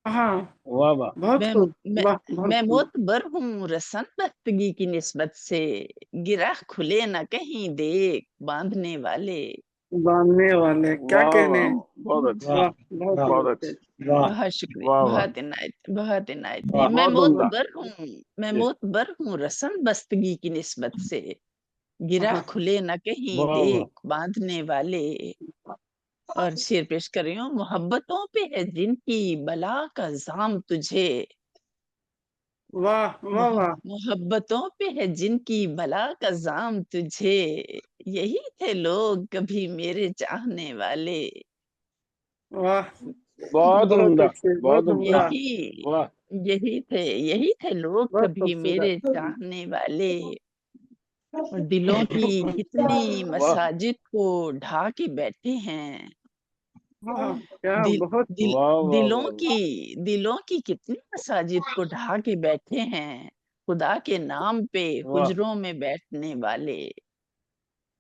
P: हाँ
F: वाह वाह,
P: बहुत
C: मैं
P: खूब,
C: मैं
P: वाह बहुत
C: मैं
P: खूब।
C: मोतबर हूँ रसन बस्तगी की निस्बत से, गिरा खुले न कहीं देख बांधने वाले।
P: बांधने वाले क्या
F: वाह
P: कहने।
F: वाह, बहुत अच्छे,
P: वाह बहुत
A: वाह
F: बहुत
P: खूब।
F: अच्छे,
A: वाह
C: बहुत शुक्रिया,
F: वाह वाह,
C: बहुत इनायत, बहुत इनायत।
A: वाह
C: मैं
F: बहुत उम्दा,
C: मैं
F: जी
C: मोतबर हूँ रसन बस्तगी की निस्बत से, गिरा
P: हाँ
C: खुले न कहीं
F: वाह वाह,
C: देख बांधने वाले। और शेर पेश कर रही हूँ। मोहब्बतों पे है जिनकी बला का जाम तुझे,
P: वाह वाह वाह
C: मोहब्बतों पे है जिनकी बला का जाम तुझे, यही थे लोग कभी मेरे चाहने वाले।
P: वाह
F: बहुत
P: बहुत
F: उम्दा,
P: अच्छे,
F: बहुत
P: बहुत
F: उम्दा,
P: उम्दा,
C: यही
F: वाह
C: यही थे लोग
P: बहुत
C: कभी मेरे
P: खूबसूरत।
C: चाहने वाले। और दिलों की कितनी
F: वाह
C: मसाजिद को ढा के बैठे हैं,
P: हाँ क्या
C: दिल
P: बहुत
C: दिल
F: वाह वाह
C: दिलों
F: वाह,
C: दिलों की कितनी मसाजिद को ढा के बैठे हैं, खुदा के नाम पे
F: वाह
C: हुजरों में बैठने वाले।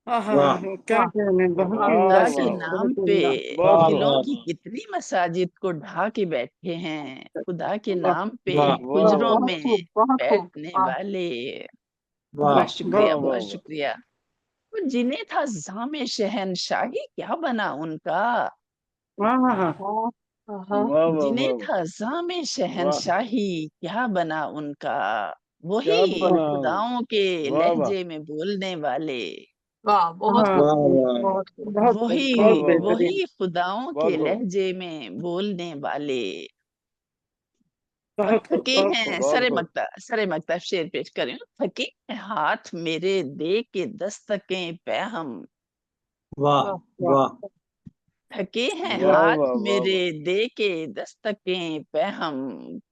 P: हाँ
A: वाह
P: क्या
M: वाह
P: कहने, बहुत
F: वाह
P: उम्दा
C: खुदा
F: वाह
C: के
P: शेर,
F: वाह,
C: नाम
P: बहुत
C: पे
P: उम्दा।
F: बहुत
A: वाह
C: दिलों
F: खूब,
A: वाह
C: की कितनी मसाजिद को ढा के बैठे हैं, खुदा के
P: वाह
C: नाम पे
A: वाह
F: वाह
M: वाह,
C: हुजरों
F: वाह,
M: बहुत
C: में
M: खूब, बहुत खूब।
C: बैठने
M: वाह
C: वाले।
A: वाह
C: बहुत
P: बहुत
C: शुक्रिया,
F: वाह वाह
C: बहुत
F: वाह,
C: शुक्रिया। वो जिन्हें था जामे शहनशाही क्या बना उनका,
P: हाँ हाँ हाँ
M: हाँ हाँ
F: वाह वाह
C: जिन्हें
F: वाह,
C: था जामे
F: वाह
C: शहनशाही क्या बना उनका,
F: क्या
C: वही
F: बना,
C: खुदाओं के
F: वाह वाह
C: लहजे में बोलने वाले।
M: वाह, बहुत
P: हाँ
M: खूब,
A: वाह वाह
M: बहुत खूब।
P: बहुत खूब,
C: वही
F: वाह
P: बहुत
F: वाह वाह,
P: बेहतरीन,
C: वही खुदाओं
F: बहुत
C: के
F: खूब,
C: लहजे में बोलने वाले। और
P: बहुत खूब,
C: थके
P: बहुत
C: हैं
P: खूब।
F: बहुत खूब,
C: सरे मकता शेर पेश कर रही हूँ। थके हैं हाथ मेरे दे के दस्तकें पे हम,
A: वाह
M: वाह
P: वाह
A: वाह
C: थके हैं
F: वाह
C: हाथ
F: वाह वाह
C: मेरे
F: वाह,
C: दे के दस्तकें पे हम,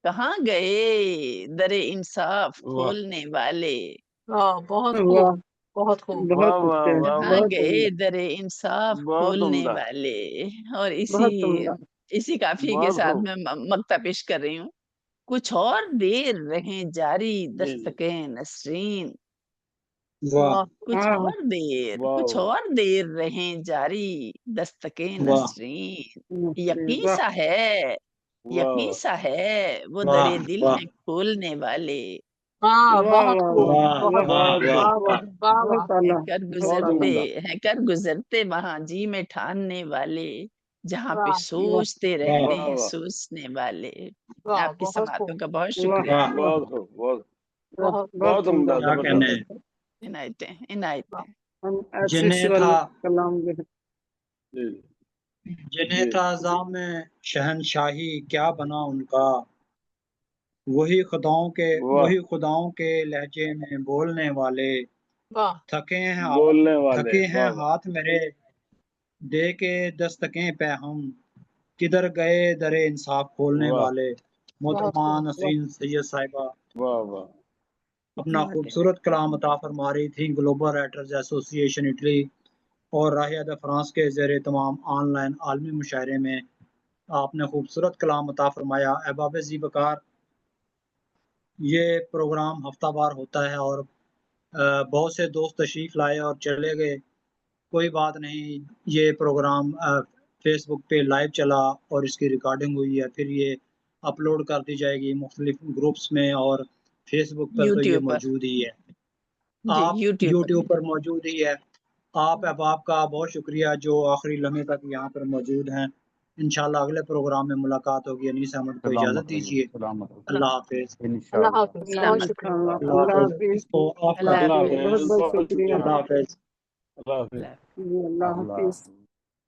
C: कहाँ गए दरे इंसाफ
F: वाह
C: खोलने वाले।
M: वाह, बहुत खूब,
P: वाह
M: बहुत खूब।
F: वाह
P: बहुत
F: वाह
P: अच्छे,
F: वाह
C: कहाँ
F: वाह,
P: बहुत
C: गए
P: उम्दा,
C: दरे इंसाफ
F: बहुत
C: खोलने
F: उम्दा,
C: वाले। और
P: बहुत उम्दा।
C: इसी काफिये के
F: बहुत
C: साथ
F: खूब,
C: मैं मक्ता पेश कर रही हूँ। कुछ और देर रहे जारी
F: जी जी,
C: दस्तकें नसरीन,
A: वाह
M: वाह
P: हाँ
F: वाह वाह,
C: कुछ और देर रहें जारी दस्तकें
A: वाह
C: नसरीन।
P: वाह
F: वाह
C: यकीन सा है वो
A: वाह
C: दरे दिल
A: वाह
C: हैं खोलने वाले।
M: हाँ,
P: वाह
M: बहुत
P: वाह
M: खूब,
P: वाह
A: वाह
M: बहुत
A: वाह
M: खूब।
F: बहुत
A: वाह
F: खूब,
M: वाह वाह
A: वाह
M: वाह वाह।
P: बहुत आला, बहुत आला।
F: उम्दा,
C: कर गुजरते वहां जी में ठानने वाले, जहाँ पे
M: वाह
P: वाह
C: सोचते
A: वाह
C: रहते
F: वाह
C: हैं
F: वाह,
C: सोचने वाले।
M: वाह,
C: आपकी
M: बहुत
C: समातों
M: खूब,
C: का बहुत
P: वाह
C: शुक्रिया।
P: वाह
F: बहुत खूब, बहुत
P: वाह
M: बहुत
F: बहुत
P: बहुत उम्दा।
F: उम्दा,
A: क्या कहने
F: जबरदस्त,
A: हैं।
C: इनायतें।
P: हम ऐसे
A: जिन्हें
P: शिवाल
A: था
P: कलाम जो है।
F: जी
A: जिन्हें
F: जी,
A: था जाम शहनशाही क्या बना उनका,
F: वाह,
A: वही खुदाओं के लहजे में बोलने वाले।
M: वाह
F: बोलने वाले,
A: थके हैं
F: वाह वाह,
A: हाथ मेरे दे के दस्तकें पे हम, किधर गए दरे इंसाफ खोलने
F: वाह
A: वाले।
M: बहुत
A: मोहतरमा
M: खूब।
P: वाह
A: नसरीन सैयद साहिबा
F: वाह वाह,
A: अपना खूबसूरत कलाम अता फरमा रही थी। ग्लोबल राइटर्स एसोसिएशन इटली और राहिया द फ्रांस के ज़ेरे तमाम ऑनलाइन आलमी मुशायरे में आपने खूबसूरत कलाम अता फरमाया। अहबाब ज़ी बकार, ये प्रोग्राम हफ्तावार होता है और बहुत से दोस्त तशरीफ़ लाए और चले गए। कोई बात नहीं, ये प्रोग्राम फेसबुक पे लाइव चला और इसकी रिकॉर्डिंग हुई है, फिर ये अपलोड कर दी जाएगी मुख्तलिफ ग्रुप्स में, और फेसबुक पर तो ये
C: यूट्यूब पर,
A: मौजूद ही है,
C: जी
A: आप
C: यूट्यूब पर
A: यूट्यूब
C: भी।
A: पर मौजूद ही है। आप अहबाब का बहुत शुक्रिया जो आखिरी लम्हे तक यहाँ पर मौजूद हैं। इंशाल्लाह अगले प्रोग्राम में मुलाकात होगी। अनीस अहमद को इजाज़त
N: सलामत रहिए,
A: दीजिए।
N: सलामत
A: अल्लाह
N: रहिए,
A: हाफिज़।
M: अल्लाह
N: इंशाअल्लाह।
M: हाफिज, बहुत
C: सलामत
M: शुक्रिया।
P: इंशाअल्लाह।
A: अल्लाह
P: अल्लाह
A: हाफिज़।
P: हाफिज।
A: इसको ऑफ कर
C: अल्लाह
A: दें।
F: अल्लाह
C: हाफिज।
F: हाफिज़,
P: बहुत बहुत
F: बहुत
P: शुक्रिया।
F: शुक्रिया,
A: अल्लाह हाफिज़।
F: अल्लाह हाफिज़।
P: जी अल्लाह
N: अल्लाह
P: हाफिज।
N: हाफिज़।